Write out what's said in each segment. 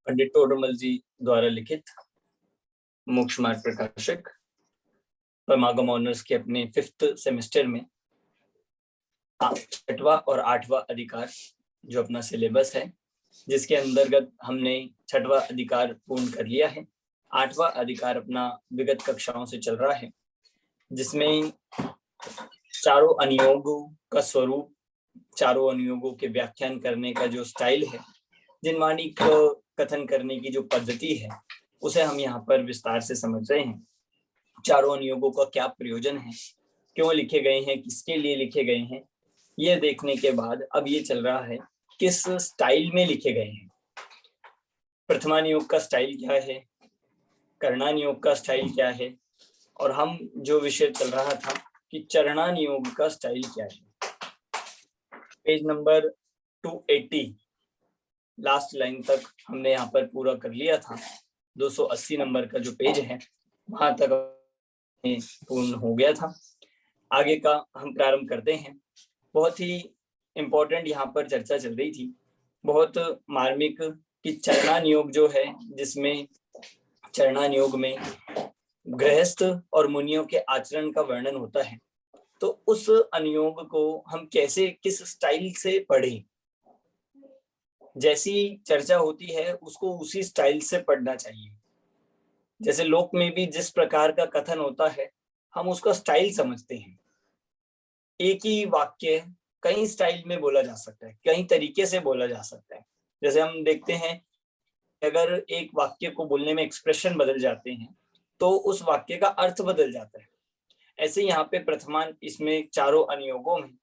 पंडित तोडरमल जी द्वारा लिखित मोक्ष मार्ग प्रकाशक परमागम ऑनर्स के अपने 5th सेमेस्टर में 6वां और 8वां अधिकार जो अपना सिलेबस है, जिसके अंतर्गत हमने 6वां अधिकार पूर्ण कर लिया है। 8वां अधिकार अपना विगत कक्षाओं से चल रहा है, जिसमें चारों अनुयोगों का स्वरूप, चारों अनुयोगों के व्याख्यान करने का जो स्टाइल है, जिनवाणी कथन करने की जो पद्धति है, उसे हम यहाँ पर विस्तार से समझ रहे हैं। चारों अनुयोगों का क्या प्रयोजन है, क्यों लिखे गए हैं, किसके लिए लिखे गए हैं, ये देखने के बाद अब ये चल रहा है किस स्टाइल में लिखे गए हैं। प्रथमानुयोग का स्टाइल क्या है, कर्णानुयोग का स्टाइल क्या है, और हम जो विषय चल रहा था कि चरणानुयोग का स्टाइल क्या है। पेज नंबर 280 लास्ट लाइन तक हमने यहाँ पर पूरा कर लिया था। 280 नंबर का जो पेज है वहां तक पूर्ण हो गया था। आगे का हम प्रारंभ करते हैं। बहुत ही इम्पोर्टेंट यहाँ पर चर्चा चल रही थी, बहुत मार्मिक, कि चरणानुयोग जो है, जिसमें चरणानुयोग में गृहस्थ और मुनियों के आचरण का वर्णन होता है, तो उस अनुयोग को हम कैसे, किस स्टाइल से पढ़ें, जैसी चर्चा होती है उसको उसी स्टाइल से पढ़ना चाहिए। जैसे लोक में भी जिस प्रकार का कथन होता है, हम उसका स्टाइल समझते हैं। एक ही वाक्य कई स्टाइल में बोला जा सकता है, कई तरीके से बोला जा सकता है। जैसे हम देखते हैं, अगर एक वाक्य को बोलने में एक्सप्रेशन बदल जाते हैं तो उस वाक्य का अर्थ बदल जाता है। ऐसे यहाँ पे प्रथमान, इसमें चारों अनुयोगों में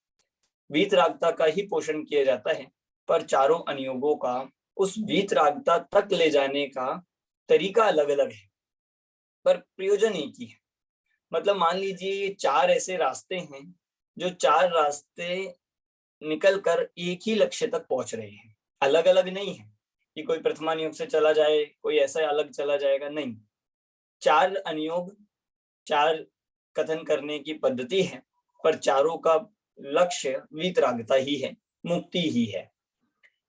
वीतरागता का ही पोषण किया जाता है, पर चारों अनुयोगों का उस वीतरागता तक ले जाने का तरीका अलग अलग है, पर प्रयोजन एक ही है। मतलब मान लीजिए ये 4 ऐसे रास्ते हैं, जो 4 रास्ते निकल कर एक ही लक्ष्य तक पहुंच रहे हैं, अलग अलग नहीं है कि कोई प्रथमानुयोग से चला जाए, कोई ऐसा अलग चला जाएगा, नहीं। 4 अनुयोग, 4 कथन करने की पद्धति है, पर चारों का लक्ष्य वीतरागता ही है, मुक्ति ही है।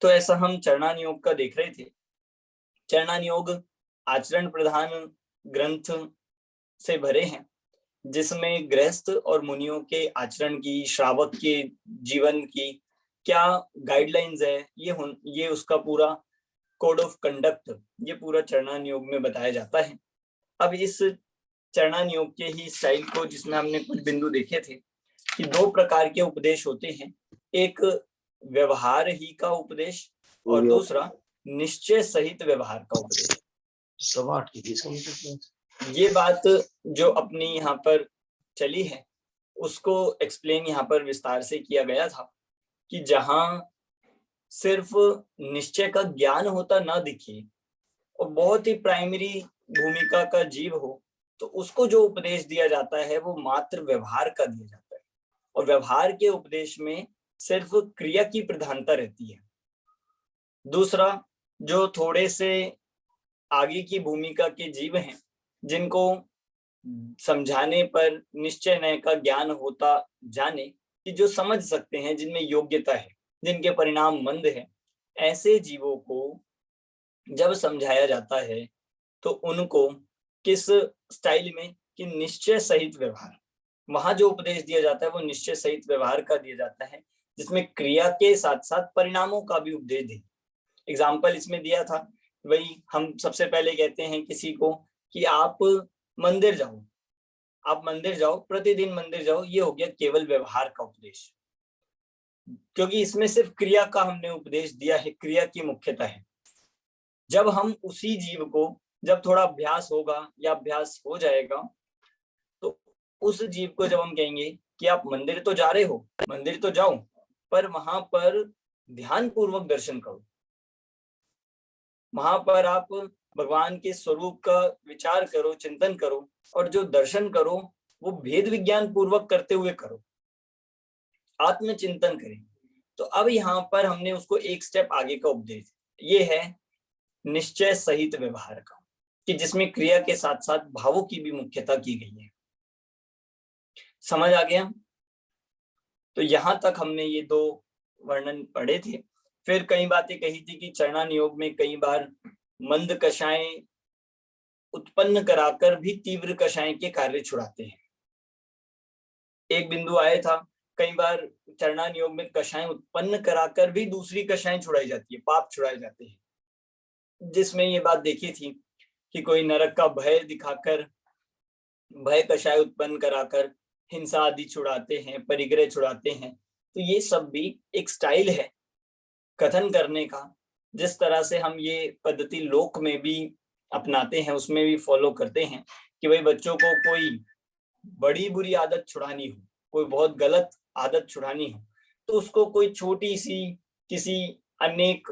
तो ऐसा हम चरणानुयोग का देख रहे थे। चरणानुयोग आचरण प्रधान ग्रंथ से भरे हैं, जिसमें गृहस्थ और मुनियों के आचरण की, श्रावक के जीवन की क्या गाइडलाइंस है, ये उसका पूरा कोड ऑफ कंडक्ट, ये पूरा चरणानुयोग में बताया जाता है। अब इस चरणानुयोग के ही स्टाइल को, जिसमें हमने कुछ बिंदु देखे थे कि 2 प्रकार के उपदेश होते हैं, एक व्यवहार ही का उपदेश और दूसरा निश्चय सहित व्यवहार का उपदेश। ये बात जो अपनी यहाँ पर चली है, उसको एक्सप्लेन यहाँ पर विस्तार से किया गया था कि जहां सिर्फ निश्चय का ज्ञान होता ना दिखे और बहुत ही प्राइमरी भूमिका का जीव हो, तो उसको जो उपदेश दिया जाता है वो मात्र व्यवहार का दिया जाता है, और व्यवहार के उपदेश में सिर्फ क्रिया की प्रधानता रहती है। दूसरा, जो थोड़े से आगे की भूमिका के जीव हैं, जिनको समझाने पर निश्चय नय का ज्ञान होता जाने, कि जो समझ सकते हैं, जिनमें योग्यता है, जिनके परिणाम मंद है, ऐसे जीवों को जब समझाया जाता है तो उनको किस स्टाइल में, कि निश्चय सहित व्यवहार। वहां जो उपदेश दिया जाता है वो निश्चय सहित व्यवहार का दिया जाता है, जिसमें क्रिया के साथ साथ परिणामों का भी उपदेश दे। एग्जाम्पल इसमें दिया था, वही हम सबसे पहले कहते हैं किसी को कि आप मंदिर जाओ, आप मंदिर जाओ, प्रतिदिन मंदिर जाओ, ये हो गया केवल व्यवहार का उपदेश, क्योंकि इसमें सिर्फ क्रिया का हमने उपदेश दिया है, क्रिया की मुख्यता है। जब हम उसी जीव को, जब थोड़ा अभ्यास होगा या अभ्यास हो जाएगा, तो उस जीव को जब हम कहेंगे कि आप मंदिर तो जा रहे हो, मंदिर तो जाओ, पर वहां पर ध्यान पूर्वक दर्शन करो, वहां पर आप भगवान के स्वरूप का विचार करो, चिंतन करो, और जो दर्शन करो वो भेद विज्ञान पूर्वक करते हुए करो, आत्मचिंतन करें। तो अब यहाँ पर हमने उसको एक स्टेप आगे का उपदेश, ये है निश्चय सहित व्यवहार का, कि जिसमें क्रिया के साथ साथ भावों की भी मुख्यता की गई है। समझ आ गया? तो यहां तक हमने ये 2 वर्णन पढ़े थे। फिर कई बातें कही थी कि चरणानुयोग में कई बार मंद कषाय उत्पन्न कराकर भी तीव्र कषाय के कार्य छुड़ाते हैं। एक बिंदु आया था, कई बार चरणान योग में कषाय उत्पन्न कराकर भी दूसरी कषाय छुड़ाई जाती है, पाप छुड़ाए जाते हैं, जिसमें ये बात देखी थी कि कोई नरक का भय दिखाकर, भय कषाय उत्पन्न कराकर हिंसा आदि छुड़ाते हैं, परिग्रह छुड़ाते हैं। तो ये सब भी एक स्टाइल है कथन करने का, जिस तरह से हम ये पद्धति लोक में भी अपनाते हैं, उसमें भी फॉलो करते हैं कि भाई बच्चों को कोई बड़ी बुरी आदत छुड़ानी हो, कोई बहुत गलत आदत छुड़ानी हो, तो उसको कोई छोटी सी किसी अनेक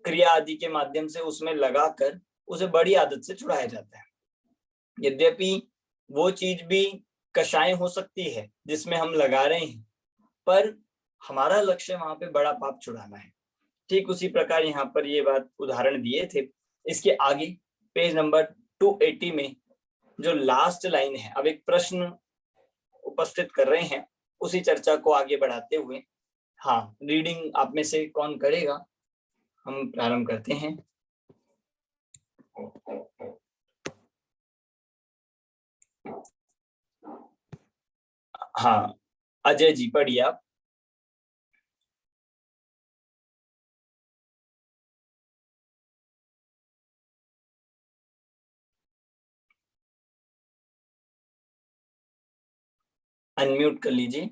क्रिया आदि के माध्यम से उसमें लगाकर उसे बड़ी आदत से छुड़ाया जाता है। यद्यपि वो चीज भी कषाय हो सकती है जिसमें हम लगा रहे हैं, पर हमारा लक्ष्य वहां पे बड़ा पाप छुड़ाना है। ठीक उसी प्रकार यहाँ पर ये बात उदाहरण दिए थे। इसके आगे पेज नंबर 280 में जो लास्ट लाइन है, अब एक प्रश्न उपस्थित कर रहे हैं, उसी चर्चा को आगे बढ़ाते हुए, हाँ, रीडिंग आप में से कौन करेगा? हम प्रारंभ करते हैं। हाँ, अजय जी पढ़िए आप। अनम्यूट कर लीजिए।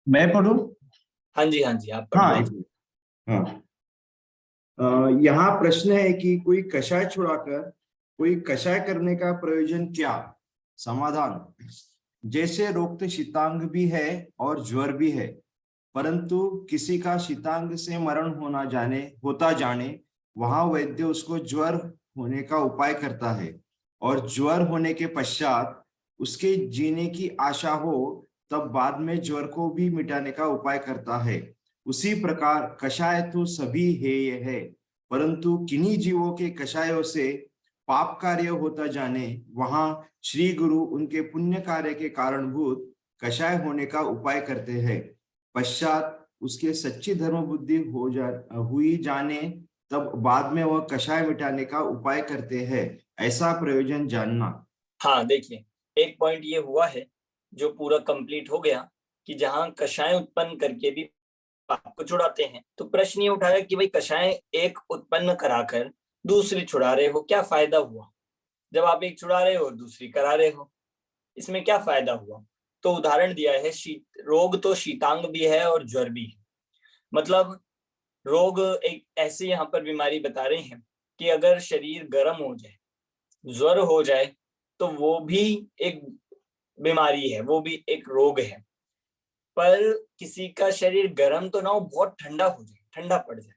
मैं पढ़ूं? हाँ जी, हाँ जी, आप हाँ, पढ़िए। हाँ। यहाँ प्रश्न है कि कोई कषाय छुड़ाकर कोई कषाय करने का प्रयोजन क्या? समाधान: जैसे रोग शीतांग भी है और ज्वर भी है, परंतु किसी का शीतांग से मरण होता जाने वहां वैद्य उसको ज्वर होने का उपाय करता है, और ज्वर होने के पश्चात उसके जीने की आशा हो तब बाद में ज्वर को भी मिटाने का उपाय करता है। उसी प्रकार कषाय तो सभी हेय है, परंतु किन्हीं जीवों के कषायों से पाप कार्य होता जाने वहां श्री गुरु उनके पुण्य कार्य के कारणभूत कषाय होने का उपाय करते हैं। पश्चात उसके सच्ची धर्म बुद्धि हुई जाने तब बाद में वह कषाय मिटाने का उपाय करते हैं। ऐसा प्रयोजन जानना। हाँ, देखिए, एक पॉइंट ये हुआ है जो पूरा कंप्लीट हो गया कि जहां कषाय उत्पन्न करके भी पाप को छुड़ाते हैं। तो प्रश्न ये उठाया कि भाई कषाय एक उत्पन्न कराकर दूसरी छुड़ा रहे हो, क्या फायदा हुआ? जब आप एक छुड़ा रहे हो और दूसरी करा रहे हो, इसमें क्या फायदा हुआ? तो उदाहरण दिया है, रोग तो शीतांग भी है और ज्वर भी है। मतलब रोग एक ऐसी यहाँ पर बीमारी बता रहे हैं कि अगर शरीर गर्म हो जाए, ज्वर हो जाए, तो वो भी एक बीमारी है, वो भी एक रोग है। पर किसी का शरीर गर्म तो ना हो, बहुत ठंडा हो जाए, ठंडा पड़ जाए,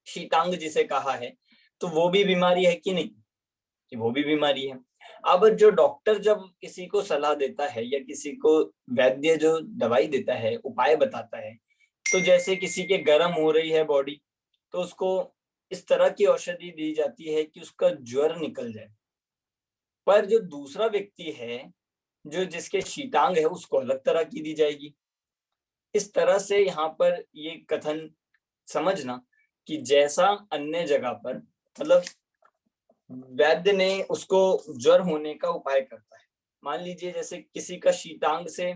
शीतांग जिसे कहा है, तो वो भी बीमारी है कि नहीं? कि वो भी बीमारी है। अब जो डॉक्टर जब किसी को सलाह देता है या किसी को वैद्य जो दवाई देता है, उपाय बताता है, तो जैसे किसी के गर्म हो रही है बॉडी, तो उसको इस तरह की औषधि दी जाती है कि उसका ज्वर निकल जाए। पर जो दूसरा व्यक्ति है, जो जिसके शीतांग है, उसको अलग तरह की दी जाएगी। इस तरह से यहाँ पर ये कथन समझना कि जैसा अन्य जगह पर, मतलब वैद्य ने उसको ज्वर होने का उपाय करता है। मान लीजिए जैसे किसी का शीतांग से,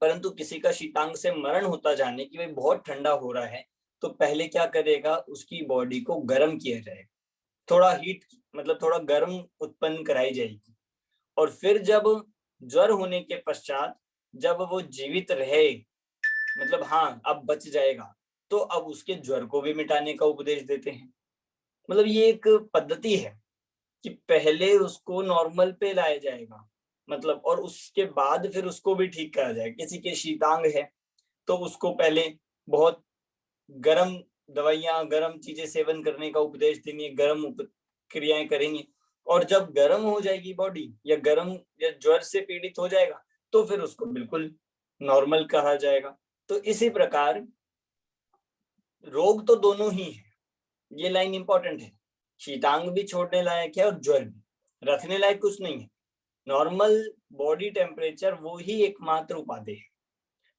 परंतु किसी का शीतांग से मरण होता जाने की, भाई बहुत ठंडा हो रहा है, तो पहले क्या करेगा, उसकी बॉडी को गर्म किया जाएगा, थोड़ा हीट, मतलब थोड़ा गर्म उत्पन्न कराई जाएगी। और फिर जब ज्वर होने के पश्चात जब वो जीवित रहे, मतलब हाँ अब बच जाएगा, तो अब उसके ज्वर को भी मिटाने का उपदेश देते हैं। मतलब ये एक पद्धति है कि पहले उसको नॉर्मल पे लाया जाएगा, मतलब, और उसके बाद फिर उसको भी ठीक करा जाएगा। किसी के शीतांग है तो उसको पहले बहुत गर्म दवाइयां, गर्म चीजें सेवन करने का उपदेश देंगे, गर्म क्रियाएं करेंगे, और जब गर्म हो जाएगी बॉडी या गर्म या ज्वर से पीड़ित हो जाएगा, तो फिर उसको बिल्कुल नॉर्मल कहा जाएगा। तो इसी प्रकार रोग तो दोनों ही है, ये लाइन इंपॉर्टेंट है। शीतांग भी छोड़ने लायक है और ज्वर भी, रखने लायक कुछ नहीं है। नॉर्मल बॉडी टेम्परेचर वो ही एकमात्र उपाधि है।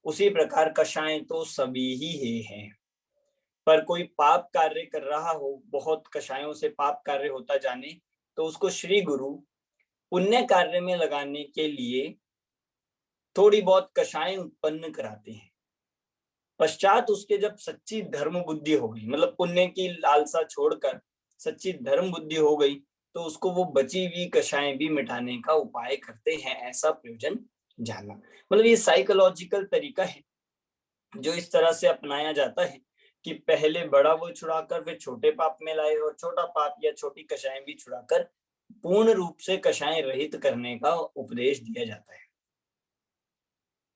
उसी प्रकार कषाय तो सभी ही हैं। पर कोई पाप कार्य कर रहा हो, बहुत कषायों से पाप कार्य होता जाने, तो उसको श्री गुरु पुण्य कार्य में लगाने के लिए थोड़ी बहुत कषाय उत्पन्न कराते हैं। पश्चात उसके जब सच्ची धर्म बुद्धि हो गई, मतलब पुण्य की लालसा छोड़कर सच्ची धर्म बुद्धि हो गई, तो उसको वो बची हुई कषाय भी मिटाने का उपाय करते हैं, ऐसा प्रयोजन जानना। मतलब ये साइकोलॉजिकल तरीका है जो इस तरह से अपनाया जाता है कि पहले बड़ा वो छुड़ाकर फिर छोटे पाप में लाए, और छोटा पाप या छोटी कषाय भी छुड़ाकर पूर्ण रूप से कषाय रहित करने का उपदेश दिया जाता है।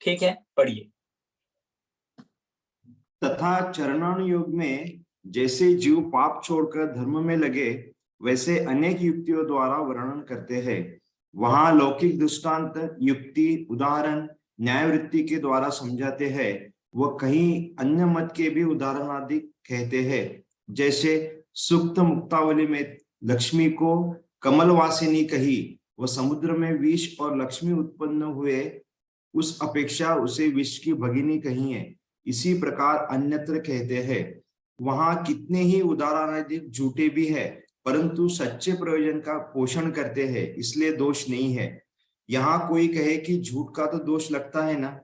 ठीक है, पढ़िए। तथा चरणानुयोग में जैसे जीव पाप छोड़कर धर्म में लगे, वैसे अनेक युक्तियों द्वारा वर्णन करते हैं। वहां लौकिक दृष्टांत, युक्ति, उदाहरण, न्यायवृत्ति के द्वारा समझाते हैं। वह कहीं अन्य मत के भी उदाहरण आदि कहते हैं। जैसे सुक्त मुक्तावली में लक्ष्मी को कमलवासिनी कही, वह समुद्र में विष और लक्ष्मी उत्पन्न हुए, उस अपेक्षा उसे विष की भगिनी कही है। इसी प्रकार अन्यत्र कहते हैं। वहां कितने ही उदाहरण झूठे भी है, परंतु सच्चे प्रयोजन का पोषण करते हैं, इसलिए दोष नहीं है। यहाँ कोई कहे कि झूठ का तो दोष लगता है ना?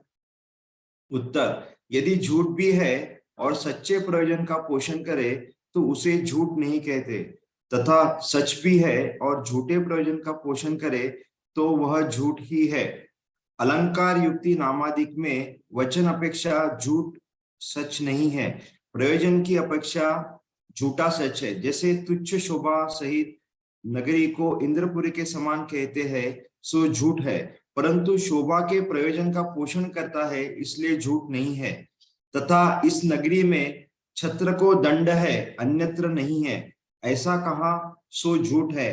उत्तर, यदि झूठ भी है और सच्चे प्रयोजन का पोषण करे तो उसे झूठ नहीं कहते, तथा सच भी है और झूठे प्रयोजन का पोषण करे तो वह झूठ ही है। अलंकार युक्ति नामादिक में वचन अपेक्षा झूठ सच नहीं है, प्रयोजन की अपेक्षा झूठा सच है। जैसे तुच्छ शोभा सहित नगरी को इंद्रपुरी के समान कहते हैं, सो झूठ है, परंतु शोभा के प्रयोजन का पोषण करता है, इसलिए झूठ नहीं है। तथा इस नगरी में छत्र को दंड है, अन्यत्र नहीं है, ऐसा कहा सो झूठ है।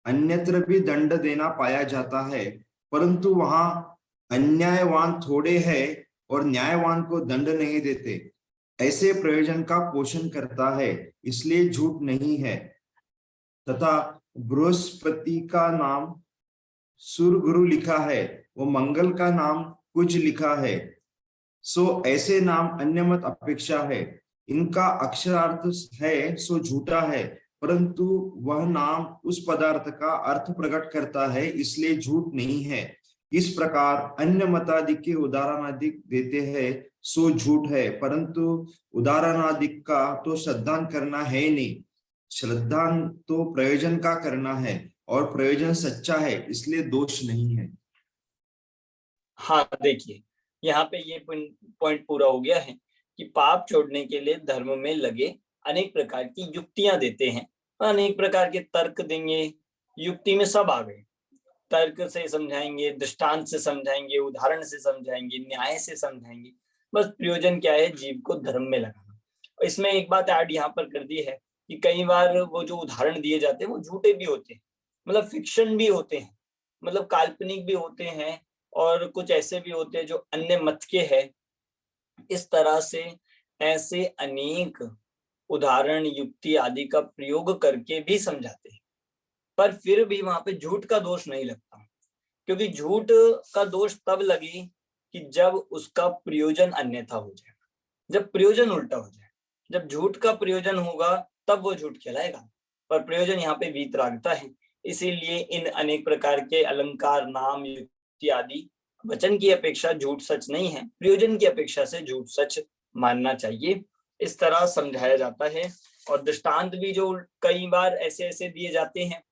अन्यत्र भी दंड देना पाया जाता है, परंतु वहां अन्यायवान थोड़े हैं और न्यायवान को दंड नहीं देते। ऐसे प्रयोजन का पोषण करता है, इसलिए झूठ नहीं है। तथा बृहस्पति का नाम सूर्यगुरु लिखा है, वो मंगल का नाम कुछ लिखा है, सो ऐसे नाम अन्य मत अपेक्षा है। इनका अक्षरार्थ है सो झूठा है, परंतु वह नाम उस पदार्थ का अर्थ प्रकट करता है, इसलिए झूठ नहीं है। इस प्रकार अन्य मतादिक के उदाहरणादिक देते हैं, सो झूठ है, परंतु उदाहरणादिक का तो श्रद्धान करना है नहीं। श्रद्धान तो प्रयोजन का करना है, और प्रयोजन सच्चा है, इसलिए दोष नहीं है। हाँ, देखिए यहाँ पे ये पॉइंट पूरा हो गया है कि पाप छोड़ने के लिए धर्म में लगे अनेक प्रकार की युक्तियां देते हैं, अनेक प्रकार के तर्क देंगे। युक्ति में सब आ गए, तर्क से समझाएंगे, दृष्टांत से समझाएंगे, उदाहरण से समझाएंगे, न्याय से समझाएंगे। बस प्रयोजन क्या है? जीव को धर्म में लगाना। इसमें एक बात ऐड यहाँ पर कर दी है कि कई बार वो जो उदाहरण दिए जाते हैं वो झूठे भी होते हैं, मतलब फिक्शन भी होते हैं, मतलब काल्पनिक भी होते हैं, और कुछ ऐसे भी होते हैं जो अन्य मत के हैं। इस तरह से ऐसे अनेक उदाहरण, युक्ति आदि का प्रयोग करके भी समझाते हैं, पर फिर भी वहां पे झूठ का दोष नहीं लगता, क्योंकि झूठ का दोष तब लगे कि जब उसका प्रयोजन अन्यथा हो जाए, जब प्रयोजन उल्टा हो जाए। जब झूठ का प्रयोजन होगा तब वो झूठ कहलाएगा, पर प्रयोजन यहाँ पे वीतरागता है। इसीलिए इन अनेक प्रकार के अलंकार, नाम, युक्ति आदि वचन की अपेक्षा झूठ सच नहीं है, प्रयोजन की अपेक्षा से झूठ सच मानना चाहिए। इस तरह समझाया जाता है। और दृष्टांत भी जो कई बार ऐसे ऐसे दिए जाते हैं,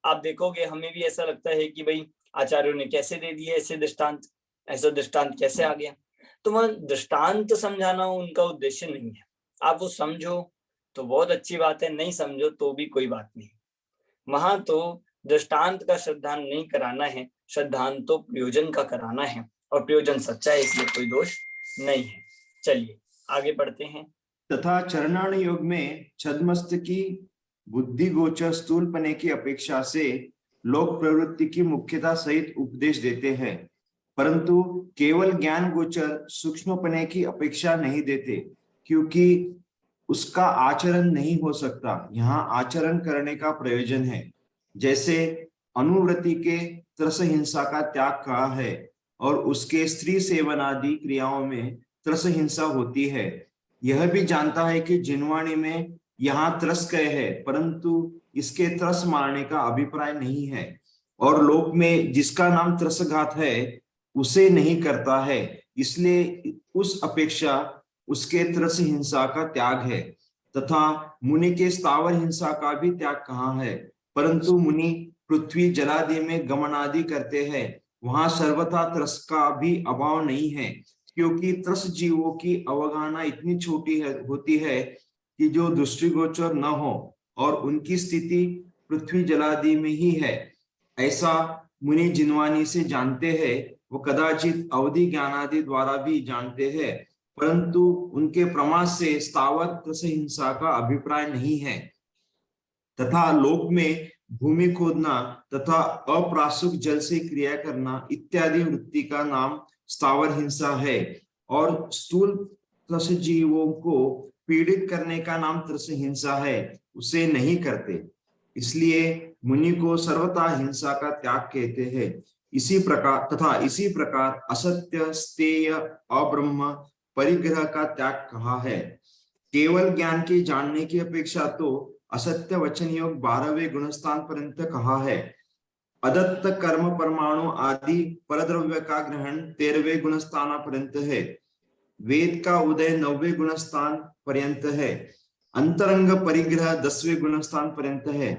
आप देखोगे हमें भी ऐसा लगता है कि भाई आचार्यों ने कैसे दे दिए ऐसे दृष्टांत, ऐसा दृष्टांत कैसे आ गया? तो वह दृष्टांत समझाना उनका उद्देश्य नहीं है। आप वो समझो तो बहुत अच्छी बात है, नहीं समझो तो भी कोई बात नहीं। वहां तो दृष्टांत का श्रद्धान नहीं कराना है, श्रद्धान तो प्रयोजन का कराना है, और प्रयोजन सच्चा है, इसलिए कोई दोष नहीं है। चलिए आगे बढ़ते हैं। तथा चरणाण योग में छद्मस्त की बुद्धि गोचर स्थूलपने की अपेक्षा से लोक प्रवृत्ति की मुख्यता सहित उपदेश देते हैं, परंतु केवल ज्ञान गोचर सूक्ष्मपने की अपेक्षा नहीं देते, क्योंकि उसका आचरण नहीं हो सकता। यहाँ आचरण करने का प्रयोजन है। जैसे अनुवृत्ति के त्रस हिंसा का त्याग कहा है और उसके स्त्री सेवन आदि क्रियाओं में त्रस हिंसा होती है। यह भी जानता है कि जिनवाणी में यहाँ त्रस कह है, परंतु इसके त्रस मारने का अभिप्राय नहीं है, और लोक में जिसका नाम त्रसघात है उसे नहीं करता है, इसलिए उस अपेक्षा उसके त्रस हिंसा का त्याग है। तथा मुनि के स्थावर हिंसा का भी त्याग कहाँ है, परंतु मुनि पृथ्वी जलादि में गमन आदि करते हैं, वहां सर्वथा त्रस का भी अभाव नहीं है, क्योंकि त्रस जीवों की अवगाहना इतनी छोटी होती है कि जो दृष्टिगोचर न हो और उनकी स्थिति पृथ्वी जलादि में ही है। ऐसा मुनि जिनवानी से जानते हैं, वो कदाचित अवधि ज्ञानादि द्वारा भी जानते हैं, परंतु उनके प्रमाद से स्थावर त्रस हिंसा का अभिप्राय नहीं है। तथा लोक में भूमि खोदना तथा अप्रासुक जल से क्रिया करना इत्यादि वृत्ति का नाम स्थावर हिंसा है, और स्थूल त्रस जीवों को पीड़ित करने का नाम त्रस हिंसा है, उसे नहीं करते। इसलिए मुनि को सर्वथा हिंसा का त्याग कहते हैं। इसी प्रकार असत्य स्तेय अब्रह्म परिग्रह का त्याग कहा है। केवल ज्ञान के जानने की अपेक्षा तो असत्य वचन योग 12वें गुणस्थान पर्यंत कहा है। अदत्त कर्म परमाणु आदि परद्रव्य का ग्रहण 13वें गुणस्थान पर्यंत है। वेद का उदय 9वें गुणस्थान पर्यंत है। अंतरंग परिग्रह 10वें गुणस्थान पर्यंत है।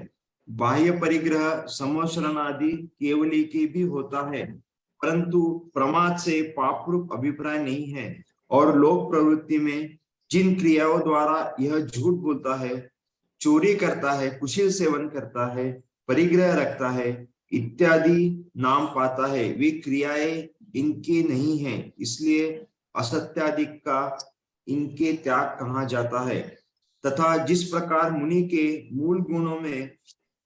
बाह्य परिग्रह समोशरण आदि केवली की भी होता है, परंतु प्रमाद से पापरूप अभिप्राय नहीं है। और लोक प्रवृत्ति में जिन क्रियाओं द्वारा यह झूठ बोलता है, चोरी करता है, कुशील सेवन करता है, परिग्रह रखता है इत्यादि नाम पाता है, वे क्रियाएं इनकी नहीं है, इसलिए असत्यादिक का इनके त्याग कहा जाता है। तथा जिस प्रकार मुनि के मूल गुणों में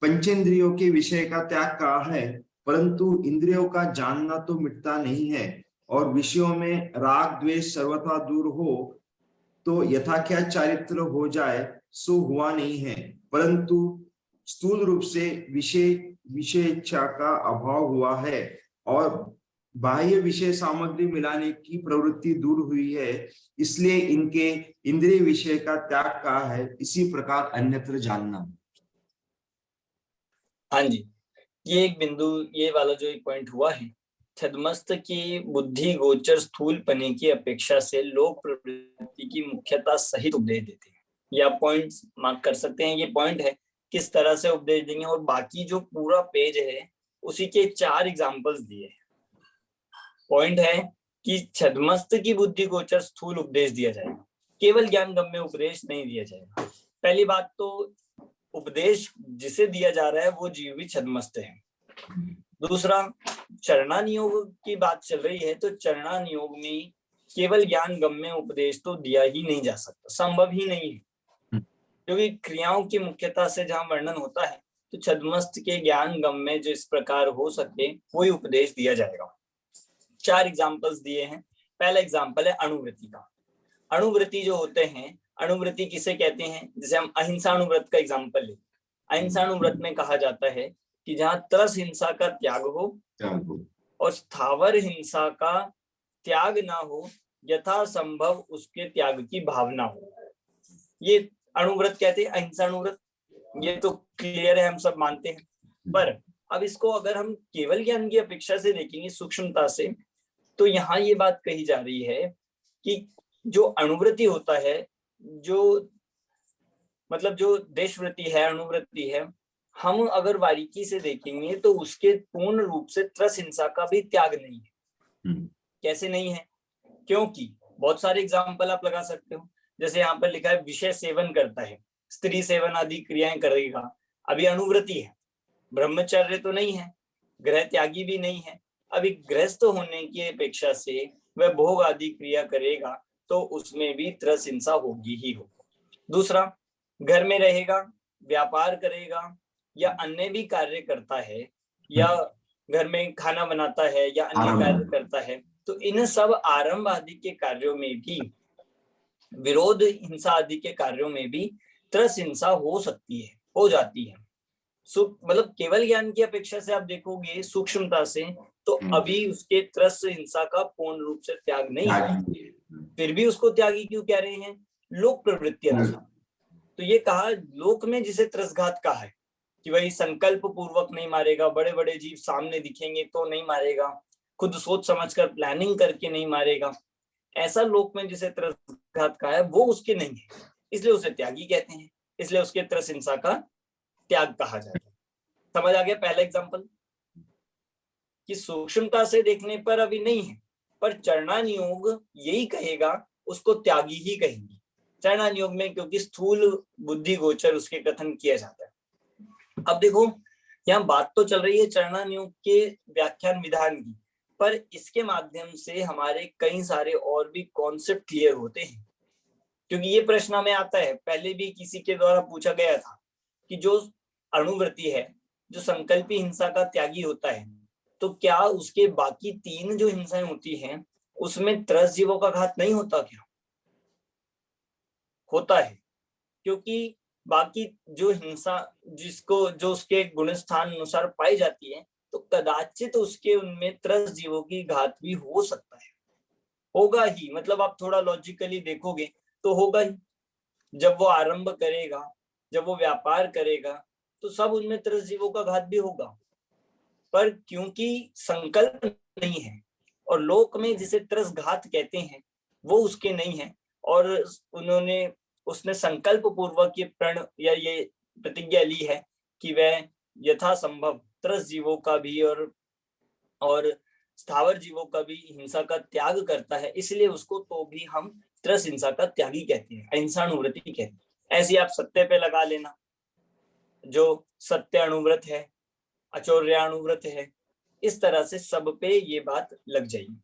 पंचेंद्रियों के विषय का त्याग कहा है, परंतु इंद्रियों का जानना तो मिटता नहीं है, और विषयों में राग द्वेष सर्वथा दूर हो तो यथा क्या चारित्र हो जाए सो हुआ नहीं है, परंतु स्थूल रूप से विषय इच्छा का अभाव हुआ है, और बाह्य विषय सामग्री मिलाने की प्रवृत्ति दूर हुई है, इसलिए इनके इंद्रिय विषय का त्याग कहा है। इसी प्रकार अन्यत्र जानना। हाँ जी, ये एक बिंदु, ये वाला जो एक पॉइंट हुआ है, छद्मस्त की बुद्धि गोचर स्थूल पने की अपेक्षा से लोक प्रवृत्ति की मुख्यता सहित उपदेश देते हैं। या पॉइंट मार्क कर सकते हैं, ये पॉइंट है किस तरह से उपदेश देंगे, और बाकी जो पूरा पेज है उसी के 4 एग्जाम्पल्स दिए हैं। पॉइंट है कि छद्मस्त की बुद्धि गोचर स्थूल उपदेश दिया जाएगा, केवल ज्ञान गम्य उपदेश नहीं दिया जाएगा। पहली बात तो उपदेश जिसे दिया जा रहा है वो जीव भी छद्मस्त है। दूसरा, चरणानियोग की बात चल रही है, तो चरणानियोग में केवल ज्ञान गम्य उपदेश तो दिया ही नहीं जा सकता, संभव ही नहीं है, क्योंकि क्रियाओं की मुख्यता से जहां वर्णन होता है तो छद्मस्त के ज्ञान गम्य जो इस प्रकार हो सके वही उपदेश दिया जाएगा। 4 एग्जाम्पल्स दिए हैं। पहला एग्जाम्पल है अणुवृत्ति का। अणुवृत्ति जो होते हैं, अणुवृत्ति किसे कहते हैं, जैसे हम अहिंसा अणुव्रत का एग्जाम्पल लें। अहिंसा अणुव्रत में कहा जाता है कि जहां त्रस हिंसा का त्याग हो और स्थावर हिंसा का त्याग ना हो, यथा संभव उसके त्याग की भावना हो, ये अणुव्रत कहते हैं, अहिंसा अणुव्रत। ये तो क्लियर है, हम सब मानते हैं। पर अब इसको अगर हम केवल ज्ञान की अपेक्षा से देखेंगे सूक्ष्मता से, तो यहाँ ये बात कही जा रही है कि जो अणुवृत्ति होता है, जो मतलब जो देशवृत्ति है, अणुवृत्ति है, हम अगर बारीकी से देखेंगे तो उसके पूर्ण रूप से त्रस हिंसा का भी त्याग नहीं है। कैसे नहीं है? क्योंकि बहुत सारे एग्जाम्पल आप लगा सकते हो। जैसे यहाँ पर लिखा है विषय सेवन करता है, स्त्री सेवन आदि क्रियाएं करेगा, अभी अणुवृत्ति है, ब्रह्मचर्य तो नहीं है, ग्रह त्यागी भी नहीं है, अभी गृहस्थ होने की अपेक्षा से वह भोग आदि क्रिया करेगा तो उसमें भी त्रस हिंसा होगी ही होगी। दूसरा, घर में रहेगा, व्यापार करेगा या अन्य भी कार्य करता है, या घर में खाना बनाता है या अन्य कार्य करता है, तो इन सब आरंभ आदि के कार्यों में भी विरोध हिंसा आदि के कार्यों में भी त्रस हिंसा हो सकती है, हो जाती है। मतलब केवल ज्ञान की अपेक्षा से आप देखोगे सूक्ष्मता से, तो अभी उसके त्रस हिंसा का पूर्ण रूप से त्याग नहीं है। फिर भी उसको त्यागी क्यों कह रहे हैं? लोक प्रवृत्ति अनुसार। तो ये कहा लोक में जिसे त्रसघात कहा है कि भाई संकल्प पूर्वक नहीं मारेगा, बड़े बड़े जीव सामने दिखेंगे तो नहीं मारेगा, खुद सोच समझकर प्लानिंग करके नहीं मारेगा, ऐसा लोक में जिसे त्रसघात कहा है वो उसके नहीं है, इसलिए उसे त्यागी कहते हैं, इसलिए उसके त्रस हिंसा का त्याग कहा जाता है। समझ आ गया पहला एग्जाम्पल कि सूक्ष्मता से देखने पर अभी नहीं है, पर चरणानुयोग यही कहेगा, उसको त्यागी ही कहेंगे चरणानुयोग में, क्योंकि स्थूल बुद्धि गोचर उसके कथन किया जाता है। अब देखो यहाँ बात तो चल रही है चरणानुयोग के व्याख्यान विधान की, पर इसके माध्यम से हमारे कई सारे और भी कॉन्सेप्ट क्लियर होते हैं। क्योंकि ये प्रश्न हमें आता है, पहले भी किसी के द्वारा पूछा गया था कि जो अणुवृत्ति है, जो संकल्पी हिंसा का त्यागी होता है, तो क्या उसके बाकी 3 जो हिंसाएं होती हैं उसमें त्रस जीवों का घात नहीं होता क्या? होता है, क्योंकि बाकी जो हिंसा जिसको जो उसके गुण स्थान अनुसार पाई जाती है, तो कदाचित उसके उनमें त्रस जीवों की घात भी हो सकता है, होगा ही। मतलब आप थोड़ा लॉजिकली देखोगे तो होगा ही। जब वो आरंभ करेगा, जब वो व्यापार करेगा, तो सब उनमें त्रस जीवों का घात भी होगा। पर क्योंकि संकल्प नहीं है और लोक में जिसे त्रस घात कहते हैं वो उसके नहीं है, और उसने संकल्प पूर्वक ये प्रण या ये प्रतिज्ञा ली है कि वह यथासंभव त्रस जीवों का भी और स्थावर जीवों का भी हिंसा का त्याग करता है, इसलिए उसको तो भी हम त्रस हिंसा का त्यागी कहते हैं, अहिंसानुव्रति कहते हैं। ऐसे आप सत्य पे लगा लेना, जो सत्य अणुव्रत है, अचौर्याणुव्रत है, इस तरह से सब पे ये बात लग जाएगी।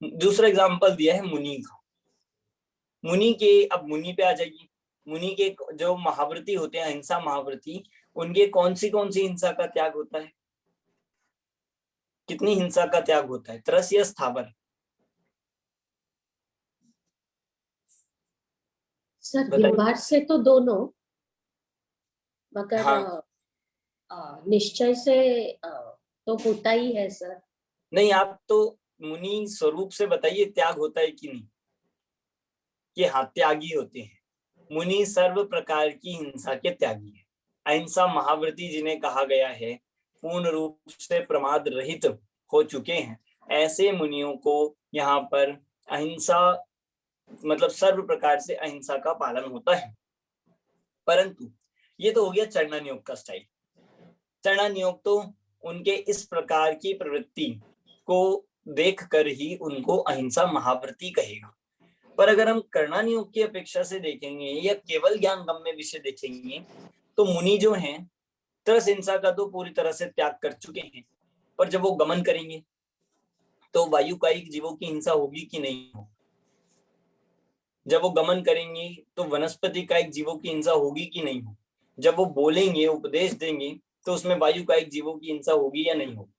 दूसरा एग्जांपल दिया है मुनि का। मुनि के, अब मुनि पे आ जाइए। मुनि के जो महाव्रती होते हैं, अहिंसा महाव्रती, उनके कौन सी हिंसा का त्याग होता है? कितनी हिंसा का त्याग होता है, त्रस या स्थावर? सर व्यवहार से तो दोनों, मगर हाँ। निश्चय से तो होता ही है सर। नहीं, आप तो मुनि स्वरूप से बताइए त्याग होता है कि नहीं। कि हाँ, त्यागी होते हैं। मुनि सर्व प्रकार की हिंसा के त्यागी है। अहिंसा महाव्रती जिन्हें कहा गया है, पूर्ण रूप से प्रमाद रहित हो चुके हैं, ऐसे मुनियों को यहाँ पर अहिंसा मतलब सर्व प्रकार से अहिंसा का पालन होता है। परंतु ये तो हो गया चरणानुयोग का स्टाइल। चरणानुयोग तो उनके इस प्रकार की प्रवृत्ति को देखकर ही उनको अहिंसा महाव्रती कहेगा। पर अगर हम कर्णानुयोग की अपेक्षा से देखेंगे या केवल ज्ञान गम्य विषय देखेंगे, तो मुनि जो हैं त्रस हिंसा का तो पूरी तरह से त्याग कर चुके हैं, पर जब वो गमन करेंगे तो वायुकायिक जीवों की हिंसा होगी कि नहीं हो? जब वो गमन करेंगे तो वनस्पति कायिक जीवों की हिंसा होगी कि नहीं हो? जब वो बोलेंगे, उपदेश देंगे, तो उसमें वायुकायिक जीवों की हिंसा होगी या नहीं होगी?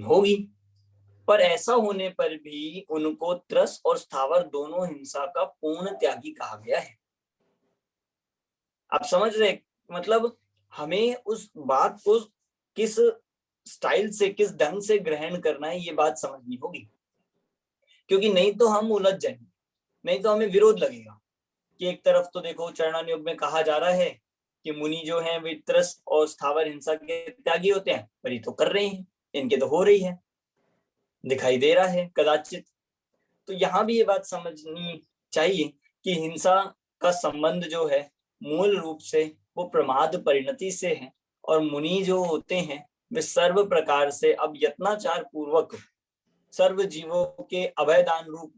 होगी। पर ऐसा होने पर भी उनको त्रस और स्थावर दोनों हिंसा का पूर्ण त्यागी कहा गया है। आप समझ रहे? मतलब हमें उस बात को किस स्टाइल से, किस ढंग से ग्रहण करना है, ये बात समझनी होगी। क्योंकि नहीं तो हम उलझ जाएंगे, नहीं तो हमें विरोध लगेगा कि एक तरफ तो देखो चरणानुयोग में कहा जा रहा है कि मुनि जो हैं वे त्रस और स्थावर हिंसा के त्यागी होते हैं, पर ये तो कर रहे हैं, इनके तो हो रही है, दिखाई दे रहा है कदाचित। तो यहाँ भी ये बात समझनी चाहिए कि हिंसा का संबंध जो है मूल रूप से वो प्रमाद परिणति से है, और मुनि जो होते हैं वे सर्व प्रकार से अब यत्नाचार पूर्वक सर्व जीवों के अभयदान रूप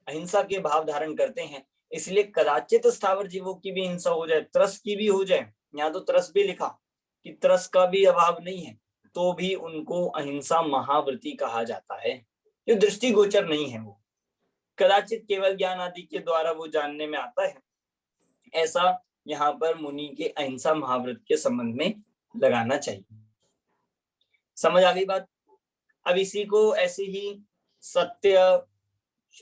अहिंसा के भाव धारण करते हैं। इसलिए कदाचित स्थावर जीवों की भी हिंसा हो जाए, त्रस की भी हो जाए, यहाँ तो त्रस भी लिखा कि त्रस का भी अभाव नहीं है, तो भी उनको अहिंसा महाव्रती कहा जाता है। जो दृष्टि गोचर नहीं है, वो कदाचित केवल ज्ञान आदि के द्वारा वो जानने में आता है। ऐसा यहाँ पर मुनि के अहिंसा महाव्रत के संबंध में लगाना चाहिए। समझ आ गई बात? अब इसी को ऐसे ही सत्य,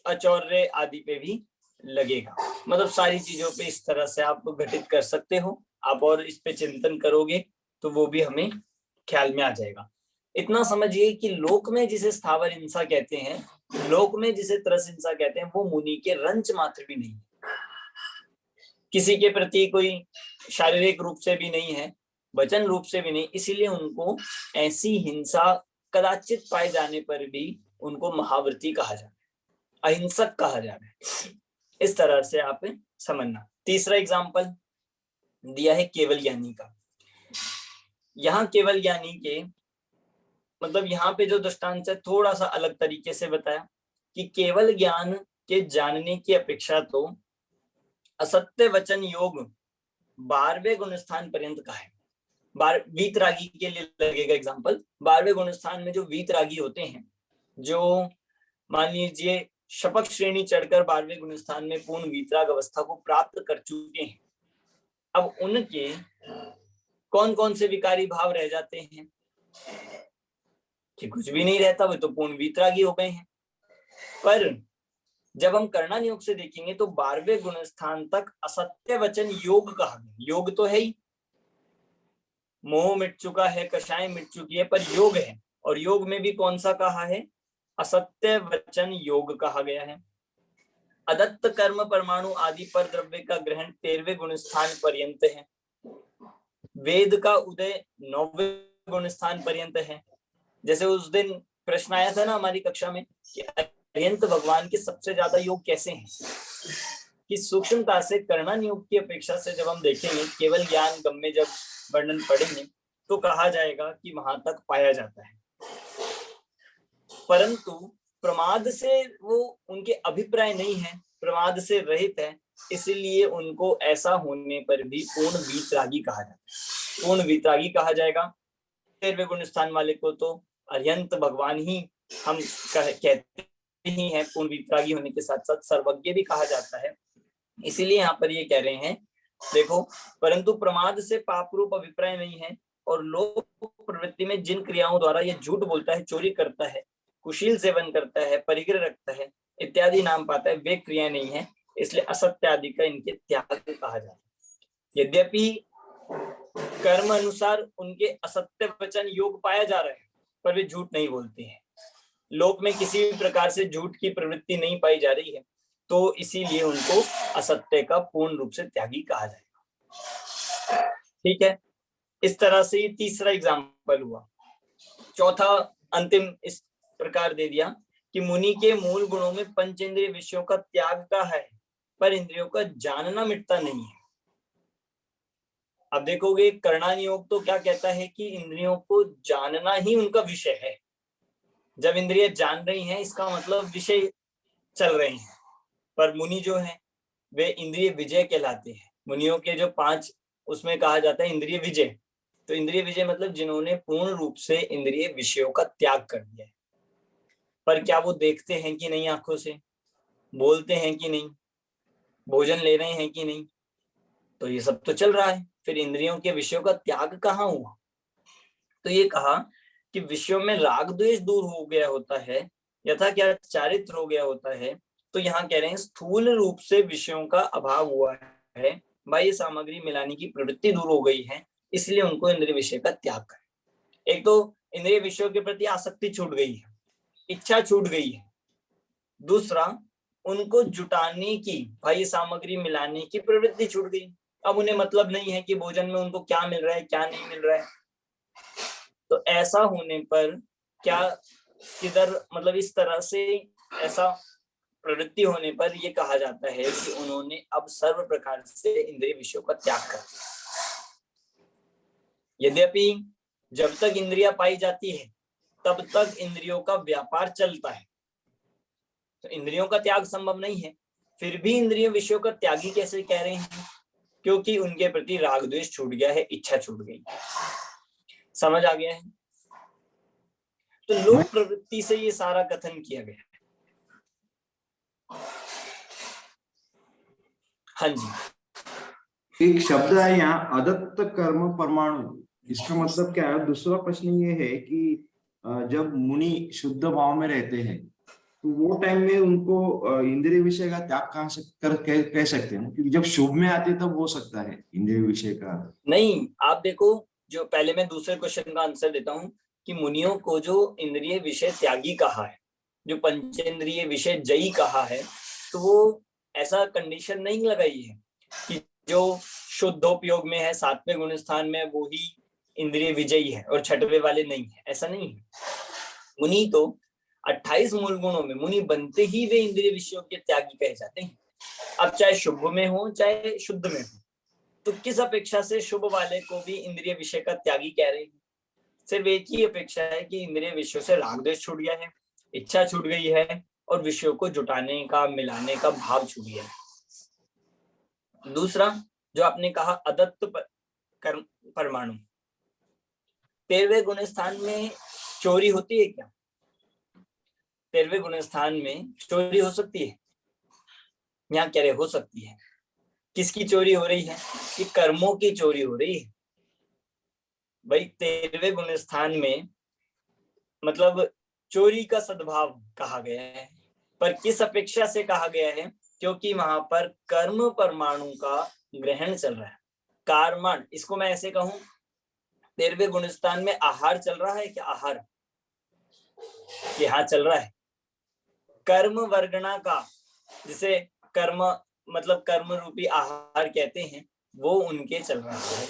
अचौर्य आदि पे भी लगेगा। मतलब सारी चीजों पे इस तरह से आप घटित कर सकते हो। आप और इस पे चिंतन करोगे तो वो भी हमें ख्याल में आ जाएगा। इतना समझिए कि लोक में जिसे स्थावर हिंसा कहते हैं, लोक में जिसे त्रस हिंसा कहते हैं, वो मुनि के रंच मात्र भी नहीं, किसी के प्रति कोई शारीरिक रूप से भी नहीं है, वचन रूप से भी नहीं, इसीलिए उनको ऐसी हिंसा कदाचित पाए जाने पर भी उनको महाव्रती कहा जाता है, अहिंसक कहा जाता है। इस तरह से आप समझना। तीसरा एग्जाम्पल दिया है केवल ज्ञानी का। यहाँ केवल ज्ञानी के मतलब यहाँ पे जो दृष्टांत है थोड़ा सा अलग तरीके से बताया कि केवल ज्ञान के जानने की अपेक्षा तो असत्य वचन योग 12वें गुणस्थान पर्यंत का है। वीतरागी के लिए लगेगा एग्जाम्पल। 12वें गुणस्थान में जो वीतरागी होते हैं, जो मान लीजिए शपथ श्रेणी चढ़कर 12वें गुणस्थान में पूर्ण वीतराग अवस्था को प्राप्त कर चुके हैं, अब उनके कौन कौन से विकारी भाव रह जाते हैं कि कुछ भी नहीं रहता, वो तो पूर्ण वीतरागी हो गए हैं। पर जब हम कर्णा योग से देखेंगे तो 12वें गुणस्थान तक असत्य वचन योग कहा गया। योग तो है ही, मोह मिट चुका है, कषाय मिट चुकी है, पर योग है। और योग में भी कौन सा कहा है? असत्य वचन योग कहा गया है। अदत्त कर्म परमाणु आदि पर द्रव्य का ग्रहण 13वें गुणस्थान पर्यंत है। वेद का उदय 9वें गुणस्थान पर्यंत है। जैसे उस दिन प्रश्न आया था ना हमारी कक्षा में कि अरिहंत भगवान के सबसे ज्यादा योग कैसे हैं, कि सूक्ष्मता से कर्णन योग की अपेक्षा से जब हम देखेंगे केवल ज्ञान गम में जब वर्णन पढ़ेंगे तो कहा जाएगा कि वहां तक पाया जाता है, परंतु प्रमाद से वो उनके अभिप्राय नहीं है, प्रमाद से रहित है, इसलिए उनको ऐसा होने पर भी पूर्ण वीतरागी कहा जाता है। पूर्ण वीतरागी कहा जाएगा। 13वें गुण स्थान वाले को तो अरिहंत भगवान ही हम कहते ही हैं, पूर्ण वीतरागी होने के साथ साथ सर्वज्ञ भी कहा जाता है। इसीलिए यहाँ पर ये कह रहे हैं, देखो, परंतु प्रमाद से पाप रूप अभिप्राय नहीं है, और लोक प्रवृत्ति में जिन क्रियाओं द्वारा ये झूठ बोलता है, चोरी करता है, कुशील सेवन करता है, परिग्रह रखता है इत्यादि नाम पाता है, वे क्रिया नहीं है, इसलिए असत्य आदि का इनके त्याग कहा जाता है। यद्यपि कर्म अनुसार उनके असत्य वचन योग पाया जा रहा है, पर वे झूठ नहीं बोलते हैं। लोक में किसी भी प्रकार से झूठ की प्रवृत्ति नहीं पाई जा रही है, तो इसीलिए उनको असत्य का पूर्ण रूप से त्यागी कहा जाएगा। ठीक है, इस तरह से ये तीसरा एग्जाम्पल हुआ। चौथा अंतिम इस प्रकार दे दिया कि मुनि के मूल गुणों में पंचेंद्रिय विषयों का त्याग का है, पर इंद्रियों का जानना मिटता नहीं है। अब देखोगे कर्णान योग तो क्या कहता है कि इंद्रियों को जानना ही उनका विषय है। जब इंद्रिय जान रही हैं इसका मतलब विषय चल रहे हैं, पर मुनि जो है वे इंद्रिय विजय कहलाते हैं। मुनियों के जो 5 उसमें कहा जाता है इंद्रिय विजय। तो इंद्रिय विजय मतलब जिन्होंने पूर्ण रूप से इंद्रिय विषयों का त्याग कर दिया है। पर क्या वो देखते हैं कि नहीं आंखों से, बोलते हैं कि नहीं, भोजन ले रहे हैं कि नहीं, तो ये सब तो चल रहा है, फिर इंद्रियों के विषयों का त्याग कहाँ हुआ? तो ये कहा कि विषयों में राग द्वेष दूर हो गया होता है, यथा क्या चारित्र हो गया होता है। तो यहाँ कह रहे हैं स्थूल रूप से विषयों का अभाव हुआ है, बाह्य सामग्री मिलाने की प्रवृत्ति दूर हो गई है, इसलिए उनको इंद्रिय विषय का त्याग करें। एक तो इंद्रिय विषयों के प्रति आसक्ति छूट गई है, इच्छा छूट गई है। दूसरा, उनको जुटाने की, बाह्य सामग्री मिलाने की प्रवृत्ति छूट गई। अब उन्हें मतलब नहीं है कि भोजन में उनको क्या मिल रहा है क्या नहीं मिल रहा है। तो ऐसा होने पर क्या किधर मतलब इस तरह से ऐसा प्रवृत्ति होने पर यह कहा जाता है कि उन्होंने अब सर्व प्रकार से इंद्रिय विषयों का त्याग कर दिया। यद्यपि जब तक इंद्रियां पाई जाती है तब तक इंद्रियों का व्यापार चलता है, तो इंद्रियों का त्याग संभव नहीं है। फिर भी इंद्रिय विषयों का त्यागी कैसे कह रहे हैं? क्योंकि उनके प्रति राग द्वेष छूट गया है, इच्छा छूट गई। समझ आ गया है? तो लोक प्रवृत्ति से ये सारा कथन किया गया है। हाँ जी, एक शब्द है यहाँ अदत्त कर्म परमाणु, इसका मतलब क्या है? दूसरा प्रश्न ये है कि जब मुनि शुद्ध भाव में रहते हैं तो वो टाइम में उनको इंद्रिय विषय का त्याग कह सकते हैं, क्योंकि जब शुभ में आते तब हो सकता है इंद्रिय विषय का। नहीं, आप देखो, जो पहले मैं दूसरे क्वेश्चन का आंसर देता हूँ कि मुनियों को जो इंद्रिय विषय त्यागी कहा है, जो पंचेंद्रिय विषय जयी कहा है, तो वो ऐसा कंडीशन नहीं लगाई है कि जो शुद्धोपयोग में है 7वें गुण स्थान में वो ही इंद्रिय विजयी है और 6वें वाले नहीं है, ऐसा नहीं है। मुनि तो 28 मूल गुणों में मुनि बनते ही वे इंद्रिय विषयों के त्यागी कहे जाते हैं, अब चाहे शुभ में हो चाहे शुद्ध में हो। तो किस अपेक्षा से शुभ वाले को भी इंद्रिय विषय का त्यागी कह रहे हैं? सिर्फ एक ही अपेक्षा है कि इंद्रिय विषयों से राग द्वेष छूट गया है, इच्छा छूट गई है और विषयों को जुटाने का, मिलाने का भाव छूट गया है। दूसरा जो आपने कहा अदत्त कर्म परमाणु, 13वें गुण स्थान में चोरी होती है क्या? 13वें गुण स्थान में चोरी हो सकती है? यहाँ कह रहे हो सकती है। किसकी चोरी हो रही है? कि कर्मों की चोरी हो रही है। भाई 13वें गुण स्थान में मतलब चोरी का सद्भाव कहा गया है, पर किस अपेक्षा से कहा गया है? क्योंकि वहां पर कर्म परमाणु का ग्रहण चल रहा है। कार्मण, इसको मैं ऐसे कहूं, 13वें गुण स्थान में आहार चल रहा है क्या? आहार यहाँ चल रहा है। कर्म वर्गणा का, जिसे कर्म मतलब कर्म रूपी आहार कहते हैं, वो उनके चल रहा है।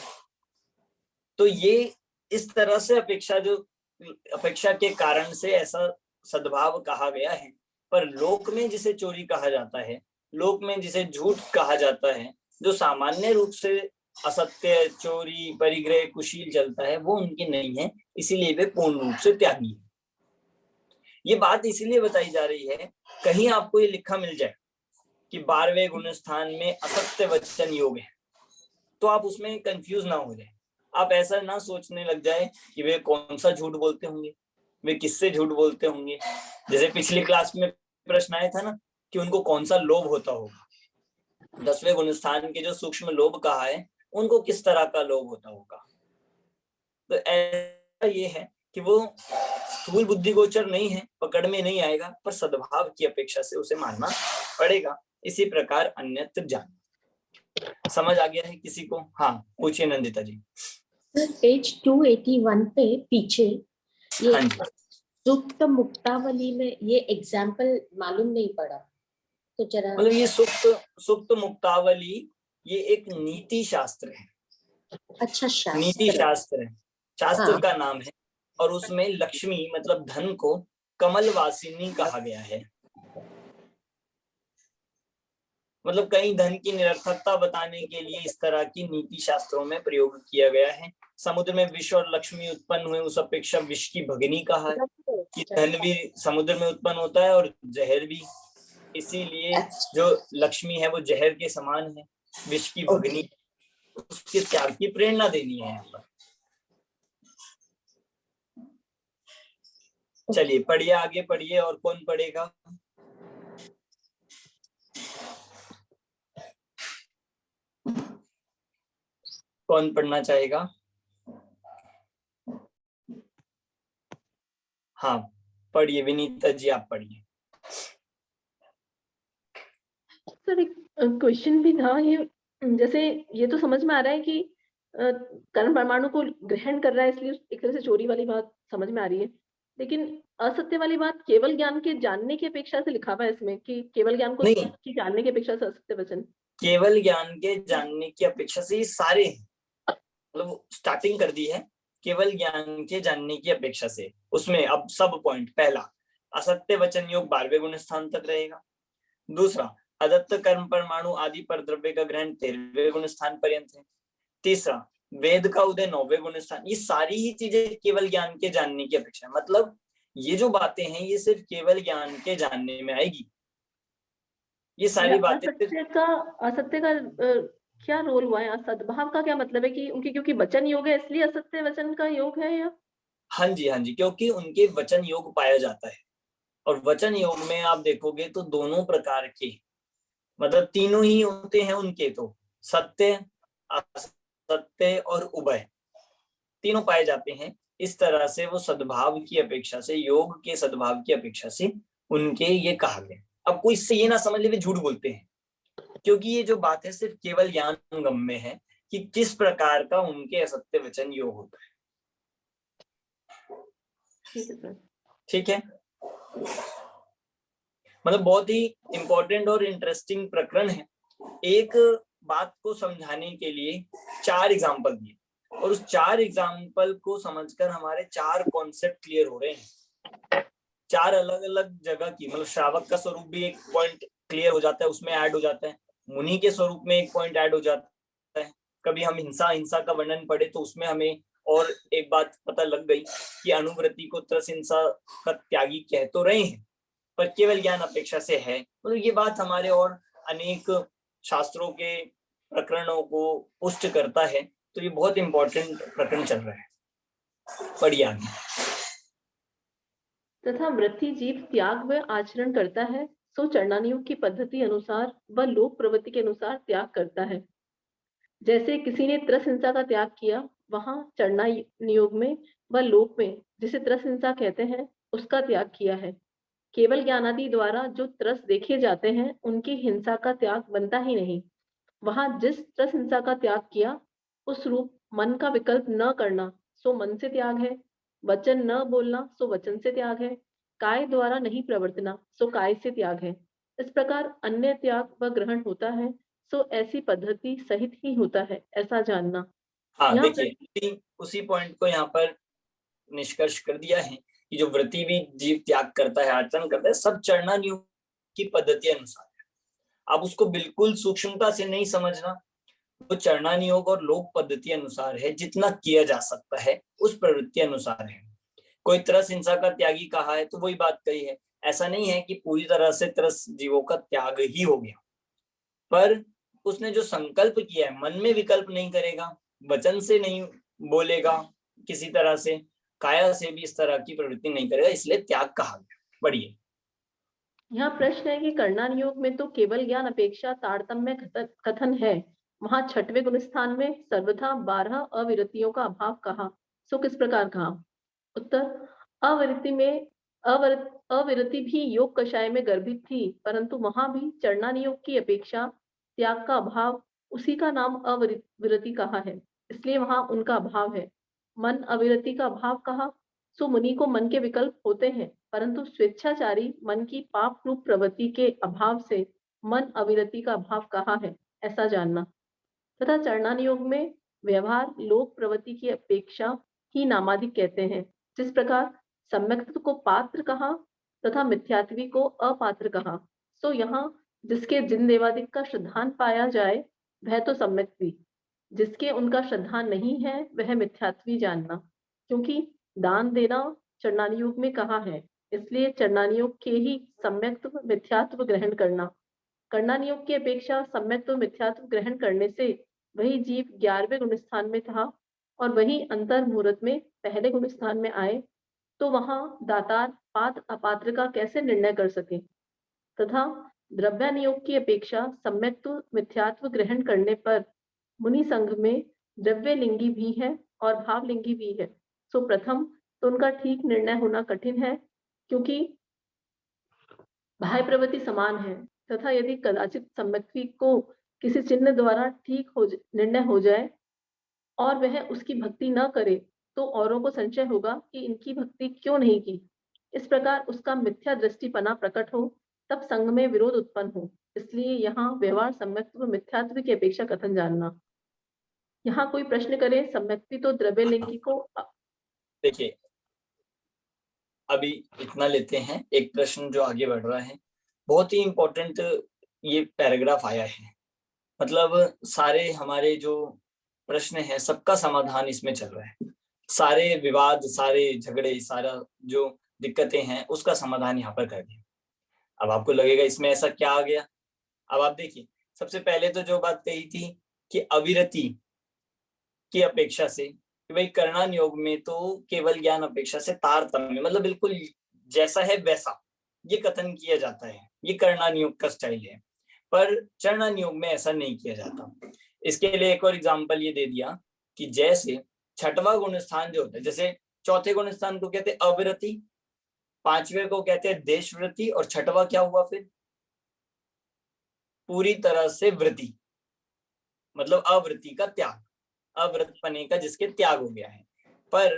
तो ये इस तरह से अपेक्षा के कारण से ऐसा सद्भाव कहा गया है। पर लोक में जिसे चोरी कहा जाता है, लोक में जिसे झूठ कहा जाता है, जो सामान्य रूप से असत्य, चोरी, परिग्रह, कुशील चलता है, वो उनकी नहीं है, इसीलिए वे पूर्ण रूप से त्यागी है। ये बात इसीलिए बताई जा रही है, कहीं आपको ये लिखा मिल जाए कि 12वें गुण स्थान में असत्य वचन योग है, तो आप उसमें कंफ्यूज ना हो जाए। आप ऐसा ना सोचने लग जाए कि वे कौन सा झूठ बोलते होंगे, वे किससे झूठ बोलते होंगे। जैसे पिछली क्लास में प्रश्न आया था ना कि उनको कौन सा लोभ होता होगा, 10वें गुण स्थान के जो सूक्ष्म लोभ कहा है, उनको किस तरह का लोभ होता होगा। तो ऐसा ये है कि वो स्थूल बुद्धि गोचर नहीं है, पकड़ में नहीं आएगा, पर सद्भाव की अपेक्षा से उसे मानना पड़ेगा। इसी प्रकार अन्यत्र जान। समझ आ गया है किसी को? हाँ, पूछिए नंदिता जी। पेज 281 पे पीछे ये हाँ जी। सुप्त मुक्तावली में ये एग्जाम्पल मालूम नहीं पड़ा, तो जरा मतलब ये सुप्त मुक्तावली ये एक नीति शास्त्र है। अच्छा, शास्त्र, नीति शास्त्र है, शास्त्र हाँ। का नाम है, और उसमें लक्ष्मी मतलब धन को कमलवासिनी कहा गया है। मतलब कई धन की निरर्थकता बताने के लिए इस तरह की नीति शास्त्रों में प्रयोग किया गया है। समुद्र में विष और लक्ष्मी उत्पन्न हुए, उस अपेक्षा विष की भगिनी कहा है कि धन भी समुद्र में उत्पन्न होता है और जहर भी, इसीलिए जो लक्ष्मी है वो जहर के समान है, विष की भगिनी, उसके त्याग की प्रेरणा देनी है यहाँ पर। चलिए पढ़िए, आगे पढ़िए। और कौन पढ़ेगा? कौन पढ़ना चाहेगा? हाँ पढ़िए, विनीता जी आप पढ़िए। सर एक क्वेश्चन भी था, ये जैसे ये तो समझ में आ रहा है कि कर्म परमाणु को ग्रहण कर रहा है, इसलिए एक तरह से चोरी वाली बात समझ में आ रही है, लेकिन असत्य वाली बात केवल ज्ञान के जानने की अपेक्षा से लिखा हुआ है इसमें कि केवल ज्ञान को नहीं, की जानने की अपेक्षा से असत्य वचन। केवल ज्ञान के जानने की अपेक्षा से ये सारे हैं, मतलब स्टार्टिंग कर दी है केवल ज्ञान के जानने की अपेक्षा से। उसमें अब सब पॉइंट, पहला असत्य वचन योग 12वें गुण स्थान तक रहेगा। दूसरा अदत्त कर्म परमाणु आदि पर द्रव्य का ग्रहण 13वें गुण स्थान पर्यंत है। तीसरा वेद का उदय 9वें गुण स्थान। ये सारी ही चीजें केवल ज्ञान के जानने की अपेक्षा, मतलब ये जो बातें हैं ये सिर्फ केवल ज्ञान के जानने में आएगी। ये सारी बातें असत्य का क्या रोल हुआ है? सद्भाव का क्या मतलब है कि उनकी क्योंकि वचन योग है इसलिए असत्य वचन का योग है या? हाँ जी, हाँ जी, क्योंकि उनके वचन योग पाया जाता है, और वचन योग में आप देखोगे तो दोनों प्रकार के, मतलब तीनों ही होते हैं उनके, तो सत्य, असत्य और उभय तीनों पाए जाते हैं। इस तरह से वो सद्भाव की अपेक्षा से, योग के सद्भाव की अपेक्षा से उनके ये कहा गया। अब कोई इससे ये ना समझ ले वे झूठ बोलते हैं, क्योंकि ये जो बात है सिर्फ केवल ज्ञान गम में है कि किस प्रकार का उनके असत्य वचन योग होता है। ठीक है, मतलब बहुत ही इंपॉर्टेंट और इंटरेस्टिंग प्रकरण है। एक बात को समझाने के लिए 4 एग्जाम्पल दिए, और उस 4 एग्जाम्पल को समझकर हमारे 4 कॉन्सेप्ट क्लियर हो रहे हैं। 4 अलग अलग जगह की, मतलब श्रावक का स्वरूप भी एक पॉइंट क्लियर हो जाता है, उसमें ऐड हो जाता है। मुनि के स्वरूप में एक पॉइंट ऐड हो जाता है। कभी हम हिंसा का वर्णन पढ़े तो उसमें हमें और एक बात पता लग गई कि अनुव्रति को त्रस हिंसा का त्यागी कह तो रहे हैं, पर केवल ज्ञान अपेक्षा से है। मतलब ये बात हमारे और अनेक शास्त्रों के प्रकरणों को पुष्ट करता है। तो ये बहुत इंपॉर्टेंट प्रकरण चल रहा है। पढ़िए आगे। तथा वृत्ति जीव त्याग व आचरण करता है, सो चरणानियोग की पद्धति अनुसार व लोक प्रवृत्ति के अनुसार त्याग करता है। जैसे किसी ने त्रस हिंसा का त्याग किया, वहां चरणानियोग में व लोक में जिसे त्रस हिंसा कहते हैं उसका त्याग किया है। केवल ज्ञानादि द्वारा जो त्रस देखे जाते हैं उनकी हिंसा का त्याग बनता ही नहीं। वहां जिस त्रस हिंसा का त्याग किया उस रूप मन का विकल्प न करना सो मन से त्याग है। वचन न बोलना सो वचन से त्याग है। काय द्वारा नहीं प्रवर्तना सो काय से त्याग है। इस प्रकार अन्य त्याग व ग्रहण होता है, सो ऐसी पद्धति सहित ही होता है, ऐसा जानना। हाँ यहाँ देखिए, उसी पॉइंट को यहाँ पर निष्कर्ष कर दिया है कि जो वृत्ति भी जीव त्याग करता है, आचरण करता है, सब चरणानियोग की पद्धति अनुसार है। अब उसको बिल्कुल सूक्ष्मता से नहीं समझना, वो चरणानियोग और लोक पद्धति अनुसार है। जितना किया जा सकता है उस प्रवृत्ति अनुसार है। कोई त्रस हिंसा का त्यागी कहा है तो वही बात कही है। ऐसा नहीं है कि पूरी तरह से त्रस जीवों का त्याग ही हो गया, पर उसने जो संकल्प किया है, मन में विकल्प नहीं करेगा, वचन से नहीं बोलेगा, किसी तरह से काया से भी इस तरह की प्रवृत्ति नहीं करेगा, इसलिए त्याग कहा गया। बढ़िए। यहाँ प्रश्न है कि कर्णानियोग में तो केवल ज्ञान अपेक्षा तारतम्य कथन है, वहां 6वें गुण स्थान में सर्वथा 12 अविरतियों का अभाव कहा, सो किस प्रकार कहा? उत्तर, अविरति में अविरति भी योग कषाय में गर्भित थी, परंतु वहां भी चरणानियोग की अपेक्षा त्याग का अभाव, उसी का नाम अविरति कहा है, इसलिए वहां उनका अभाव है। मन अविरति का अभाव कहा, सो मुनि को मन के विकल्प होते हैं, परंतु स्वेच्छाचारी मन की पाप रूप प्रवृत्ति के अभाव से मन अविरति का अभाव कहा है, ऐसा जानना। तथा चरणानियोग में व्यवहार लोक प्रवृत्ति की अपेक्षा ही नामाधिक कहते हैं। जिस प्रकार सम्यक्त्व को पात्र कहा तथा मिथ्यात्वी को अपात्र कहा, सो यहाँ जिसके जिन देवादिक का श्रद्धान पाया जाए वह तो सम्यक्त्वी, जिसके उनका श्रद्धान नहीं है वह मिथ्यात्वी जानना। क्योंकि दान देना चरणानियोग में कहा है, इसलिए चरणानियोग के ही सम्यक्त्व मिथ्यात्व ग्रहण करना। कर्णानियोग की अपेक्षा सम्यक्त्व मिथ्यात्व ग्रहण करने से वही जीव 11वें गुण स्थान में था और वही अंतर मुहूर्त में पहले गुण स्थान में आए, तो वहां दातार पात्र अपात्र का कैसे निर्णय कर सके? तथा द्रव्यानियोग की अपेक्षा सम्यक्त्व मिथ्यात्व ग्रहण करने पर मुनि संघ में द्रव्य लिंगी भी है और भावलिंगी भी है, सो प्रथम तो उनका ठीक निर्णय होना कठिन है, क्योंकि बाह्य प्रवृत्ति समान है। तथा यदि कदाचित सम्यक्त्वी को किसी चिन्ह द्वारा ठीक हो निर्णय हो जाए और वह उसकी भक्ति न करे, तो औरों को संशय होगा कि इनकी भक्ति क्यों नहीं की। इस प्रकार उसका मिथ्या दृष्टिपना प्रकट हो, तब संघ में विरोध उत्पन्न हो। इसलिए यहाँ व्यवहार सम्यक्त्व मिथ्यात्व की अपेक्षा कथन जानना। यहाँ कोई प्रश्न करे, सम्यक्त्वी तो द्रव्य लिंगी को देखिए, अभी इतना लेते हैं। एक प्रश्न जो आगे बढ़ रहा है, बहुत ही इंपॉर्टेंट ये पैराग्राफ आया है। मतलब सारे हमारे जो प्रश्न है सबका समाधान इसमें चल रहा है। सारे विवाद, सारे झगड़े, सारा जो दिक्कतें हैं उसका समाधान यहाँ पर कर दिया। अब आपको लगेगा इसमें ऐसा क्या आ गया। अब आप देखिए, सबसे पहले तो जो बात कही थी कि अविरति की अपेक्षा से, कि भाई कर्णानियोग में तो केवल ज्ञान अपेक्षा से तारतम्य, मतलब बिल्कुल जैसा है वैसा ये कथन किया जाता है, ये कर्णानियोग का स्टाइल है। पर चरणानियोग में ऐसा नहीं किया जाता। इसके लिए एक और एग्जांपल ये दे दिया कि जैसे 6वां गुण स्थान जो होता है, जैसे 4थे गुण स्थान को कहते हैं अविरति पांचवे को कहते हैं देशवृत्ति, और छठवा क्या हुआ फिर? पूरी तरह से वृत्ति, मतलब अवृत्ति का त्याग, अव्रत पने का जिसके त्याग हो गया है। पर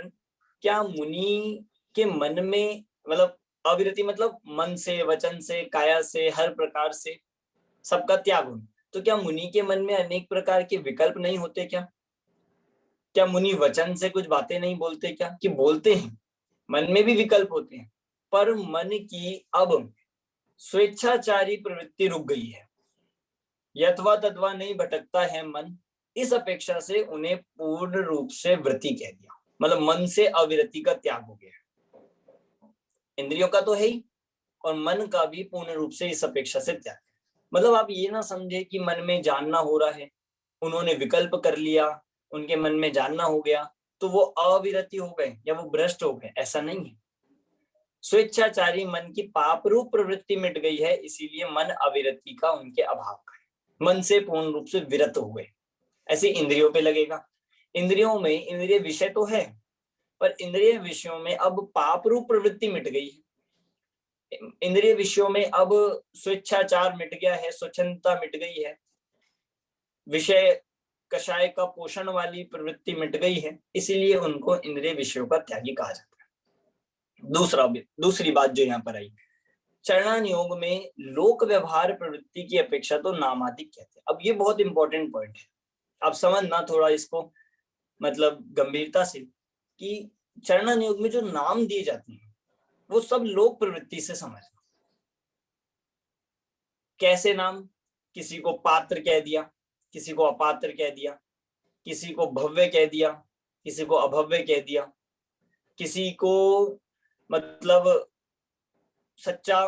क्या मुनि के मन में, मतलब अविरति मतलब मन से, वचन से, काया से, हर प्रकार से सबका त्याग हो, तो क्या मुनि के मन में अनेक प्रकार के विकल्प नहीं होते क्या? क्या मुनि वचन से कुछ बातें नहीं बोलते क्या? कि बोलते हैं, मन में भी विकल्प होते हैं, पर मन की अब स्वेच्छाचारी प्रवृत्ति रुक गई है, यथवा तथवा नहीं भटकता है मन, इस अपेक्षा से उन्हें पूर्ण रूप से वृत्ति कह दिया, मतलब मन से अविरति का त्याग हो गया। इंद्रियों का तो है ही, और मन का भी पूर्ण रूप से इस अपेक्षा से त्याग। मतलब आप ये ना समझे कि मन में जानना हो रहा है, उन्होंने विकल्प कर लिया, उनके मन में जानना हो गया तो वो अविरति हो गए या वो भ्रष्ट हो गए, ऐसा नहीं है। स्वेच्छाचारी मन की पाप रूप प्रवृत्ति मिट गई है, इसीलिए मन अविरति का उनके अभाव का है, मन से पूर्ण रूप से विरत हो गए। ऐसे इंद्रियों पे लगेगा, इंद्रियों में इंद्रिय विषय तो है, पर इंद्रिय विषयों में अब पाप रूप प्रवृत्ति मिट गई है, इंद्रिय विषयों में अब स्वेच्छाचार मिट गया है, स्वच्छंदता मिट गई है, विषय कषाय का पोषण वाली प्रवृत्ति मिट गई है, इसीलिए उनको इंद्रिय विषयों का त्यागी कहा जाता है। दूसरी बात जो यहाँ पर आई, चरणान योग में लोक व्यवहार प्रवृत्ति की अपेक्षा तो नामादिक कहते हैं। अब ये बहुत इंपॉर्टेंट पॉइंट है, आप समझना थोड़ा इसको, मतलब गंभीरता से, कि चरणान योग में जो नाम दिए जाते हैं वो सब लोक प्रवृत्ति से समझना। कैसे नाम? किसी को पात्र कह दिया, किसी को अपात्र कह दिया, किसी को भव्य कह दिया, किसी को अभव्य कह दिया, किसी को मतलब सच्चा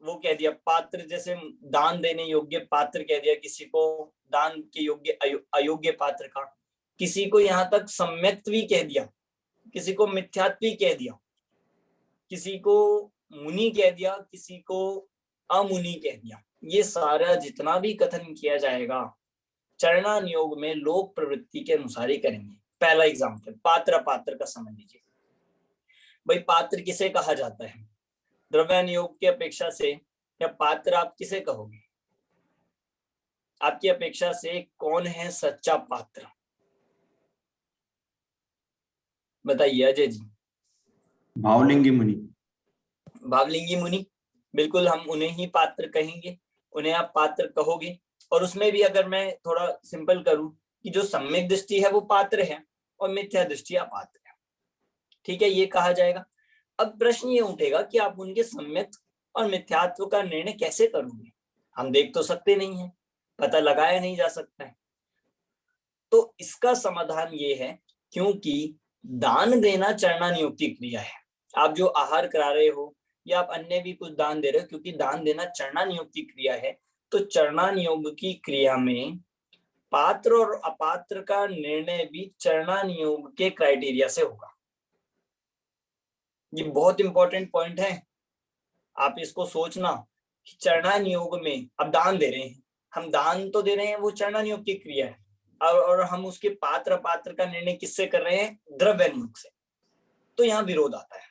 वो कह दिया, पात्र जैसे दान देने योग्य पात्र कह दिया, किसी को दान के योग्य अयोग्य पात्र का, किसी को यहाँ तक सम्यक्त्वी कह दिया, किसी को मिथ्यात्वी कह दिया, किसी को मुनि कह दिया, किसी को अमुनि कह दिया। ये सारा जितना भी कथन किया जाएगा चरणान योग में लोक प्रवृत्ति के अनुसार ही करेंगे। पहला एग्जाम्पल पात्र अपात्र का समझ लीजिए। भाई पात्र किसे कहा जाता है? द्रव्यान योग की अपेक्षा से या पात्र आप किसे कहोगे? आपकी अपेक्षा से कौन है सच्चा पात्र? बताइए अजय जी। भावलिंगी मुनि। भावलिंगी मुनि, बिल्कुल हम उन्हें ही पात्र कहेंगे, उन्हें आप पात्र कहोगे। और उसमें भी अगर मैं थोड़ा सिंपल करूं कि जो सम्यक दृष्टि है वो पात्र है और मिथ्या दृष्टि अपात्र है, ठीक है, ये कहा जाएगा। अब प्रश्न ये उठेगा कि आप उनके सम्यक और मिथ्यात्व का निर्णय कैसे करोगे? हम देख तो सकते नहीं है, पता लगाया नहीं जा सकता है। तो इसका समाधान ये है, क्योंकि दान देना चरणान योग की क्रिया है। आप जो आहार करा रहे हो या आप अन्य भी कुछ दान दे रहे हो, क्योंकि दान देना चरणान योग की क्रिया है, तो चरणान योग की क्रिया में पात्र और अपात्र का निर्णय भी चरणान योग के क्राइटेरिया से होगा। ये बहुत इंपॉर्टेंट पॉइंट है, आप इसको सोचना। चरणान योग में अब दान दे रहे हैं, हम दान तो दे रहे हैं, वो चरणान योग की क्रिया है, और हम उसके पात्र अपात्र का निर्णय किससे कर रहे हैं? द्रव्यान योग से। तो यहाँ विरोध आता है।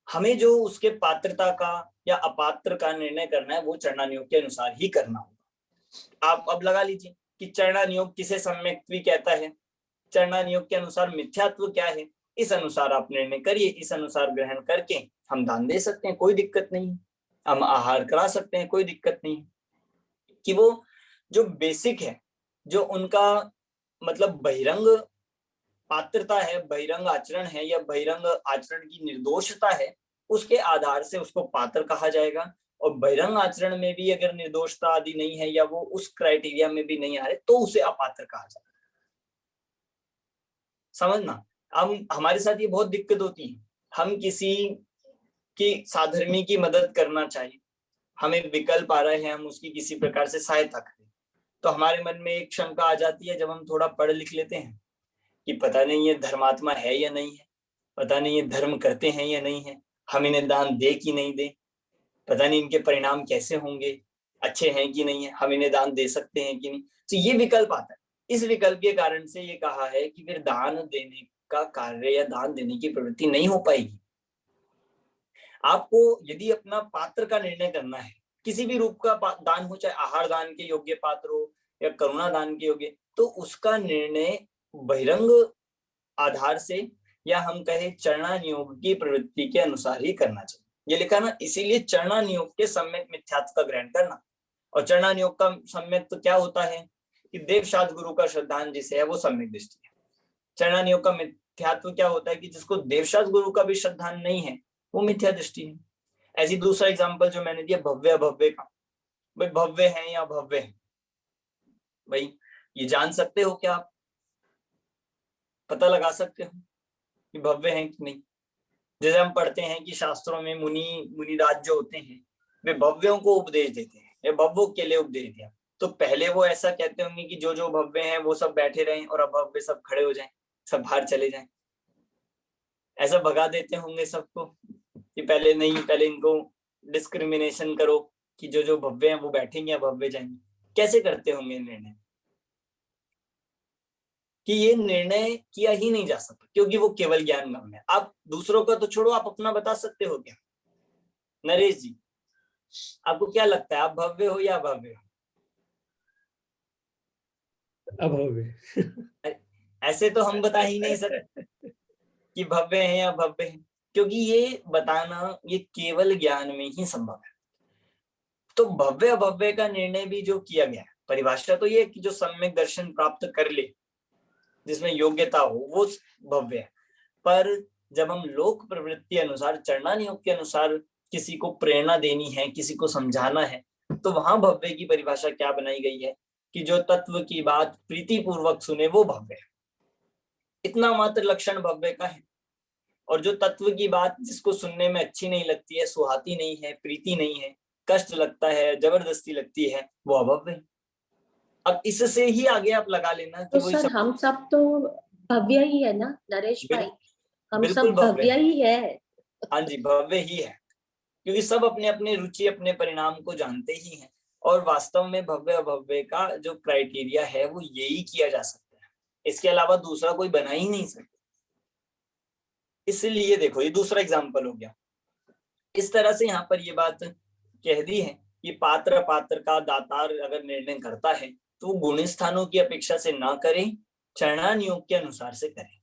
हमें जो उसके पात्रता का या अपात्र का निर्णय करना है वो चरणान योग के अनुसार ही करना होगा। आप अब लगा लीजिए कि चरणान योग किसे सम्यक्त्वी कहता है, चरणान योग के अनुसार मिथ्यात्व क्या है, इस अनुसार आप निर्णय करिए, इस अनुसार ग्रहण करके हम दान दे सकते हैं, कोई दिक्कत नहीं। हम आहार करा सकते हैं, कोई दिक्कत नहीं। कि वो जो बेसिक है, जो उनका मतलब बहिरंग पात्रता है, बहिरंग आचरण है या बहिरंग आचरण की निर्दोषता है, उसके आधार से उसको पात्र कहा जाएगा। और बहिरंग आचरण में भी अगर निर्दोषता आदि नहीं है या वो उस क्राइटेरिया में भी नहीं आ रहे, तो उसे अपात्र कहा जाएगा। समझना, हम हमारे साथ ये बहुत दिक्कत होती है। हम किसी की साधर्मी की मदद करना चाहिए, हमें विकल्प आ रहे हैं, हम उसकी किसी प्रकार से सहायता करें, तो हमारे मन में एक शंका आ जाती है जब हम थोड़ा पढ़ लिख लेते हैं कि पता नहीं ये धर्मात्मा है या नहीं है, पता नहीं ये धर्म करते हैं या नहीं है, हम इन्हें दान दे कि नहीं दे, पता नहीं इनके परिणाम कैसे होंगे, अच्छे हैं कि नहीं है, हम इन्हें दान दे सकते हैं कि नहीं। तो ये विकल्प आता है। इस विकल्प के कारण से ये कहा है कि फिर दान देने का कार्य या दान देने की प्रवृत्ति नहीं हो पाएगी। आपको यदि अपना पात्र का निर्णय करना है, किसी भी रूप का दान हो, चाहे आहार दान के योग्य पात्र हो या करुणा दान के योग्य, तो उसका निर्णय बहिरंग आधार से या हम कहे चरणानियोग की प्रवृत्ति के अनुसार ही करना चाहिए। ये लिखा ना, इसीलिए चरणानियोग के सम्यक मिथ्यात्व का ग्रहण करना। और चरणानियोग का सम्यक तो क्या होता है कि देवशाद गुरु का श्रद्धांजलि जिसे है वो सम्यक दृष्टि है। चरणानियोग का मिथ्यात्व क्या होता है कि जिसको देवशाद गुरु का भी श्रद्धांजलि नहीं है वो मिथ्या दृष्टि है। ऐसी दूसरा एग्जाम्पल जो मैंने दिया भव्य अभव्य का, भाई भव्य है या भव्य है, भाई ये जान सकते हो क्या आप, पता लगा सकते हो कि भव्य है कि नहीं। जैसे हम पढ़ते हैं कि शास्त्रों में मुनिराज जो होते हैं वे भव्यों को उपदेश देते हैं या भव्यों के लिए उपदेश दिया, तो पहले वो ऐसा कहते होंगे कि जो जो भव्य हैं वो सब बैठे रहें और अभव्य सब खड़े हो जाएं, सब बाहर चले जाएं, ऐसा भगा देते होंगे सबको कि पहले नहीं, पहले इनको डिस्क्रिमिनेशन करो कि जो जो भव्य हैं वो बैठेंगे या भव्य जाएंगे। कैसे करते होंगे निर्णय कि ये निर्णय किया ही नहीं जा सकता क्योंकि वो केवल ज्ञान गम है। आप दूसरों का तो छोड़ो, आप अपना बता सकते हो क्या? नरेश जी, आपको क्या लगता है, आप भव्य हो या अभव्य हो? अभव्य। ऐसे तो हम बता ही नहीं सकते कि भव्य है या भव्य है, क्योंकि ये बताना ये केवल ज्ञान में ही संभव है। तो भव्य अभव्य का निर्णय भी जो किया गया है, परिभाषा तो ये कि जो सम्यक दर्शन प्राप्त कर ले, जिसमें योग्यता हो, वो भव्य है। पर जब हम लोक प्रवृत्ति अनुसार चरणानियोग के अनुसार किसी को प्रेरणा देनी है, किसी को समझाना है, तो वहां भव्य की परिभाषा क्या बनाई गई है कि जो तत्व की बात प्रीति पूर्वक सुने वो भव्य है। इतना मात्र लक्षण भव्य का है। और जो तत्व की बात जिसको सुनने में अच्छी नहीं लगती है, सुहाती नहीं है, प्रीति नहीं है, कष्ट लगता है, जबरदस्ती लगती है, वो अभव्य है। अब इससे ही आगे आप लगा लेना कि तो सर हम सब तो भव्य ही है ना नरेश भाई, हम सब भव्य ही है। हाँ जी, भव्य ही है, क्योंकि सब अपने अपने रुचि अपने परिणाम को जानते ही हैं। और वास्तव में भव्य अभव्य का जो क्राइटेरिया है वो यही किया जा सकता है, इसके अलावा दूसरा कोई बना ही नहीं सकता। इसलिए देखो, ये दूसरा एग्जाम्पल हो गया। इस तरह से यहाँ पर ये बात कह दी है कि पात्र का दातार अगर निर्णय करता है तो गुण स्थानों की अपेक्षा से ना करें, चरणानियोग के अनुसार से करें।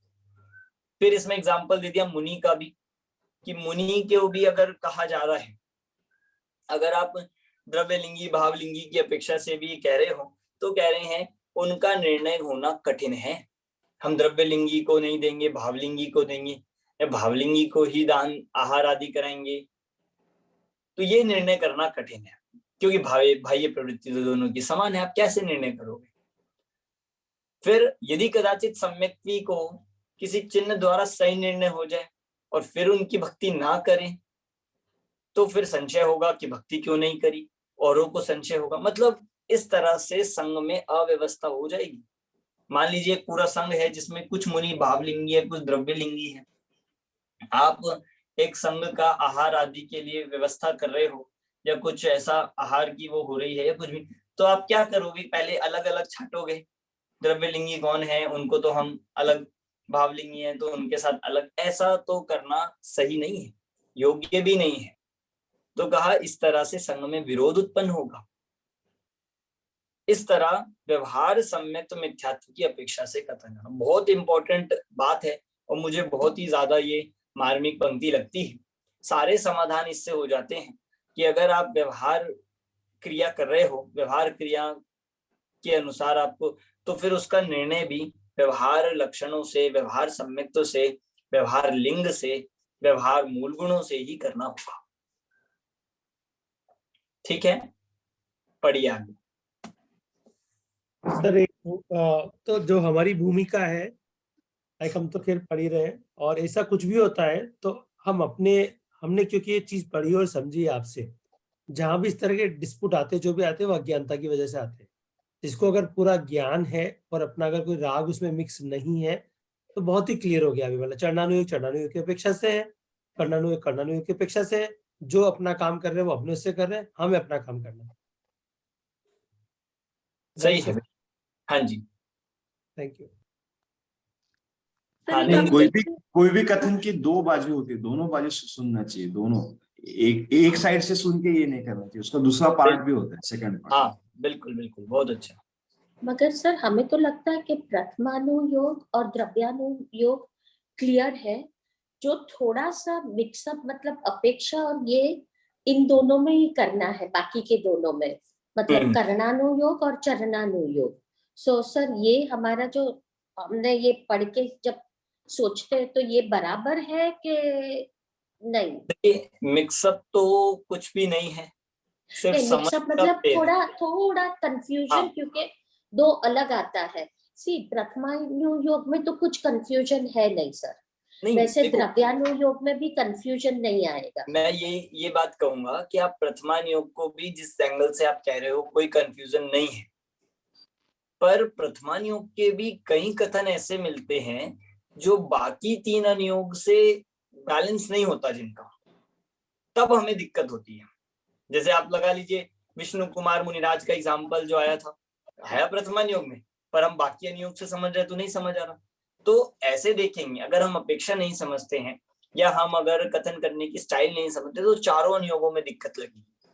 फिर इसमें एग्जाम्पल दे दिया मुनि का भी, कि मुनि को भी अगर कहा जा रहा है, अगर आप द्रव्यलिंगी भावलिंगी की अपेक्षा से भी कह रहे हो तो कह रहे हैं उनका निर्णय होना कठिन है। हम द्रव्यलिंगी को नहीं देंगे, भावलिंगी को देंगे, या भावलिंगी को ही दान आहार आदि कराएंगे, तो ये निर्णय करना कठिन है क्योंकि बाह्य प्रवृत्ति तो दोनों की समान है। आप कैसे निर्णय करोगे? फिर यदि कदाचित सम्यक्ति को किसी चिन्ह द्वारा सही निर्णय हो जाए और फिर उनकी भक्ति ना करें तो फिर संशय होगा कि भक्ति क्यों नहीं करी, औरों को संशय होगा। मतलब इस तरह से संघ में अव्यवस्था हो जाएगी। मान लीजिए एक पूरा संघ है जिसमें कुछ मुनि भावलिंगी है, कुछ द्रव्यलिंगी है। आप एक संघ का आहार आदि के लिए व्यवस्था कर रहे हो या कुछ ऐसा आहार की वो हो रही है या कुछ भी, तो आप क्या करोगे? पहले अलग अलग छांटोगे, द्रव्यलिंगी कौन है उनको तो हम अलग, भावलिंगी है तो उनके साथ अलग। ऐसा तो करना सही नहीं है, योग्य भी नहीं है। तो कहा इस तरह से संघ में विरोध उत्पन्न होगा। इस तरह व्यवहार सम्यक मिथ्यात्व की अपेक्षा से कथन करना बहुत इंपॉर्टेंट बात है और मुझे बहुत ही ज्यादा ये मार्मिक पंक्ति लगती है। सारे समाधान इससे हो जाते हैं कि अगर आप व्यवहार क्रिया कर रहे हो, व्यवहार क्रिया के अनुसार आपको, तो फिर उसका निर्णय भी व्यवहार लक्षणों से, व्यवहार सम्यक्त्व से, व्यवहार लिंग से, व्यवहार मूल गुणों से ही करना होगा। ठीक है, पढ़िए आगे। सर एक तो जो हमारी भूमिका है, हम तो खैर पढ़ ही रहे हैं, और ऐसा कुछ भी होता है तो हमने क्योंकि ये चीज पढ़ी और समझी आपसे, जहां भी इस तरह के डिस्प्यूट आते जो भी आते हैं वो अज्ञानता की वजह से आते हैं। इसको अगर पूरा ज्ञान है और अपना अगर कोई राग उसमें मिक्स नहीं है तो बहुत ही क्लियर हो गया। अभी वाला चरणानुयोग की अपेक्षा से है, कर्णानुयोग की अपेक्षा से है। जो अपना काम कर रहे हैं वो अपने से कर रहे हैं, हमें अपना काम करना है। सही है। हाँ जी, थैंक यू। सर हाँ, एक नहीं, आप कोई भी कथन की दो बाजू होती है, दोनों बाजू सुनना चाहिए, दोनों एक साइड से सुन के ये नहीं करना चाहिए, उसका दूसरा पार्ट भी होता है, सेकंड पार्ट। हाँ बिल्कुल बिल्कुल, बहुत अच्छा। मगर सर हमें तो लगता है कि प्रथमानुयोग और द्रव्यानुयोग क्लियर है, जो थोड़ा सा मिक्सअप मतलब अपेक्षा और ये इन दोनों में ही करना है, बाकी के दोनों में मतलब करणानुयोग और चरणानुयोग। सो सर ये हमारा जो हमने ये पढ़ के जब सोचते हैं तो ये बराबर है कि नहीं? देखिए, मिक्सअप तो कुछ भी नहीं है, सिर्फ नहीं, समझ मिक्सअप का मतलब फेर है। थोड़ा कंफ्यूजन, हाँ। क्योंकि दो अलग आता है। सी प्रथमानुयोग में तो कुछ कंफ्यूजन है नहीं सर, नहीं वैसे देखो, द्रव्यानुयोग में भी कंफ्यूजन नहीं आएगा। मैं ये बात कहूंगा कि आप प्रथमानुयोग को भी जिस एंगल से आप कह रहे हो कोई कंफ्यूजन नहीं है, पर प्रथमानुयोग के भी कई कथन ऐसे मिलते हैं जो बाकी तीन अनुयोग से बैलेंस नहीं होता जिनका, तब हमें दिक्कत होती है। जैसे आप लगा लीजिए विष्णु कुमार मुनिराज का एग्जाम्पल जो आया था, है प्रथमानुयोग में, पर हम बाकी अनुयोग से समझ रहे तो नहीं समझ आ रहा। तो ऐसे देखेंगे, अगर हम अपेक्षा नहीं समझते हैं या हम अगर कथन करने की स्टाइल नहीं समझते तो चारों अनुयोगों में दिक्कत लगेगी।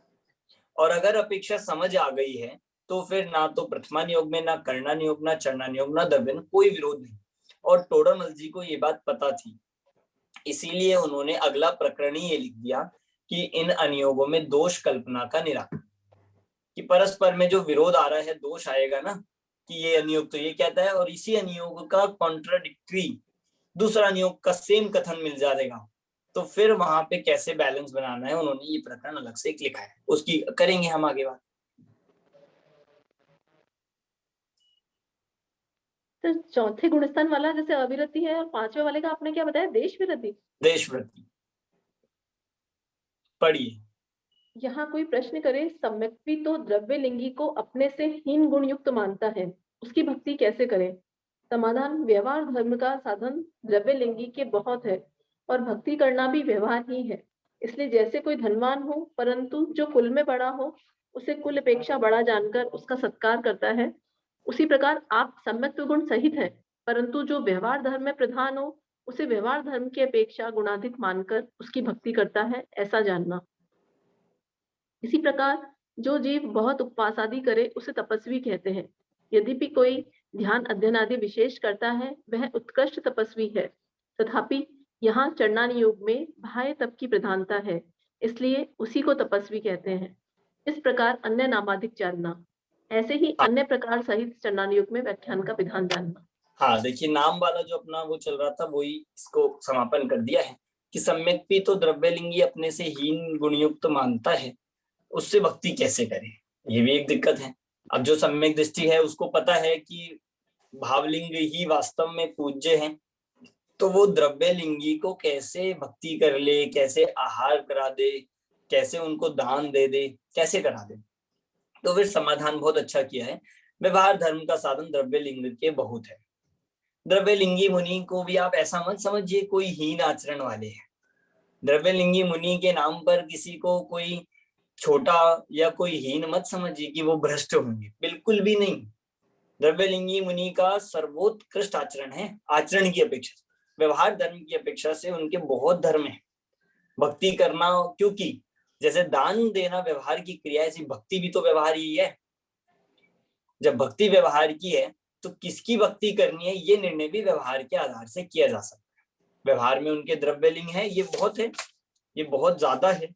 और अगर अपेक्षा समझ आ गई है तो फिर ना तो प्रथमानुयोग में, ना कर्णानुयोग, ना चरणानुयोग, ना द्रव्यानुयोग, कोई विरोध नहीं। और टोडरमल जी को ये बात पता थी, इसीलिए उन्होंने अगला प्रकरण ही ये लिख दिया कि इन अनुयोगों में दोष कल्पना का निराकरण, कि परस्पर में जो विरोध आ रहा है, दोष आएगा ना, कि ये अनुयोग तो ये कहता है और इसी अनुयोग का कॉन्ट्राडिक्टरी दूसरा अनुयोग का सेम कथन मिल जाएगा, तो फिर वहां पे कैसे बैलेंस बनाना है, उन्होंने ये प्रकरण अलग से एक लिखा है, उसकी करेंगे हम आगे बात। तो चौथे गुणस्थान वाला जैसे अविरति है और पांचवे वाले का आपने क्या बताया, देश विरति? देशवृत्ति पढ़िए। यहाँ कोई प्रश्न करे, सम्यक्ति तो द्रव्यलिंगी को अपने से हीन गुण युक्त मानता है, उसकी भक्ति कैसे करें? समाधान, व्यवहार धर्म का साधन द्रव्यलिंगी के बहुत है और भक्ति करना भी व्यवहार ही है। इसलिए जैसे कोई धनवान हो परंतु जो कुल में बड़ा हो, उसे कुल अपेक्षा बड़ा जानकर उसका सत्कार करता है, उसी प्रकार आप सम्यक्त्व गुण सहित है परंतु जो व्यवहार धर्म में प्रधान हो, उसे व्यवहार धर्म की अपेक्षा गुणाधिक मानकर उसकी भक्ति करता है, ऐसा जानना। इसी प्रकार जो जीव बहुत उपवास आदि करे उसे तपस्वी कहते हैं। यद्यपि कोई ध्यान अध्ययन आदि विशेष करता है वह उत्कृष्ट तपस्वी है, तथापि यहाँ चरणानुयोग में बाह्य तप की प्रधानता है, इसलिए उसी को तपस्वी कहते हैं। इस प्रकार अन्य नामाधिक जानना, ऐसे ही अन्य प्रकार सहित चरणानुयोग में व्याख्यान का विधान जानना। हाँ देखिए, नाम वाला जो अपना वो चल रहा था वही इसको समापन कर दिया है कि सम्यक्ति तो द्रव्यलिंगी अपने से हीन गुणयुक्त मानता है, उससे भक्ति कैसे करें, ये भी एक दिक्कत है। अब जो सम्यक दृष्टि है उसको पता है कि भावलिंग ही वास्तव में पूज्य है, तो वो द्रव्यलिंगी को कैसे भक्ति कर ले, कैसे आहार करा दे, कैसे उनको दान दे दे, कैसे करा दे। तो फिर समाधान बहुत अच्छा किया है, व्यवहार धर्म का साधन द्रव्यलिंग के बहुत है। द्रव्यलिंगी मुनि को भी आप ऐसा मत समझिए कोई हीन आचरण वाले हैं। द्रव्यलिंगी मुनि के नाम पर किसी को कोई छोटा या कोई हीन मत समझिए कि वो भ्रष्ट होंगे, बिल्कुल भी नहीं। द्रव्यलिंगी मुनि का सर्वोत्कृष्ट आचरण है, आचरण की अपेक्षा, व्यवहार धर्म की अपेक्षा से उनके बहुत धर्म है। भक्ति करना, क्योंकि जैसे दान देना व्यवहार की क्रिया है, ऐसी भक्ति भी तो व्यवहार ही है। जब भक्ति व्यवहार की है तो किसकी भक्ति करनी है ये निर्णय भी व्यवहार के आधार से किया जा सकता है। व्यवहार में उनके द्रव्यलिंग है, ये बहुत है, ये बहुत ज्यादा है,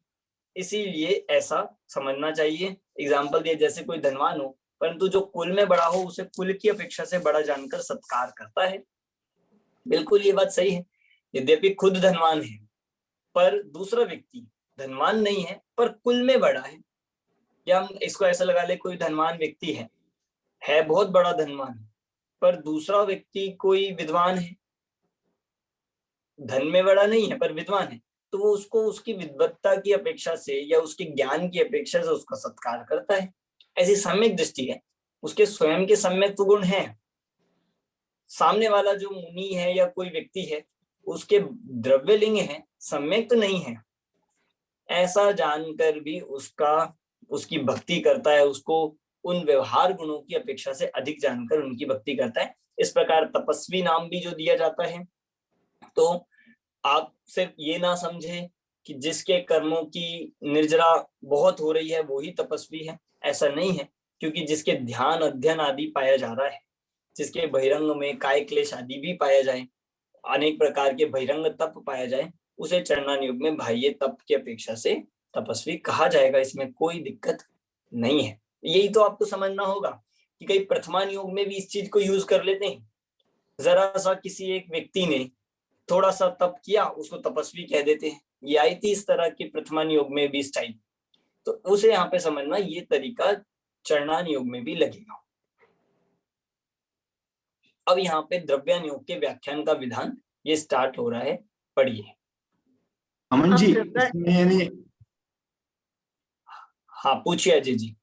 इसीलिए ऐसा समझना चाहिए। एग्जाम्पल दिया, जैसे कोई धनवान हो परंतु जो कुल में बड़ा हो उसे कुल की अपेक्षा से बड़ा जानकर सत्कार करता है, बिल्कुल ये बात सही है। यद्यपि खुद धनवान है पर दूसरा व्यक्ति धनवान नहीं है पर कुल में बड़ा है, या हम इसको ऐसा लगा ले, कोई धनवान व्यक्ति है बहुत बड़ा धनवान, पर दूसरा व्यक्ति कोई विद्वान है, धन में बड़ा नहीं है पर विद्वान है, तो वो उसको उसकी विद्वत्ता की अपेक्षा से या उसके ज्ञान की अपेक्षा से उसका सत्कार करता है। ऐसी सम्यक दृष्टि है, उसके स्वयं के सम्यक गुण हैं। सामने वाला जो मुनि है या कोई व्यक्ति है उसके द्रव्यलिंग है, सम्यक तो नहीं है, ऐसा जानकर भी उसकी भक्ति करता है, उसको उन व्यवहार गुणों की अपेक्षा से अधिक जानकर उनकी भक्ति करता है। इस प्रकार तपस्वी नाम भी जो दिया जाता है तो आप सिर्फ ये ना समझे कि जिसके कर्मों की निर्जरा बहुत हो रही है वो ही तपस्वी है, ऐसा नहीं है। क्योंकि जिसके ध्यान अध्ययन आदि पाया जा रहा है, जिसके बहिरंग में काय क्लेश आदि भी पाया जाए, अनेक प्रकार के बहिरंग तप पाया जाए, उसे चरणान योग में बाह्य तप की अपेक्षा से तपस्वी कहा जाएगा। इसमें कोई दिक्कत नहीं है। यही तो आपको समझना होगा कि कई प्रथमान योग में भी इस चीज को यूज कर लेते हैं। जरा सा किसी एक व्यक्ति ने थोड़ा सा तप किया, उसको तपस्वी कह देते हैं। ये आई थी इस तरह की प्रथमान योग में भी स्टाइल, तो उसे यहाँ पे समझना ये तरीका चरणान योग में भी लगेगा। अब यहाँ पे द्रव्यान योग के व्याख्यान का विधान ये स्टार्ट हो रहा है, पढ़िए। अमन जी, अब इसमें हाँ पूछिए अजय जी।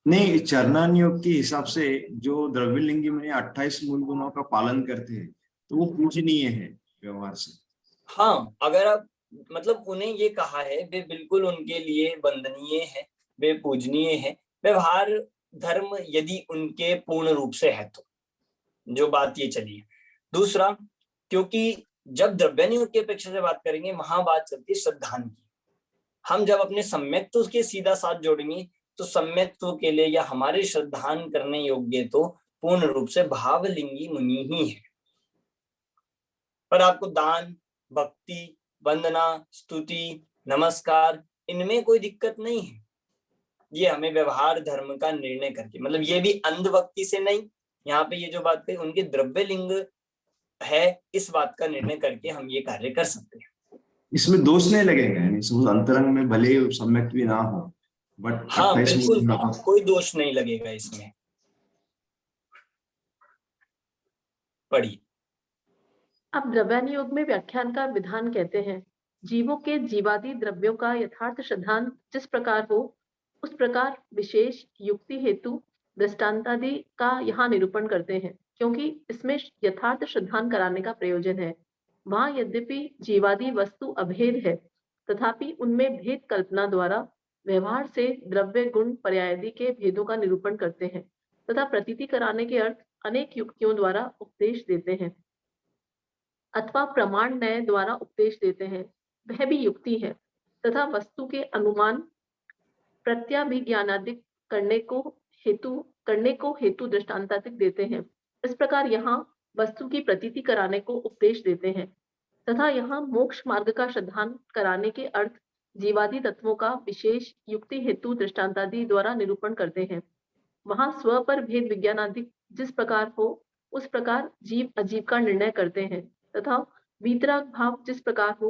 नहीं, चरणान योग के हिसाब से जो द्रव्यलिंगी में 28 मूल गुणों का पालन करते हैं तो वो पूजनीय है व्यवहार से। हाँ, अगर आप मतलब उन्हें ये कहा है, वे बिल्कुल उनके लिए वंदनीय है, वे पूजनीय है। व्यवहार धर्म यदि उनके पूर्ण रूप से है तो, जो बात ये चली है। दूसरा, क्योंकि जब द्रव्यान योग की अपेक्षा से बात करेंगे, वहां बात चलती है श्रद्धान की। हम जब अपने सम्यक्त्व के सीधा साथ जोड़ेंगे तो सम्यक्त्व के लिए या हमारे श्रद्धान करने योग्य तो पूर्ण रूप से भावलिंगी मुनि ही है। पर आपको दान, भक्ति, वंदना, स्तुति, नमस्कार, इनमें कोई दिक्कत नहीं है। ये हमें व्यवहार धर्म का निर्णय करके, मतलब ये भी अंधभक्ति से नहीं, यहाँ पे ये जो बात कही उनके द्रव्य लिंग है, इस बात का निर्णय करके हम ये कार्य कर सकते हैं। इसमें दोष नहीं लगेगा, यानी उस अंतरंग में भले ही सम्यक भी ना हो, बट हाँ बिल्कुल, कोई दोष नहीं लगेगा इसमें। पढ़िए। अब द्रव्यान योग में व्याख्यान का विधान कहते हैं, जीवों के जीवादि द्रव्यों का यथार्थ श्रद्धान जिस प्रकार हो उस प्रकार विशेष युक्ति हेतु दृष्टांतादि का यहाँ निरूपण करते हैं, क्योंकि इसमें यथार्थ श्रद्धान कराने का प्रयोजन है। वहाँ यद्यपि जीवादि वस्तु अभेद है, तथापि उनमें भेद कल्पना द्वारा व्यवहार से द्रव्य गुण पर्यायदि के भेदों का निरूपण करते हैं तथा प्रतीति कराने के अर्थ अनेक युक्तियों द्वारा उपदेश देते हैं अथवा प्रमाण न्याय द्वारा उपदेश देते हैं, वह भी युक्ति है तथा वस्तु के अनुमान प्रत्याभिज्ञानादिक करने को हेतु दृष्टांतादिक देते हैं। इस प्रकार यहाँ वस्तु की प्रतीति कराने को उपदेश देते हैं तथा यहाँ मोक्ष मार्ग का श्रद्धान कराने के अर्थ जीवादि तत्वों का विशेष युक्ति हेतु दृष्टांतादि द्वारा निरूपण करते हैं। वहाँ स्व पर भेद विज्ञानादिक जिस प्रकार हो उस प्रकार जीव अजीव का निर्णय करते हैं तथा वीतराग भाव जिस प्रकार हो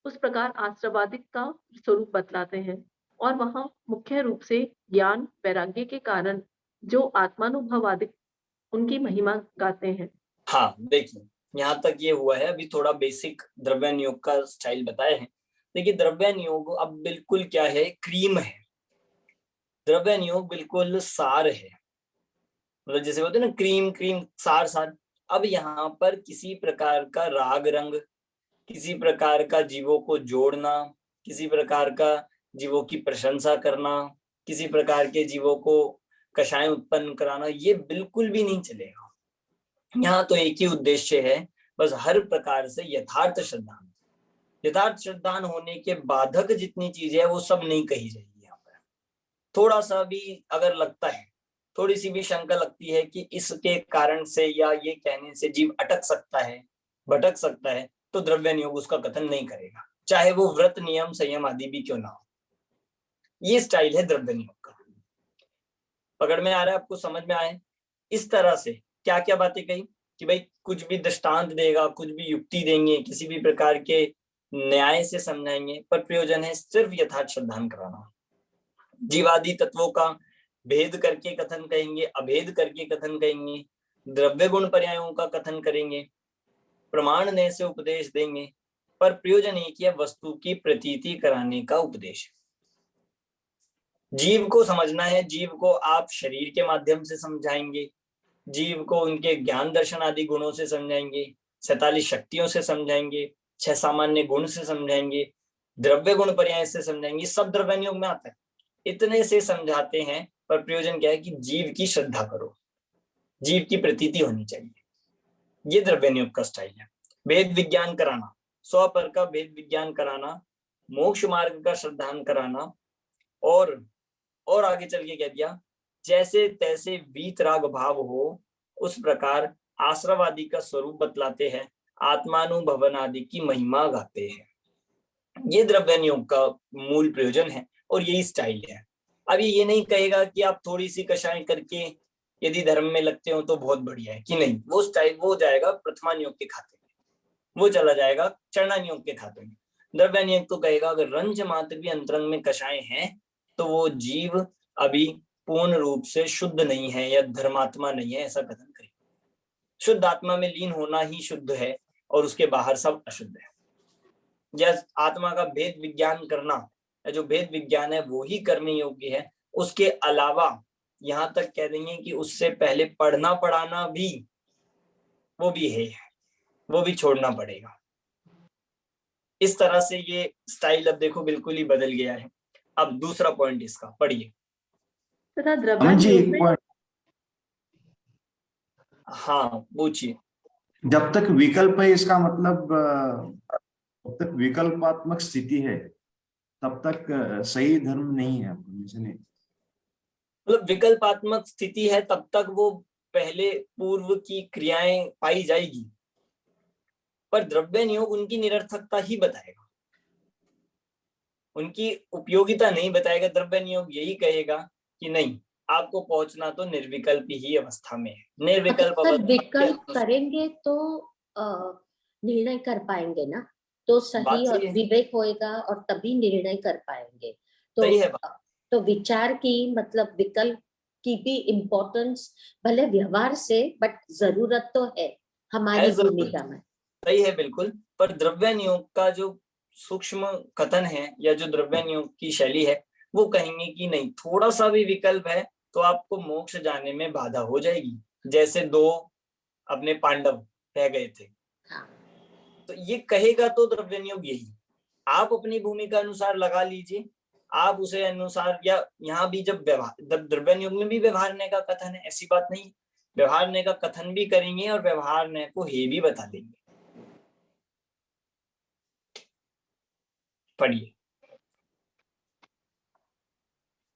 उस प्रकार आश्रवादिक का स्वरूप बतलाते हैं और वहाँ मुख्य रूप से ज्ञान वैराग्य के कारण जो आत्मानुभवादिक उनकी महिमा गाते हैं। हाँ देखिए, यहाँ तक ये हुआ है। अभी थोड़ा बेसिक द्रव्यान योग का स्टाइल बताया है। देखिए द्रव्यान योग अब बिल्कुल क्या है, क्रीम है। द्रव्यान योग बिल्कुल सार है, मतलब जैसे बोलते हैं ना क्रीम क्रीम सार सार। अब यहाँ पर किसी प्रकार का राग रंग, किसी प्रकार का जीवों को जोड़ना, किसी प्रकार का जीवों की प्रशंसा करना, किसी प्रकार के जीवों को कषाय उत्पन्न कराना, ये बिल्कुल भी नहीं चलेगा। यहाँ तो एक ही उद्देश्य है, बस हर प्रकार से यथार्थ श्रद्धान। यथार्थ श्रद्धान होने के बाधक जितनी चीजें है वो सब नहीं कही जाएगी। यहाँ पर थोड़ा सा भी अगर लगता है, थोड़ी सी भी शंका लगती है कि इसके कारण से या ये कहने से जीव अटक सकता है, भटक सकता है, तो द्रव्यान योग उसका कथन नहीं करेगा, चाहे वो व्रत नियम संयम आदि भी क्यों ना हो। ये स्टाइल है द्रव्यान योग का। पकड़ में आ रहा है आपको, समझ में आए? इस तरह से क्या क्या बातें कही कि भाई कुछ भी दृष्टांत देगा, कुछ भी युक्ति देंगे, किसी भी प्रकार के न्याय से समझाएंगे, पर प्रयोजन है सिर्फ यथार्थ श्रद्धान कराना। जीवादि तत्वों का भेद करके कथन कहेंगे, अभेद करके कथन कहेंगे, द्रव्य गुण पर्यायों का कथन करेंगे, प्रमाण न्याय से उपदेश देंगे, पर प्रयोजन एक ही है, वस्तु की प्रतीति कराने का उपदेश। जीव को समझना है, जीव को आप शरीर के माध्यम से समझाएंगे, जीव को उनके ज्ञान दर्शन आदि गुणों से समझाएंगे, 47 शक्तियों से समझाएंगे, 6 सामान्य गुण से समझाएंगे, द्रव्य गुण पर्याय से समझाएंगे, सब द्रव्यान योग में आता है। इतने से समझाते हैं, पर प्रयोजन क्या है कि जीव की श्रद्धा करो, जीव की प्रतीति होनी चाहिए। ये द्रव्यान योग का स्टाइल है। वेद विज्ञान कराना, स्वपर का भेद विज्ञान कराना, मोक्ष मार्ग का श्रद्धान कराना, और आगे चल के कह दिया जैसे तैसे वीतराग भाव हो उस प्रकार आश्रवादी का स्वरूप बतलाते हैं, आत्मानुभवन आदि की महिमा गाते हैं। ये द्रव्य योग का मूल प्रयोजन है और यही स्टाइल है। अब ये नहीं कहेगा कि आप थोड़ी सी कषाय करके यदि धर्म में लगते हो तो बहुत बढ़िया है, कि नहीं, वो स्टाइल वो जाएगा प्रथमा नियोग के खाते में, वो चला जाएगा चरणा नियोग के खाते में। द्रव्य नियोग तो कहेगा अगर रंज मात्र भी अंतरंग में कषाय हैं तो वो जीव अभी पूर्ण रूप से शुद्ध नहीं है या धर्मात्मा नहीं है, ऐसा कथन करेगा। शुद्ध आत्मा में लीन होना ही शुद्ध है और उसके बाहर सब अशुद्ध है। जैसे आत्मा का भेद विज्ञान करना, जो भेद विज्ञान है वो ही कर्म योग्य है। उसके अलावा यहाँ तक कह देंगे कि उससे पहले पढ़ना पढ़ाना भी वो भी है, वो भी छोड़ना पड़ेगा। इस तरह से ये स्टाइल अब देखो बिल्कुल ही बदल गया है। अब दूसरा पॉइंट इसका पढ़िए। तथा अमन द्रव्य जी नियोग एक में पॉइंट, हाँ पूछिए। जब तक विकल्प है इसका मतलब जब तक विकल्पात्मक स्थिति है तब तक सही धर्म नहीं है, नहीं। मतलब विकल्पात्मक स्थिति है तब तक वो पहले पूर्व की क्रियाएं पाई जाएगी, पर द्रव्य नियोग उनकी निरर्थकता ही बताएगा, उनकी उपयोगिता नहीं बताएगा। द्रव्य नियोग यही कहेगा कि नहीं, आपको पहुंचना तो निर्विकल्प ही अवस्था में है। निर्विकल्प अगर अवस्था विकल्प करेंगे तो निर्णय कर पाएंगे ना, तो सही बात और सही है। विवेक होएगा और तभी निर्णय कर पाएंगे। सही है तो विचार की मतलब विकल्प की भी इम्पोर्टेंस भले व्यवहार से, बट जरूरत तो है हमारी जरूर। भूमिका में। सही है बिल्कुल, पर द्रव्य नियोग का जो सूक्ष्म कथन है या जो द्रव्य नियोग की शैली है वो कहेंगे कि नहीं, थोड़ा सा भी विकल्प है तो आपको मोक्ष जाने में बाधा हो जाएगी। जैसे दो अपने पांडव रह गए थे, तो ये कहेगा तो द्रव्य नियोग यही, आप अपनी भूमिका अनुसार लगा लीजिए, आप उसे अनुसार, या यहाँ भी जब व्यवहार द्रव्य नियोग में भी व्यवहारने का कथन है, ऐसी बात नहीं, व्यवहारने का कथन भी करेंगे और व्यवहारने को हे भी बता देंगे। पढ़िए।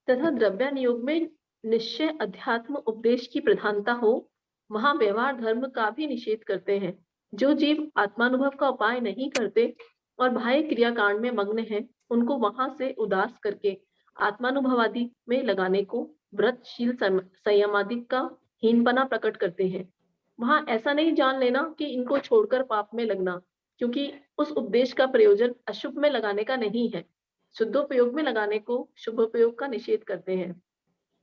तथा द्रव्य नियोग में निश्चय अध्यात्म उपदेश की प्रधानता हो, वहां व्यवहार धर्म का भी निषेध करते हैं। जो जीव आत्मानुभव का उपाय नहीं करते और बाह्य क्रियाकांड में मग्न हैं, उनको वहां से उदास करके आत्मानुभवादि में लगाने को व्रतशील संयमादि का हीनपना प्रकट करते हैं। वहां ऐसा नहीं जान लेना कि इनको छोड़कर पाप में लगना, क्योंकि उस उपदेश का प्रयोजन अशुभ में लगाने का नहीं है, शुद्धोपयोग में लगाने को शुभोपयोग का निषेध करते हैं।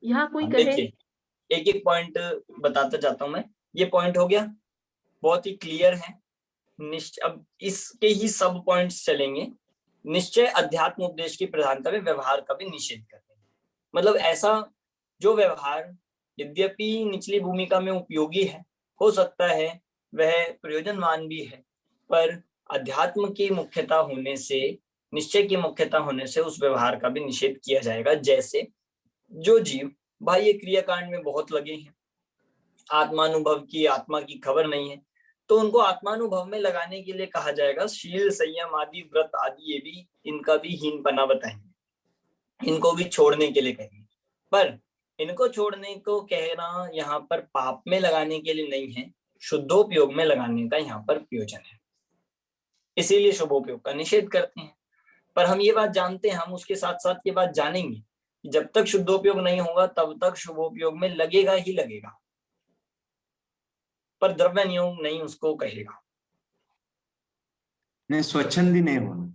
यहाँ कोई कहे, देखिए एक एक पॉइंट बताता जाता हूं मैं। ये पॉइंट हो गया, बहुत ही क्लियर है। अब इसके ही सब पॉइंट्स चलेंगे। निश्चय अध्यात्म उपदेश की प्रधानता में व्यवहार का भी निषेध करते हैं। मतलब ऐसा जो व्यवहार यद्यपि निचली भूमिका में उपयोगी है, हो सकता है वह प्रयोजनवान भी है, पर अध्यात्म की मुख्यता होने से, निश्चय की मुख्यता होने से उस व्यवहार का भी निषेध किया जाएगा। जैसे जो जीव बाह्य क्रियाकांड में बहुत लगे हैं, आत्मानुभव की, आत्मा की खबर नहीं है, तो उनको आत्मानुभव में लगाने के लिए कहा जाएगा शील संयम आदि व्रत आदि, ये भी इनका भी हीनपना बताएंगे, इनको भी छोड़ने के लिए कहेंगे। पर इनको छोड़ने को कहना यहाँ पर पाप में लगाने के लिए नहीं है, शुद्धोपयोग में लगाने का यहाँ पर प्रयोजन है, इसीलिए शुभोपयोग का निषेध करते हैं। पर हम ये बात जानते हैं, हम उसके साथ साथ ये बात जानेंगे कि जब तक शुद्धोपयोग नहीं होगा तब तक शुभोपयोग में लगेगा ही लगेगा, पर द्रव्य नियोग नहीं उसको कहेगा। नहीं, स्वच्छंदी नहीं होना,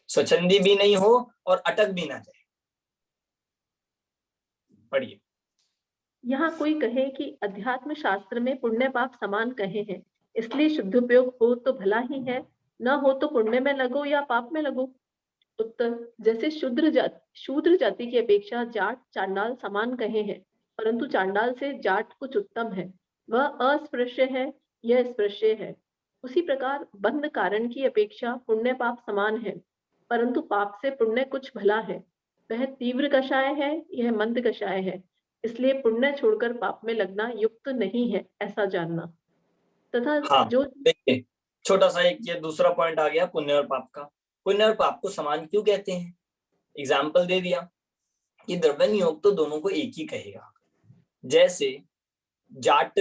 स्वच्छंदी भी नहीं हो और अटक भी ना जाए। पढ़िए। यहाँ कोई कहे कि अध्यात्म शास्त्र में पुण्य पाप समान कहे हैं, इसलिए शुद्धोपयोग हो तो भला ही है, न हो तो पुण्य में लगो या पाप में लगो। उत्तर, जैसे शूद्र जाति की अपेक्षा जाट चांडाल समान कहे हैं, परंतु चांडाल से जाट कुछ उत्तम है, वह अस्पृश्य है, यह स्पृश्य है। उसी प्रकार बंध कारण की अपेक्षा पुण्य पाप समान है, परंतु पाप से पुण्य कुछ भला है, वह तीव्र कषाय है, यह मंद कषाय है, इसलिए पुण्य छोड़कर पाप में लगना युक्त नहीं है, ऐसा जानना। तथा हाँ जो देखिए, छोटा सा एक ये दूसरा पॉइंट आ गया पुण्य और पाप का। पुण्य और पाप को समान क्यों कहते हैं? एग्जाम्पल दे दिया कि द्रव्य नियोग तो दोनों को एक ही कहेगा। जैसे जाट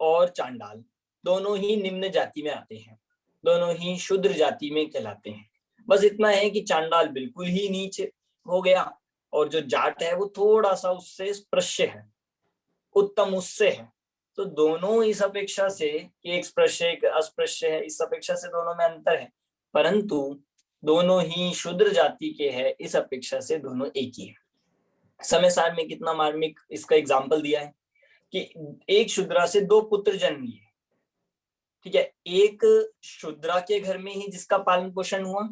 और चांडाल दोनों ही निम्न जाति में आते हैं, दोनों ही शूद्र जाति में कहलाते हैं। बस इतना है कि चांडाल बिल्कुल ही नीचे हो गया और जो जाट है वो थोड़ा सा उससे स्पृश्य है, उत्तम उससे है। तो दोनों इस अपेक्षा से, एक स्पृश्य एक अस्पृश्य है, इस अपेक्षा से दोनों में अंतर है, परंतु दोनों ही शूद्र जाति के हैं, इस अपेक्षा से दोनों एक ही है। समय सार में कितना मार्मिक इसका एग्जाम्पल दिया है कि एक शूद्रा से 2 पुत्र जन्म लिए, ठीक है, एक शूद्रा के घर में ही जिसका पालन पोषण हुआ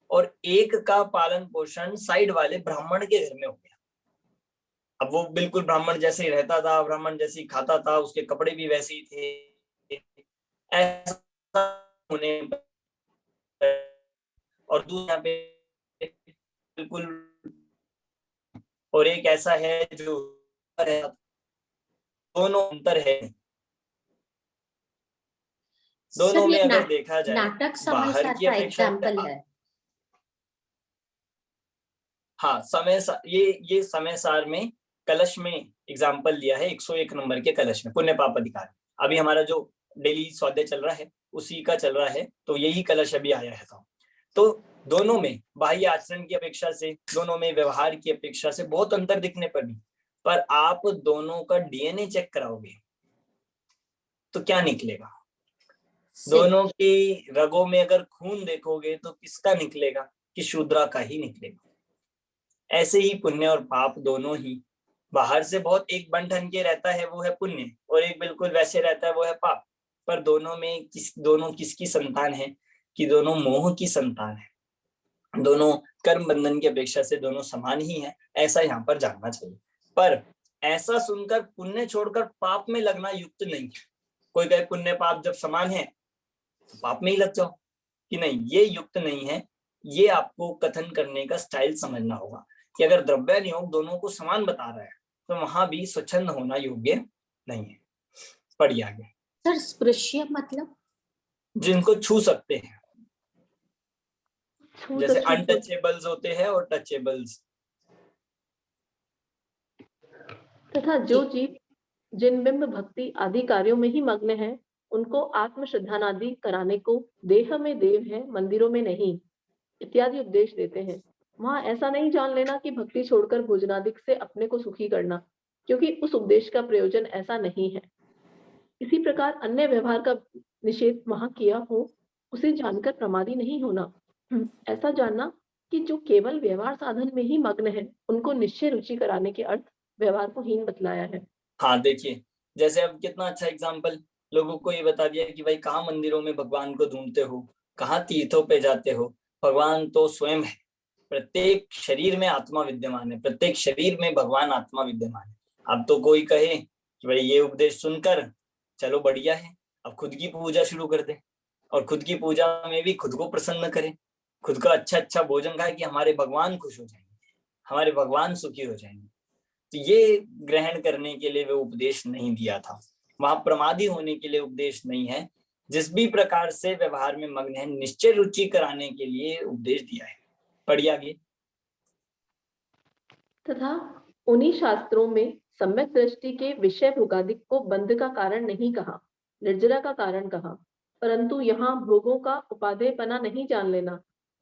और एक का पालन पोषण साइड वाले ब्राह्मण के घर में हो गया। अब वो बिल्कुल ब्राह्मण जैसे ही रहता था, ब्राह्मण जैसे ही खाता था, उसके कपड़े भी वैसे ही थे, ऐसा होने और दूसरा पे बिल्कुल, और एक ऐसा है जो दोनों अंतर है। दोनों में अगर देखा जाए नाटक समय बाहर सार की का अपेक्षा एग्जाम्पल है। हाँ, ये समय सार में कलश में एग्जाम्पल लिया है, 101 नंबर के कलश में, पुण्य पाप अधिकार। अभी हमारा जो डेली स्वाध्याय चल रहा है उसी का चल रहा है, तो यही कलश अभी आया है। तो दोनों में बाह्य आचरण की अपेक्षा से, दोनों में व्यवहार की अपेक्षा से बहुत अंतर दिखने पर भी, पर आप दोनों का डीएनए चेक कराओगे तो क्या निकलेगा? दोनों की रगों में अगर खून देखोगे तो किसका निकलेगा? कि शूद्रा का ही निकलेगा। ऐसे ही पुण्य और पाप दोनों ही बाहर से बहुत एक बन ठन के रहता है वो है पुण्य, और एक बिल्कुल वैसे रहता है वो है पाप। पर दोनों में दोनों किसकी संतान है? कि दोनों मोह की संतान है। दोनों कर्म बंधन की अपेक्षा से दोनों समान ही है, ऐसा यहाँ पर जानना चाहिए। पर ऐसा सुनकर पुण्य छोड़कर पाप में लगना युक्त नहीं है। कोई कहे पुण्य पाप जब समान है तो पाप में ही लग जाओ, कि नहीं, ये युक्त नहीं है। ये आपको कथन करने का स्टाइल समझना होगा कि अगर द्रव्य नियोग दोनों को समान बता रहा है तो वहां भी स्वच्छंद होना योग्य नहीं है। पढ़िए आगे। सर स्पृश्य मतलब? जिनको छू सकते हैं, जैसे छू अनटचेबल्स होते हैं और टचेबल्स। तथा जो जीव जिन बिंब भक्ति आदि कार्यों में ही मग्न है, उनको आत्म श्रद्धानादि कराने को देह में देव है, मंदिरों में नहीं, इत्यादि उपदेश देते हैं। वहां ऐसा नहीं जान लेना कि भक्ति छोड़कर भोजनादिक से अपने को सुखी करना, क्योंकि उस उपदेश का प्रयोजन ऐसा नहीं है। इसी प्रकार अन्य व्यवहार का निषेध वहां किया हो, उसे जानकर प्रमादी नहीं होना। ऐसा जानना कि जो केवल व्यवहार साधन में ही मग्न है, उनको निश्चय रुचि कराने के अर्थ व्यवहार को हीन बतलाया है। हाँ देखिए, जैसे अब कितना अच्छा एग्जाम्पल लोगों को ये बता दिया कि भाई कहाँ मंदिरों में भगवान को ढूंढते हो, कहाँ तीर्थों पे जाते हो, भगवान तो स्वयं है। प्रत्येक शरीर में आत्मा विद्यमान है, प्रत्येक शरीर में भगवान आत्मा विद्यमान है। अब तो कोई कहे कि भाई ये उपदेश सुनकर चलो बढ़िया है, अब खुद की पूजा शुरू कर दे और खुद की पूजा में भी खुद को प्रसन्न करें, खुद का अच्छा भोजन खाए कि हमारे भगवान खुश हो जाएंगे, हमारे भगवान सुखी हो जाएंगे। तो ये ग्रहण करने के लिए वो उपदेश नहीं दिया था, वहां प्रमादी होने के लिए उपदेश नहीं है। जिस भी प्रकार से व्यवहार में मग्न है, निश्चय रुचि कराने के लिए उपदेश दिया है। पढ़िए आगे। तथा उन्हीं शास्त्रों में सम्यक दृष्टि के विषय भोगादिक को बंध का कारण नहीं कहा, निर्जरा का कारण कहा, परंतु यहाँ भोगों का उपादेयपना नहीं जान लेना।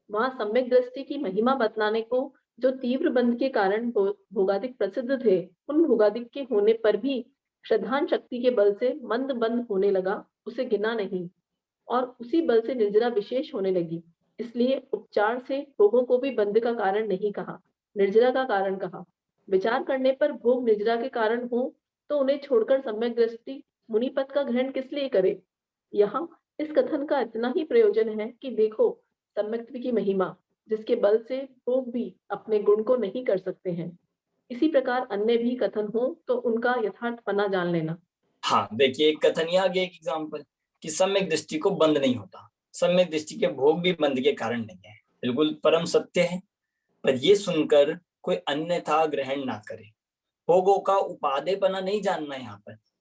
वहां सम्यक दृष्टि की महिमा बतलाने को जो तीव्र बंध के कारण भोगादिक प्रसिद्ध थे, उन भोगादिक के होने पर भी श्रद्धान शक्ति के बल से मंद बंद होने लगा, उसे गिना नहीं, और उसी बल से निर्जरा विशेष होने लगी। इसलिए उपचार से भोगों को भी बंध का कारण नहीं कहा, निर्जरा का कारण कहा। विचार करने पर भोग निर्जरा के कारण हो तो उन्हें छोड़कर सम्यक दृष्टि मुनिपद का ग्रहण किस लिए करे। यहाँ इस कथन का इतना ही प्रयोजन है कि देखो सम्यक्त्व की महिमा, जिसके बल से भोग भी अपने गुण को नहीं कर सकते हैं। इसी प्रकार अन्य भी कथन हो तो उनका यथार्थपना जान लेना। हाँ देखिए, एक कथन या आगे एक एग्जाम्पल कि सम्यक दृष्टि को बंद नहीं होता, सम्यक दृष्टि के भोग भी बंद के कारण नहीं है, बिल्कुल परम सत्य है। पर ये सुनकर कोई अन्यथा ग्रहण ना करे। भोगों का उपादेयपना नहीं जानना,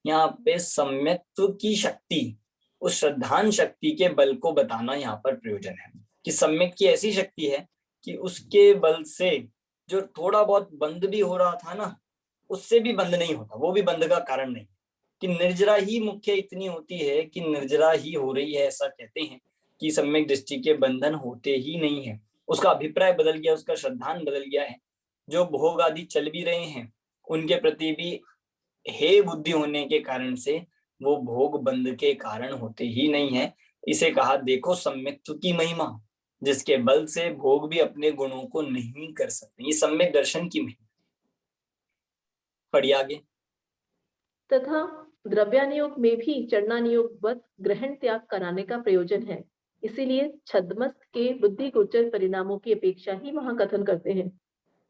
यहाँ पे सम्यक्त्व की शक्ति, उस श्रद्धान शक्ति के बल को बताना यहाँ पर प्रयोजन है कि सम्यक की ऐसी शक्ति है कि उसके बल से जो थोड़ा बहुत बंद भी हो रहा था ना, उससे भी बंद नहीं होता, वो भी बंद का कारण नहीं, कि निर्जरा ही मुख्य इतनी होती है कि निर्जरा ही हो रही है, ऐसा कहते हैं कि सम्यक दृष्टि के बंधन होते ही नहीं है। उसका अभिप्राय बदल गया, उसका श्रद्धान बदल गया है। जो भोग आदि चल भी रहे हैं उनके प्रति भी हे बुद्धि होने के कारण से वो भोग बंध के कारण होते ही नहीं है। इसे कहा देखो सम्यक्त्व की महिमा, जिसके बल से भोग भी अपने गुणों को नहीं कर सकते। ये सम्यक दर्शन की महिमा। पढ़िए आगे। तथा द्रव्यानियोग में भी चरणानियोगवत ग्रहण त्याग कराने का प्रयोजन है। इसीलिए छद्मस्त के बुद्धि गोचर परिणामों की अपेक्षा ही वहां कथन करते हैं।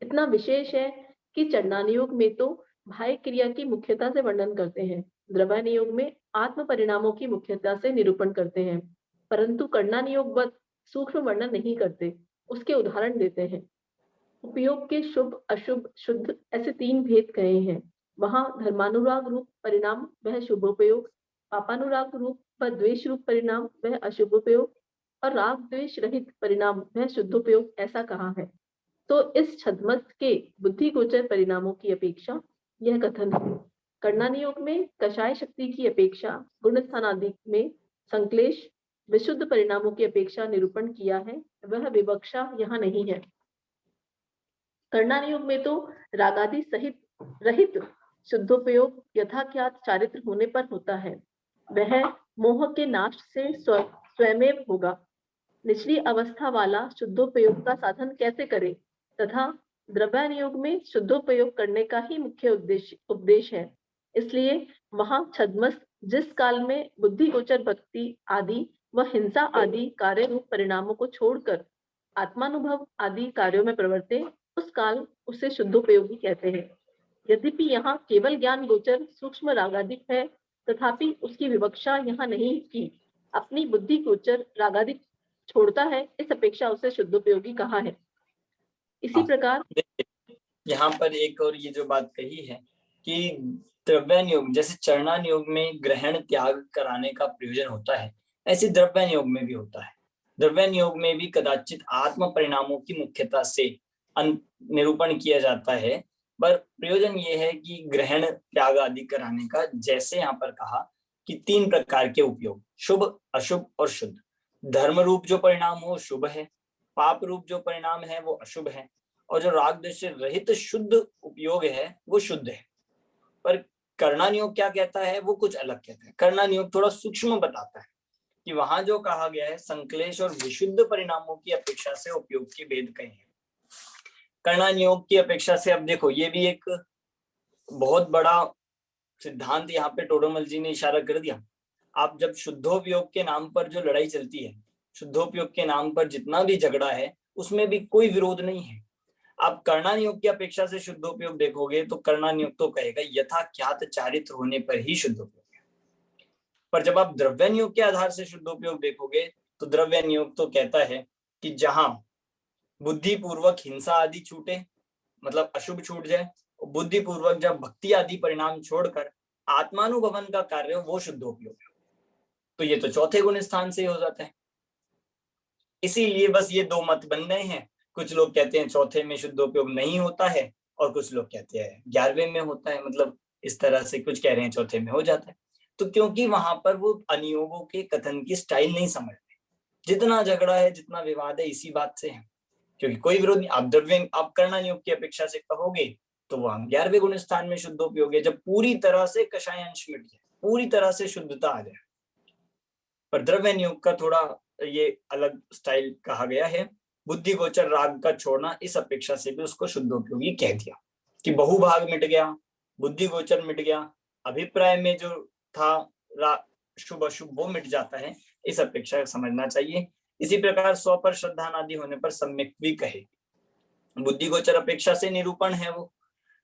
इतना विशेष है कि चरणानियोग में तो बाह्य क्रिया की मुख्यता से वर्णन करते हैं, द्रव्यानियोग में आत्म परिणामों की मुख्यता से निरूपण करते हैं, परंतु कर्णानियोगवत सूक्ष्म वर्णन नहीं करते, उसके उदाहरण देते हैं। उपयोग के शुभ अशुभ शुद्ध ऐसे 3 भेद कहे हैं। वहां धर्मानुराग रूप परिणाम वह शुभोपयोग, पापानुराग रूप व द्वेष रूप परिणाम वह अशुभोपयोग और राग द्वेष रहित परिणाम वह शुद्धोपयोग ऐसा कहा है। तो इस छद्मस्त के बुद्धि गोचर परिणामों की अपेक्षा यह कथन है। कर्णानियोग में कषाय शक्ति की अपेक्षा गुण स्थान आदि में संक्लेश विशुद्ध परिणामों की अपेक्षा निरूपण किया है, वह विवक्षा यहाँ नहीं है। कर्णानियोग में तो रागादि सहित रहित शुद्धोपयोग यथाख्यात चारित्र होने पर होता है, वह मोह के नाश से स्वयमेव होगा। निचली अवस्था वाला शुद्धोपयोग का साधन कैसे करे, तथा द्रव्यानियोग में शुद्धोपयोग करने का ही मुख्य उपदेश है। इसलिए वहां छद्मस्त जिस काल में बुद्धि गोचर भक्ति आदि व हिंसा आदि कार्य रूप परिणामों को छोड़कर आत्मानुभव आदि कार्यों में प्रवर्ते, उस काल उसे शुद्धोपयोगी कहते हैं। यद्यपि यहाँ केवल ज्ञान गोचर सूक्ष्म रागादिक है, तथापि उसकी विवक्षा यहाँ नहीं की अपनी बुद्धि गोचर रागादिक छोड़ता है, इस अपेक्षा उसे शुद्धोपयोगी कहा है। इसी प्रकार यहाँ पर एक और ये जो बात कही है कि द्रव्यानियोग जैसे चरणानियोग में ग्रहण त्याग कराने का प्रयोजन होता है, ऐसे द्रव्यानियोग में भी होता है। द्रव्यानियोग में भी कदाचित आत्म परिणामों की मुख्यता से निरूपण किया जाता है, पर प्रयोजन ये है कि ग्रहण त्याग आदि कराने का, जैसे यहाँ पर कहा कि 3 प्रकार के उपयोग, शुभ अशुभ और शुद्ध। धर्म रूप जो परिणाम हो शुभ है, पाप रूप जो परिणाम है वो अशुभ है, और जो राग द्वेष रहित शुद्ध उपयोग है वो शुद्ध है। पर कर्णानियोग क्या कहता है, वो कुछ अलग कहता है। कर्णानियोग थोड़ा सूक्ष्म बताता है कि वहां जो कहा गया है संक्लेश और विशुद्ध परिणामों की अपेक्षा से उपयोग के भेद कहे हैं। कर्णानियोग की अपेक्षा से अब देखो, ये भी एक बहुत बड़ा सिद्धांत यहाँ पे टोडरमल जी ने इशारा कर दिया। आप जब शुद्धोपयोग के नाम पर जो लड़ाई चलती है, शुद्धोपयोग के नाम पर जितना भी झगड़ा है, उसमें भी कोई विरोध नहीं है। आप कर्णानियोग की अपेक्षा से शुद्धोपयोग देखोगे तो कर्णानियोग तो कहेगा यथाख्यात चारित्र होने पर ही शुद्धोपयोग है, पर जब आप द्रव्यानियोग के आधार से शुद्धोपयोग देखोगे तो द्रव्यानियोग तो कहता है कि जहां बुद्धि पूर्वक हिंसा आदि छूटे, मतलब अशुभ छूट जाए, बुद्धि पूर्वक जब भक्ति आदि परिणाम छोड़कर आत्मानुभवन का कार्य हो, वो शुद्धोपयोग है। तो ये तो चौथे गुण स्थान से हो जाता है। इसीलिए बस ये 2 मत बन गए हैं। कुछ लोग कहते हैं चौथे में शुद्धोपयोग नहीं होता है, और कुछ लोग कहते हैं 11वें में होता है, मतलब इस तरह से कुछ कह रहे हैं चौथे में हो जाता है। तो क्योंकि वहां पर वो अनियोगों के कथन की स्टाइल नहीं समझते, जितना झगड़ा है जितना विवाद है इसी बात से है, क्योंकि कोई विरोध नहीं। आप द्रव्य आप कर्णानियोग की अपेक्षा से कहोगे तो वह 11वें गुण स्थान में शुद्धोपयोग है, जब पूरी तरह से कषाय अंश मिट जाए, पूरी तरह से शुद्धता आ जाए। पर द्रव्यानियोग का थोड़ा ये अलग स्टाइल कहा गया है। बुद्धि गोचर राग का छोड़ना, इस अपेक्षा से भी उसको शुद्धोपयोगी कह दिया कि बहुभाग मिट गया, बुद्धि गोचर मिट गया, अभिप्राय में जो था शुभ अशुभ वो मिट जाता है, इस अपेक्षा समझना चाहिए। इसी प्रकार स्व पर श्रद्धान आदि होने पर सम्यक भी कहे। बुद्धि गोचर अपेक्षा से निरूपण है वो,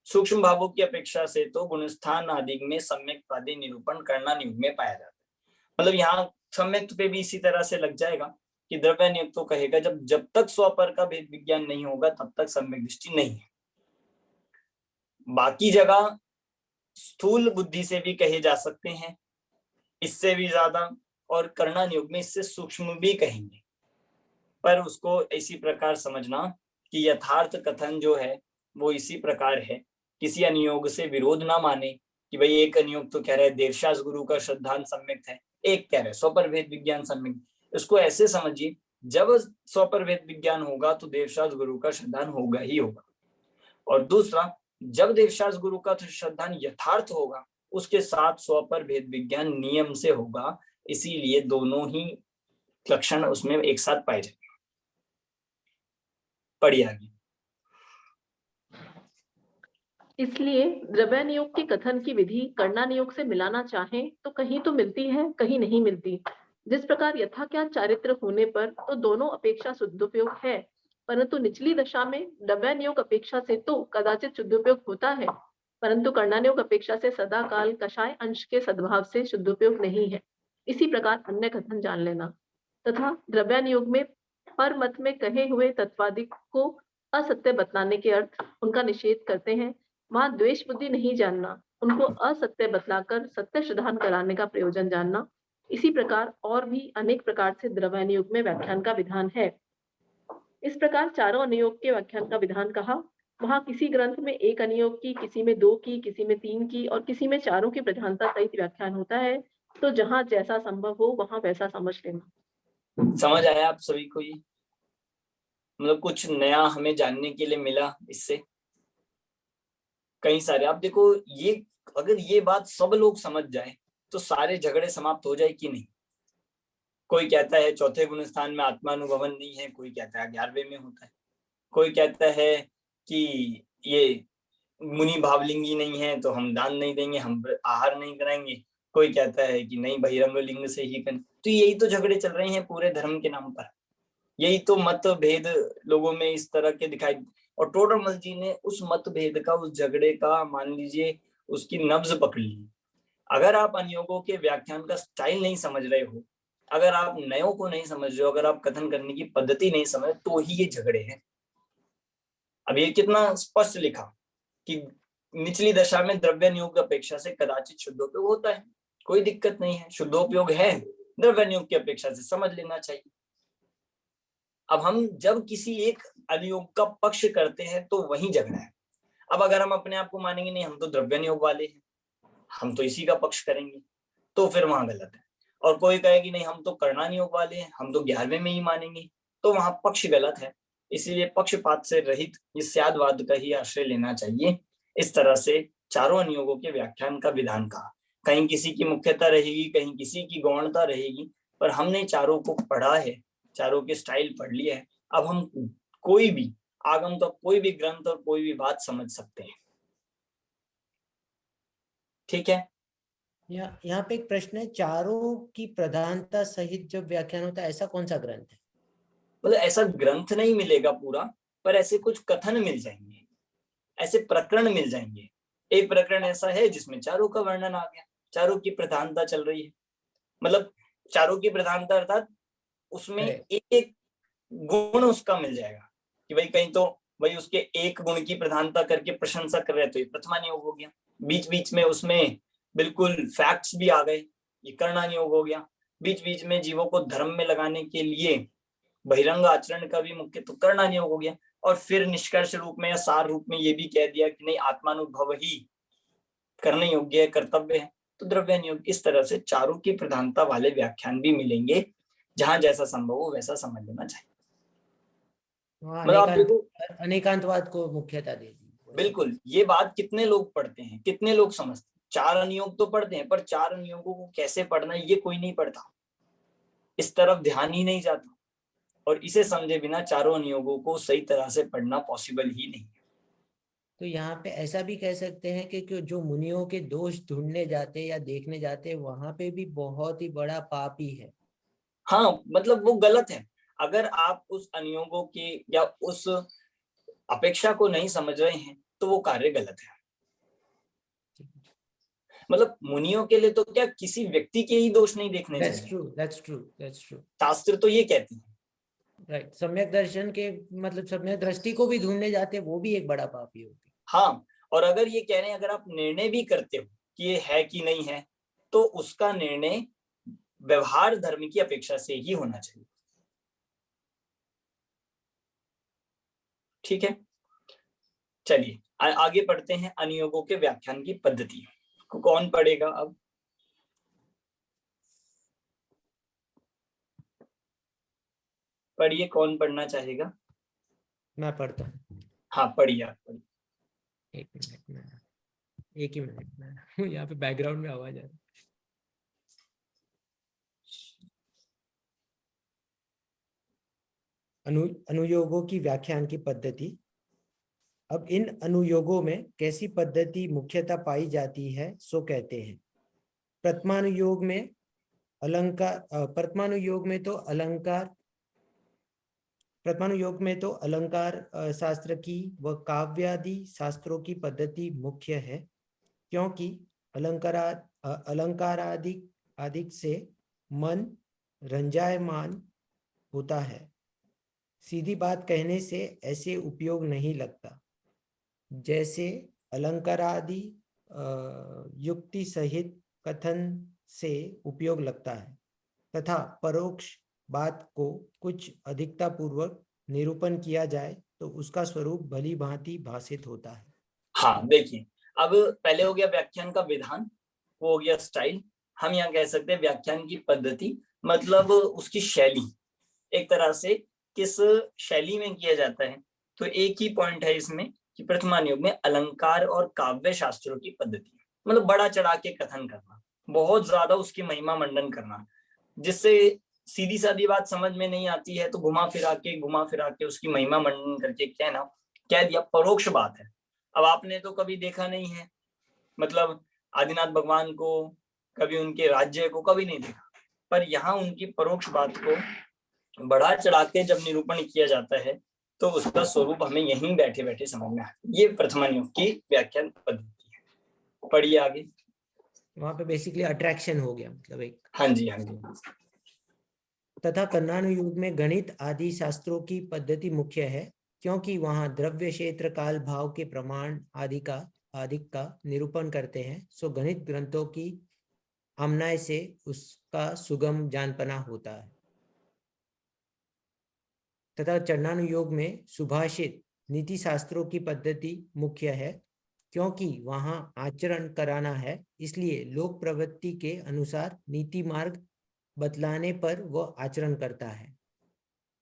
सूक्ष्म भावों की अपेक्षा से तो गुणस्थान आदि में सम्यक आदि निरूपण कर्णानियोग में पाया जाता है। मतलब यहाँ सम्यक पे भी इसी तरह से लग जाएगा कि द्रव्यानियोग तो कहेगा जब तक स्वपर का भेद विज्ञान नहीं होगा तब तक सम्यक दृष्टि नहीं है। बाकी जगह स्थूल बुद्धि से भी कहे जा सकते हैं, इससे भी ज्यादा और कर्णानुयोग में इससे सूक्ष्म भी कहेंगे। पर उसको इसी प्रकार समझना कि यथार्थ कथन जो है वो इसी प्रकार है, किसी अनुयोग से विरोध ना माने कि भाई एक अनुयोग तो कह रहे हैं देवशास गुरु का श्रद्धांत सम्यक्त है, एक कह रहे स्वप्रभेद विज्ञान सम्यक्त। इसको ऐसे समझिए, जब स्वप्रभेद विज्ञान होगा तो देवशास गुरु का श्रद्धांत होगा ही होगा, और दूसरा जब देवशास गुरु का श्रद्धांत यथार्थ होगा उसके साथ स्वप्रभेद विज्ञान नियम से होगा, इसीलिए दोनों ही लक्षण उसमें एक साथ पाए जाएंगे। पढ़िए आगे। इसलिए द्रव्यानुयोग के कथन की विधि कर्णानुयोग से मिलाना चाहें तो कहीं तो मिलती है, कहीं नहीं मिलती। जिस प्रकार यथा क्या चारित्र होने पर तो दोनों अपेक्षा शुद्धोपयोग है, परंतु निचली दशा में द्रव्यानुयोग अपेक्षा से तो कदाचित शुद्धोपयोग होता है, परंतु कर्णानुयोग अपेक्षा से सदा काल कषाय अंश के सद्भाव से शुद्धोपयोग नहीं है। इसी प्रकार अन्य कथन जान लेना। तथा द्रव्यानुयोग में पर मत में कहे हुए तत्वादिक को असत्य बतलाने के अर्थ उनका निषेध करते हैं। वहां द्वेष बुद्धि नहीं जानना, उनको असत्य बतलाकर सत्य शुद्धान कराने का प्रयोजन जानना। इसी प्रकार और भी अनेक प्रकार से द्रव्यानुयोग में व्याख्यान का विधान है। इस प्रकार चारों अनुयोग के व्याख्यान का विधान कहा। वहां किसी ग्रंथ में एक अनुयोग की, किसी में 2 की, किसी में 3 की और किसी में चारों की प्रधानता सहित व्याख्यान होता है। तो जहां जैसा संभव हो वहां वैसा समझ लेना। समझ आया आप सभी को? ये मतलब कुछ नया हमें जानने के लिए मिला इससे कई सारे। आप देखो, ये अगर ये बात सब लोग समझ जाए तो सारे झगड़े समाप्त हो जाए कि नहीं। कोई कहता है चौथे गुण स्थान में आत्मानुभवन नहीं है, कोई कहता है 11वें में होता है, कोई कहता है कि ये मुनि भावलिंगी नहीं है तो हम दान नहीं देंगे, हम आहार नहीं कराएंगे, कोई कहता है कि नहीं बहिरंग लिंग से ही करें। तो यही तो झगड़े चल रहे हैं पूरे धर्म के नाम पर, यही तो मतभेद लोगों में इस तरह के दिखाई। और टोडरमल जी ने उस मतभेद का, उस झगड़े का मान लीजिए उसकी नब्ज पकड़ ली। अगर आप अनुयोगों के व्याख्यान का स्टाइल नहीं समझ रहे हो, अगर आप नयों को नहीं समझ रहे हो, अगर आप कथन करने की पद्धति नहीं समझ, तो ही ये झगड़े हैं। अब ये कितना स्पष्ट लिखा कि निचली दशा में द्रव्यानुयोग अपेक्षा से कदाचित शुद्धोपयोग होता है, कोई दिक्कत नहीं है, शुद्धोपयोग है, द्रव्यानुयोग की अपेक्षा से समझ लेना चाहिए। अब हम जब किसी एक अनुयोग का पक्ष करते हैं तो वही झगड़ा है। अब अगर हम अपने आप को मानेंगे नहीं हम तो द्रव्यानुयोग वाले हैं, हम तो इसी का पक्ष करेंगे, तो फिर वहां गलत है। और कोई कहेगी नहीं हम तो कर्णानुयोग वाले हैं, हम तो 11वें में ही मानेंगे, तो वहां पक्ष गलत है। इसीलिए पक्षपात से रहित इस स्यादवाद का ही आश्रय लेना चाहिए। इस तरह से चारों अनुयोगों के व्याख्यान का विधान कहा। कहीं किसी की मुख्यता रहेगी, कहीं किसी की गौणता रहेगी, पर हमने चारों को पढ़ा है, चारों के स्टाइल पढ़ लिया है। अब हम कोई भी आगम का कोई भी ग्रंथ और कोई भी बात समझ सकते हैं। ठीक है। यहाँ पे एक प्रश्न है, चारों की प्रधानता सहित जब व्याख्यान होता है ऐसा कौन सा ग्रंथ है? मतलब ऐसा ग्रंथ नहीं मिलेगा पूरा, पर ऐसे कुछ कथन मिल जाएंगे, ऐसे प्रकरण मिल जाएंगे। एक प्रकरण ऐसा है जिसमें चारों का वर्णन आ गया, चारों की प्रधानता चल रही है। मतलब चारों की प्रधानता अर्थात उसमें एक एक गुण उसका मिल जाएगा कि भाई कहीं तो भाई उसके एक गुण की प्रधानता करके प्रशंसा कर रहे तो ये प्रथमानुयोग हो गया, बीच बीच में उसमें बिल्कुल फैक्ट्स भी आ गए, ये कर्णानुयोग हो गया, बीच बीच में जीवों को धर्म में लगाने के लिए बहिरंग आचरण का भी मुख्य तो कर्णानुयोग हो गया, और फिर निष्कर्ष रूप में या सार रूप में ये भी कह दिया कि नहीं आत्मानुभव ही करने योग्य है, कर्तव्य है, तो द्रव्यानुयोग। इस तरह से चारों की प्रधानता वाले व्याख्यान भी मिलेंगे, जहां जैसा संभव हो वैसा समझ लेना चाहिए। अनेकांतवाद को मुख्यता दे दी। बिल्कुल, ये बात कितने लोग पढ़ते हैं, कितने लोग समझते हैं? 4 अनुयोग तो पढ़ते हैं, पर 4 अनुयोगों को कैसे पढ़ना है ये कोई नहीं पढ़ता, इस तरफ ध्यान ही नहीं जाता, और इसे समझे बिना चारों अनुयोगों को सही तरह से पढ़ना पॉसिबल ही नहीं। तो यहाँ पे ऐसा भी कह सकते हैं कि जो मुनियों के दोष ढूंढने जाते या देखने जाते वहां पे भी बहुत ही बड़ा पाप ही है। हाँ, मतलब वो गलत है। अगर आप उस अनुयोगों के या उस अपेक्षा को नहीं समझ रहे हैं तो वो कार्य गलत है। मतलब मुनियों के लिए तो क्या किसी व्यक्ति के ही दोष नहीं देखने चाहिए। That's true. शास्त्र तो ये कहते हैं। राइट, सम्यक दर्शन के मतलब सम्यक दृष्टि को भी ढूंढने जाते वो भी एक बड़ा पाप ही होती। हाँ, और अगर ये कह रहे हैं अगर आप निर्णय भी करते हो कि ये है कि नहीं है, तो उसका निर्णय व्यवहार धर्म की अपेक्षा से ही होना चाहिए। ठीक है, चलिए आगे पढ़ते हैं। अनुयोगों के व्याख्यान की पद्धति कौन पढ़ेगा अब? पढ़िए, कौन पढ़ना चाहेगा? मैं पढ़ता हूँ। हाँ पढ़िए, आप पढ़िए। एक ही मिनट में यहाँ पे बैकग्राउंड में आवाज आ रही है। अनुयोगों की व्याख्यान की पद्धति। अब इन अनुयोगों में कैसी पद्धति मुख्यतः पाई जाती है सो कहते हैं। प्रथमानुयोग में तो अलंकार शास्त्र की व काव्यादि शास्त्रों की पद्धति मुख्य है, क्योंकि अलंकारादि से मन रंजायमान होता है। सीधी बात कहने से ऐसे उपयोग नहीं लगता जैसे अलंकारादि युक्ति सहित कथन से उपयोग लगता है, तथा परोक्ष बात को कुछ अधिकता पूर्वक निरूपण किया जाए तो उसका स्वरूप भली भांति भाषित होता है। हाँ देखिए, अब पहले हो गया व्याख्यान का विधान, वो हो गया स्टाइल। हम यहाँ कह सकते हैं व्याख्यान की पद्धति, मतलब उसकी शैली, एक तरह से किस शैली में किया जाता है। तो एक ही पॉइंट है इसमें कि प्रथमानुयोग में अलंकार और काव्य शास्त्रों की पद्धति, मतलब बड़ा चढ़ा के कथन करना, बहुत ज्यादा उसकी महिमा मंडन करना, जिससे सीधी सादी बात समझ में नहीं आती है तो घुमा फिरा के उसकी महिमा मंडन करके कह दिया परोक्ष बात है। अब आपने तो कभी देखा नहीं है, मतलब आदिनाथ भगवान को, कभी उनके राज्य को कभी नहीं देखा, पर यहाँ उनकी परोक्ष बात को बढ़ा चढ़ा के जब निरूपण किया जाता है तो उसका स्वरूप हमें यहीं बैठे बैठे समझना है। ये प्रथमानुयोग की व्याख्यान पद्धति है। पढ़िए आगे। वहां पे बेसिकली अट्रैक्शन हो गया, मतलब एक। हाँ जी, हाँ जी। तथा कर्णानुयोग में गणित आदि शास्त्रों की पद्धति मुख्य है, क्योंकि वहां द्रव्य क्षेत्र काल भाव के प्रमाण आदि का निरूपण करते हैं। सो गणित ग्रंथों की आमनाय से उसका सुगम जानपना होता है। तथा चरणानुयोग में सुभाषित नीति शास्त्रों की पद्धति मुख्य है, क्योंकि वहां आचरण कराना है, इसलिए लोक प्रवृत्ति के अनुसार नीति मार्ग बतलाने पर वह आचरण करता है।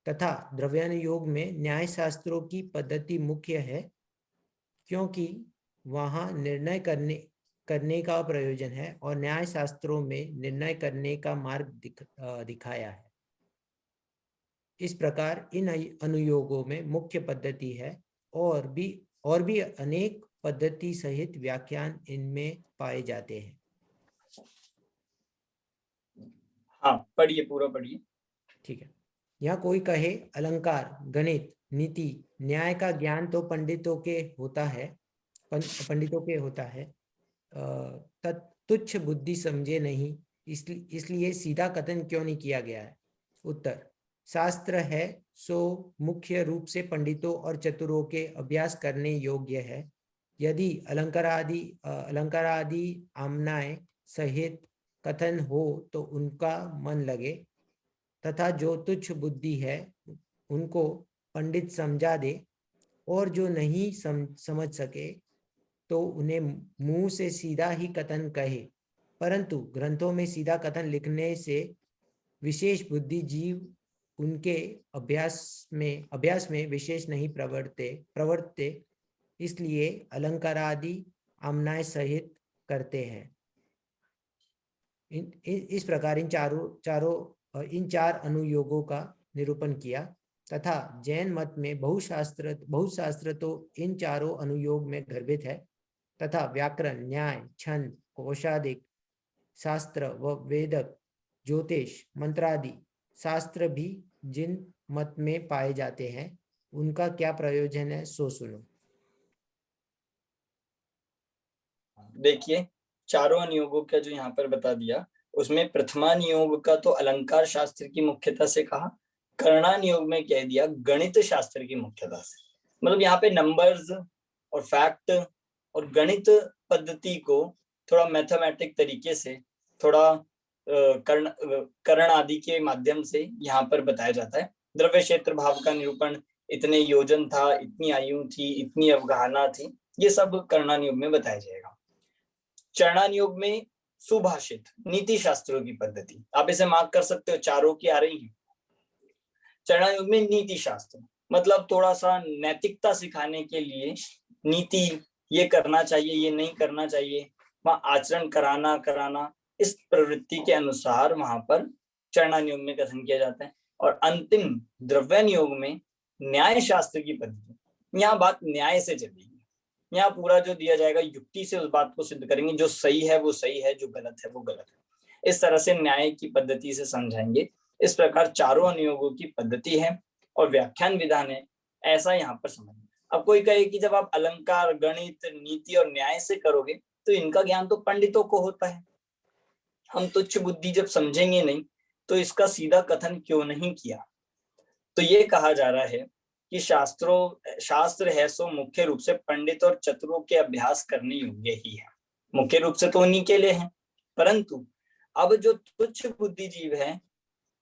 तथा द्रव्यानुयोग में न्याय शास्त्रों की पद्धति मुख्य है, क्योंकि वहां निर्णय करने का प्रयोजन है और न्याय शास्त्रों में निर्णय करने का मार्ग दिखाया है। इस प्रकार इन अनुयोगों में मुख्य पद्धति है, और भी अनेक पद्धति सहित व्याख्यान इनमें पाए जाते हैं। हाँ पढ़िए, पूरा पढ़िए। ठीक है। यहाँ कोई कहे अलंकार, गणित, नीति, न्याय का ज्ञान तो पंडितों के होता है, तुच्छ बुद्धि समझे नहीं, इसलिए सीधा कथन क्यों नहीं किया गया है? उत्तर, शास्त्र है सो मुख्य रूप से पंडितों और चतुरों के अभ्यास करने योग्य है। यदि अलंकार आदि आमनाय सहित कथन हो तो उनका मन लगे, तथा जो तुच्छ बुद्धि है उनको पंडित समझा दे, और जो नहीं समझ सके तो उन्हें मुंह से सीधा ही कथन कहे। परंतु ग्रंथों में सीधा कथन लिखने से विशेष बुद्धि जीव उनके अभ्यास में विशेष नहीं प्रवर्तते, इसलिए अलंकार आदि आमनाय सहित करते हैं। इस प्रकार इन चार अनुयोगों का निरूपण किया। तथा जैन मत में बहुशास्त्र तो इन चारों अनुयोग में गर्भित है, तथा व्याकरण, न्याय, छंद, कोशादिक शास्त्र व वेदक, ज्योतिष, मंत्रादि शास्त्र भी जिन मत में पाए जाते हैं, उनका क्या प्रयोजन है सो सुनो। देखिए, चारों अनुयोगों का जो यहाँ पर बता दिया, उसमें प्रथमानुयोग का तो अलंकार शास्त्र की मुख्यता से कहा, कर्णानुयोग में कह दिया गणित शास्त्र की मुख्यता से। मतलब यहाँ पे नंबर्स और फैक्ट और गणित पद्धति को थोड़ा मैथमेटिक तरीके से, थोड़ा कर्ण आदि के माध्यम से यहाँ पर बताया जाता है। द्रव्य क्षेत्र भाव का निरूपण, इतने योजन था, इतनी आयु थी, इतनी अवगाहना थी, ये सब कर्णानुयोग में बताया जाएगा। चरणानुयोग में सुभाषित नीति शास्त्रों की पद्धति, आप इसे मार्क कर सकते हो, चारों की आ रही है। चरणानुयोग में नीति शास्त्र मतलब थोड़ा सा नैतिकता सिखाने के लिए नीति, ये करना चाहिए, ये नहीं करना चाहिए, वहां आचरण कराना इस प्रवृत्ति के अनुसार वहां पर चरणानुयोग में कथन किया जाता है। और अंतिम द्रव्यानुयोग में न्याय शास्त्र की पद्धति, यहाँ बात न्याय से चलेगी, यहाँ पूरा जो दिया जाएगा युक्ति से उस बात को सिद्ध करेंगे, जो सही है वो सही है, जो गलत है वो गलत है, इस तरह से न्याय की पद्धति से समझाएंगे। इस प्रकार चारों अनुयोगों की पद्धति है और व्याख्यान विधान है, ऐसा यहाँ पर समझें। अब कोई कहे कि जब आप अलंकार, गणित, नीति और न्याय से करोगे तो इनका ज्ञान तो पंडितों को होता है, हम तुच्छ बुद्धि जब समझेंगे नहीं तो इसका सीधा कथन क्यों नहीं किया। तो ये कहा जा रहा है कि शास्त्र है सो मुख्य रूप से पंडित और चतुरों के अभ्यास करने योग्य ही है, मुख्य रूप से तो उन्हीं के लिए है, परंतु अब जो तुच्छ बुद्धिजीव है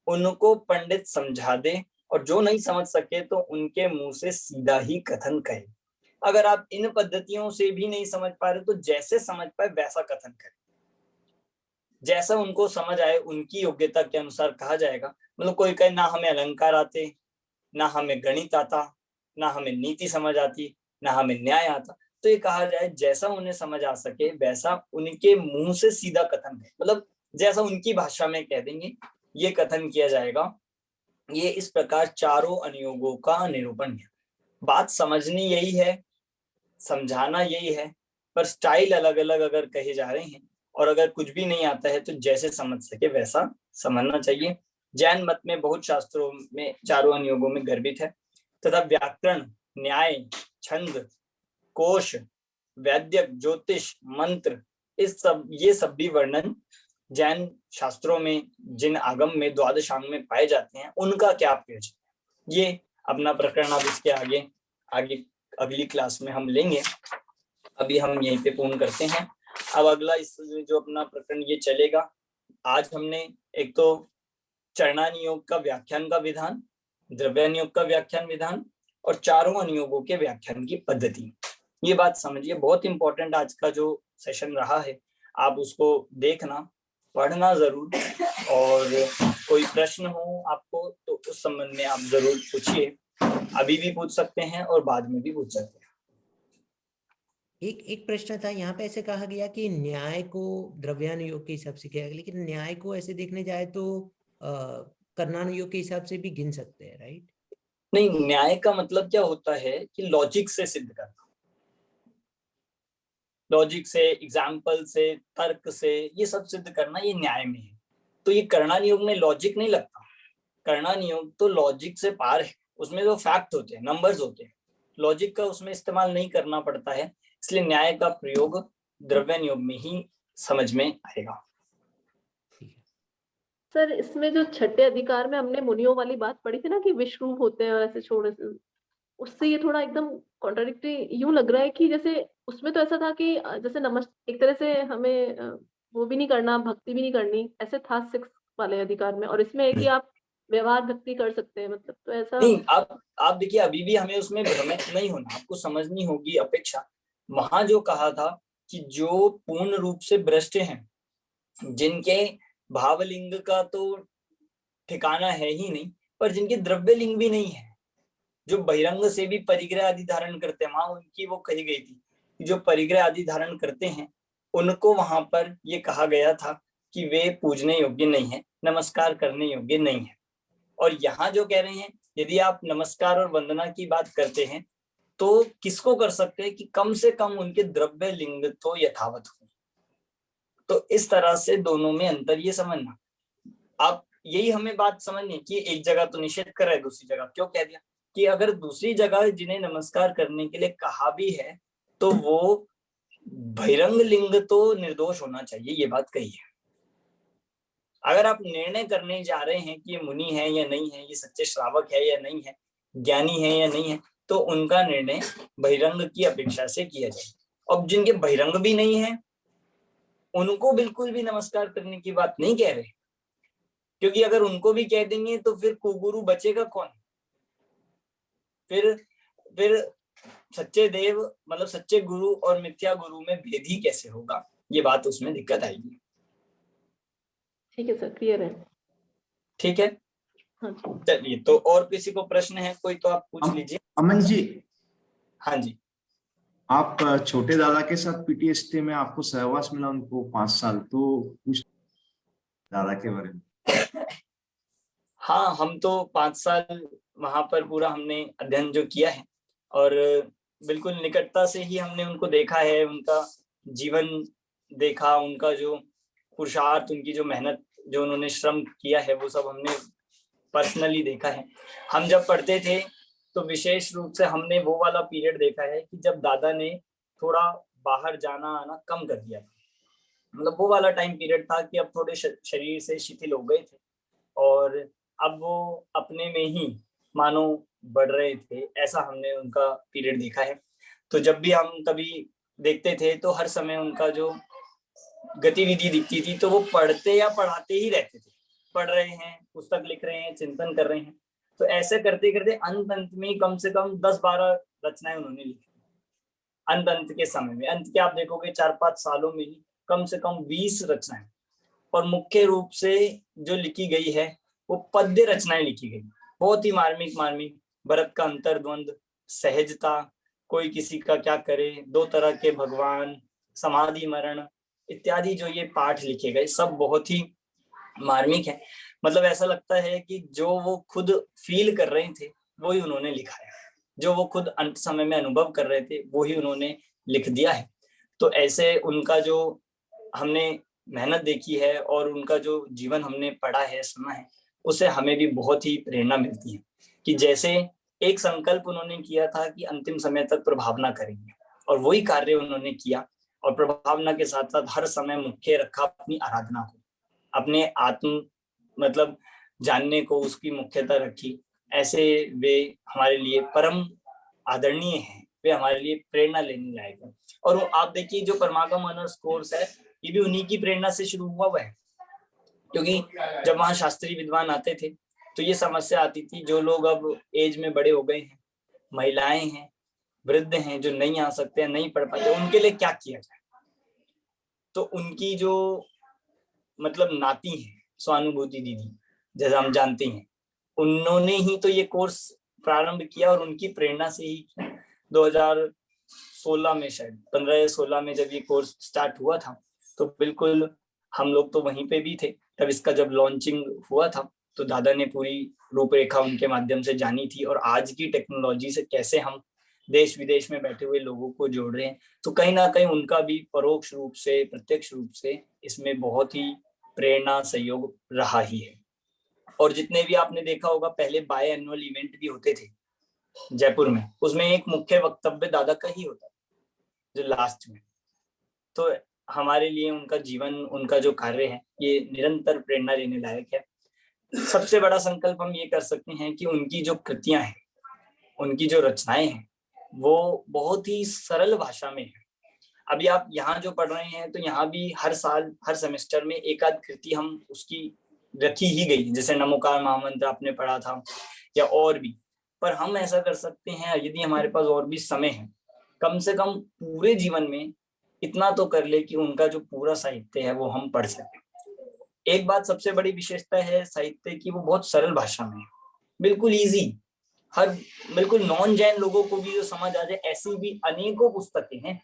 उनको पंडित समझा दे और जो नहीं समझ सके तो उनके मुंह से सीधा ही कथन कहे। अगर आप इन पद्धतियों से भी नहीं समझ पा रहे तो जैसे समझ पाए वैसा कथन करें, जैसा उनको समझ आए उनकी योग्यता के अनुसार कहा जाएगा। मतलब कोई कहे ना हमें अलंकार आते, ना हमें गणित आता, ना हमें नीति समझ आती, ना हमें न्याय आता, तो ये कहा जाए जैसा उन्हें समझ आ सके वैसा उनके मुंह से सीधा कथन है, मतलब जैसा उनकी भाषा में कह देंगे ये कथन किया जाएगा। ये इस प्रकार चारों अनुयोगों का निरूपण है। बात समझनी यही है, समझाना यही है, पर स्टाइल अलग अलग अगर कहे जा रहे हैं और अगर कुछ भी नहीं आता है तो जैसे समझ सके वैसा समझना चाहिए। जैन मत में बहुत शास्त्रों में चारों अनुयोगों में गर्भित है तथा व्याकरण, न्याय, छंद, कोश, वैद्यक, ज्योतिष, मंत्र, ये सब भी वर्णन जैन शास्त्रों में जिन आगम में द्वादशांग में पाए जाते हैं उनका क्या प्रयोजन है, ये अपना प्रकरण अब इसके आगे अगली क्लास में हम लेंगे। अभी हम यहीं पे पूर्ण करते हैं। अब अगला इस जो अपना प्रकरण ये चलेगा, आज हमने एक तो चरणानुयोग का व्याख्यान का विधान, द्रव्यानुयोग का व्याख्यान विधान और चारों अनुयोगों के व्याख्यान की पद्धति, ये बात समझिए। बहुत इंपॉर्टेंट आज का जो सेशन रहा है, आप उसको देखना, पढ़ना जरूर, और कोई प्रश्न हो आपको तो उस संबंध में आप जरूर पूछिए, अभी भी पूछ सकते हैं और बाद में भी पूछ सकते हैं। एक प्रश्न था यहाँ पे, ऐसे कहा गया कि न्याय को द्रव्यानुयोग के हिसाब से किया गया, लेकिन न्याय को ऐसे देखने जाए तो कर्णानुयोग के हिसाब से भी गिन सकते हैं, राइट? नहीं, न्याय का मतलब क्या होता है कि लॉजिक से सिद्ध करना, लॉजिक से, एग्जाम्पल से, तर्क से, ये सब सिद्ध करना, ये न्याय में है। तो ये कर्णानुयोग में लॉजिक नहीं लगता, कर्णानुयोग तो लॉजिक से पार है, उसमें जो फैक्ट होते हैं, नंबर्स होते हैं, लॉजिक का उसमें इस्तेमाल नहीं करना पड़ता है, इसलिए न्याय का प्रयोग द्रव्यानुयोग में ही समझ में आएगा। सर इसमें जो छठे अधिकार में हमने मुनियों वाली बात पढ़ी थी ना कि विश्वरूप होते हैं और ऐसे छोड़, उससे ये थोड़ा एकदम कॉन्ट्राडिक्टरी यूं लग रहा है कि जैसे उसमें तो ऐसा था कि जैसे एक तरह से हमें वो भी नहीं करना, भक्ति भी नहीं करनी, ऐसे था 6 वाले अधिकार में, और इसमें है कि आप व्यवहार भक्ति कर सकते हैं, मतलब तो ऐसा नहीं। आप देखिए, अभी भी हमें उसमें भ्रमित नहीं होना, आपको समझनी होगी अपेक्षा। वहां जो कहा था कि जो पूर्ण रूप से भ्रष्ट हैं, जिनके भावलिंग का तो ठिकाना है ही नहीं, पर जिनके द्रव्य लिंग भी नहीं है, जो बहिरंग से भी परिग्रह आदि धारण करते हैं, वहां उनकी वो कही गई थी कि जो परिग्रह आदि धारण करते हैं उनको वहां पर ये कहा गया था कि वे पूजने योग्य नहीं है, नमस्कार करने योग्य नहीं है। और यहाँ जो कह रहे हैं, यदि आप नमस्कार और वंदना की बात करते हैं तो किसको कर सकते हैं कि कम से कम उनके द्रव्य लिंग तो यथावत हो। तो इस तरह से दोनों में अंतर ये समझना। आप यही हमें बात समझनी कि एक जगह तो निषेध कर रहा है, दूसरी जगह क्यों कह दिया कि अगर दूसरी जगह जिन्हें नमस्कार करने के लिए कहा भी है तो वो बहिरंग लिंग तो निर्दोष होना चाहिए, ये बात कही है। अगर आप निर्णय करने जा रहे हैं कि ये मुनि है या नहीं है, ये सच्चे श्रावक है या नहीं है, ज्ञानी है या नहीं है, तो उनका निर्णय बहिरंग की अपेक्षा से किया जाए। अब जिनके बहिरंग भी नहीं है उनको बिल्कुल भी नमस्कार करने की बात नहीं कह रहे, क्योंकि अगर उनको भी कह देंगे तो फिर कुगुरु बचेगा कौन? फिर सच्चे देव मतलब सच्चे गुरु और मिथ्या गुरु में भेद ही कैसे होगा? ये बात उसमें दिक्कत आएगी। ठीक है सर, क्लियर है। ठीक है, हाँ जी। चलिए, तो और किसी को प्रश्न है कोई तो आप पूछ लीजिए। अमन जी, हाँ जी। आप छोटे दादा के साथ पीटीएसटी में आपको सहवास मिला, उनको 5 साल, तो कुछ दादा के बारे में। हाँ, हम तो 5 साल वहां पर पूरा हमने अध्ययन जो किया है और बिल्कुल निकटता से ही हमने उनको देखा है, उनका जीवन देखा, उनका जो पुरुषार्थ, उनकी जो मेहनत, जो उन्होंने श्रम किया है, वो सब हमने पर्सनली देखा है। हम जब पढ़ते थे तो विशेष रूप से हमने वो वाला पीरियड देखा है कि जब दादा ने थोड़ा बाहर जाना आना कम कर दिया था। मतलब वो वाला टाइम पीरियड था कि अब थोड़े शरीर से शिथिल हो गए थे और अब वो अपने में ही मानो बढ़ रहे थे, ऐसा हमने उनका पीरियड देखा है। तो जब भी हम कभी देखते थे तो हर समय उनका जो गतिविधि दिखती थी तो वो पढ़ते या पढ़ाते ही रहते थे, पढ़ रहे हैं, पुस्तक लिख रहे हैं, चिंतन कर रहे हैं। तो ऐसे करते करते अंत में कम से कम 10-12 रचनाएं उन्होंने लिखी। अंत के समय में, अंत के आप देखोगे 4-5 सालों में ही कम से कम 20 रचनाएं, और मुख्य रूप से जो लिखी गई है वो पद्य रचनाएं लिखी गई, बहुत ही मार्मिक। भरत का अंतर्द्वंद, सहजता, कोई किसी का क्या करे, 2 तरह के भगवान, समाधि मरण इत्यादि जो ये पाठ लिखे गए सब बहुत ही मार्मिक है। मतलब ऐसा लगता है कि जो वो खुद फील कर रहे थे वो ही उन्होंने लिखा है, जो वो खुद अंत समय में अनुभव कर रहे थे वो ही उन्होंने लिख दिया है। तो ऐसे उनका जो हमने मेहनत देखी है और उनका जो जीवन हमने पढ़ा है, सुना है, उससे हमें भी बहुत ही प्रेरणा मिलती है कि जैसे एक संकल्प उन्होंने किया था कि अंतिम समय तक प्रभावना करेंगे, और वही कार्य उन्होंने किया, और प्रभावना के साथ साथ हर समय मुख्य रखा अपनी आराधना को, अपने आत्म मतलब जानने को उसकी मुख्यता रखी। ऐसे वे हमारे लिए परम आदरणीय हैं, वे हमारे लिए प्रेरणा लेने लायक है। और आप देखिए जो परमागम ऑनर्स कोर्स है ये भी उन्हीं की प्रेरणा से शुरू हुआ है, क्योंकि जब वहां शास्त्री विद्वान आते थे तो ये समस्या आती थी, जो लोग अब एज में बड़े हो गए हैं, महिलाएं हैं, वृद्ध हैं, जो नहीं आ सकते हैं, नहीं पढ़ पाते, उनके लिए क्या किया जाए। तो उनकी जो मतलब नाती है स्वानुभूति दीदी, जैसा हम जानते हैं, उन्होंने ही तो ये कोर्स प्रारंभ किया और उनकी प्रेरणा से ही 2016 में, शायद 15 या 16 में जब ये कोर्स स्टार्ट हुआ था, तो बिल्कुल हम लोग तो वहीं पे भी थे तब इसका जब लॉन्चिंग हुआ था। तो दादा ने पूरी रूपरेखा उनके माध्यम से जानी थी, और आज की टेक्नोलॉजी से कैसे हम देश विदेश में बैठे हुए लोगों को जोड़ रहे हैं, तो कहीं ना कहीं उनका भी परोक्ष रूप से प्रत्यक्ष रूप से इसमें बहुत ही प्रेरणा सहयोग रहा ही है। और जितने भी आपने देखा होगा पहले बाय एनुअल इवेंट भी होते थे जयपुर में, उसमें एक मुख्य वक्तव्य दादा का ही होता जो लास्ट में। तो हमारे लिए उनका जीवन, उनका जो कार्य है ये निरंतर प्रेरणा लेने लायक है। सबसे बड़ा संकल्प हम ये कर सकते हैं कि उनकी जो कृतियां हैं, उनकी जो रचनाएं हैं, वो बहुत ही सरल भाषा में है। अभी आप यहाँ जो पढ़ रहे हैं तो यहाँ भी हर साल हर सेमेस्टर में एक आध कृति हम उसकी रखी ही गई, जैसे नमोकार महामंत्र आपने पढ़ा था या और भी। पर हम ऐसा कर सकते हैं, यदि हमारे पास और भी समय है, कम से कम पूरे जीवन में इतना तो कर ले कि उनका जो पूरा साहित्य है वो हम पढ़ सकें। एक बात सबसे बड़ी विशेषता है साहित्य की, वो बहुत सरल भाषा में है, बिल्कुल इजी, हर बिल्कुल नॉन जैन लोगों को भी जो समझ आ जाए, ऐसी भी अनेकों पुस्तकें हैं।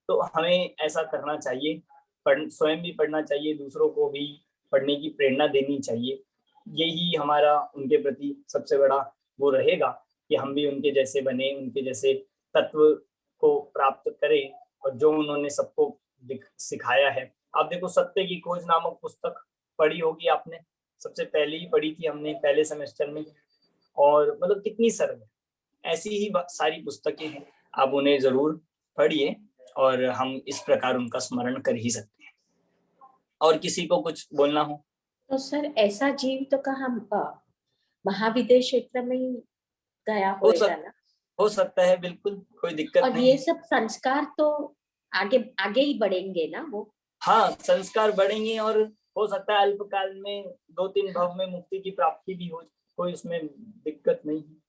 तो हमें ऐसा करना चाहिए, स्वयं भी पढ़ना चाहिए, दूसरों को भी पढ़ने की प्रेरणा देनी चाहिए। यही हमारा उनके प्रति सबसे बड़ा वो रहेगा कि हम भी उनके जैसे बने, उनके जैसे तत्व को प्राप्त करें, और जो उन्होंने सबको सिखाया है। आप देखो सत्य की खोज नामक पुस्तक पढ़ी होगी आपने, सबसे पहले ही पढ़ी थी हमने पहले सेमेस्टर में, और मतलब कितनी सरल है। ऐसी ही सारी पुस्तकें हैं, आप उन्हें जरूर पढ़िए, और हम इस प्रकार उनका स्मरण कर ही सकते हैं। और किसी को कुछ बोलना हो तो सर ऐसा जीव तो कहाँ महाविद्यालय क्षेत्र में ही गया होगा ना? हो सकता है, बिल्कुल कोई दिक्कत और नहीं ये है। सब संस्कार तो आगे आगे ही बढ़ेंगे ना वो। हाँ, संस्कार बढ़ेंगे और हो सकता है अल्पकाल में 2-3 भव में मुक्ति की प्राप्ति भी हो, कोई उसमें दिक्कत नहीं है।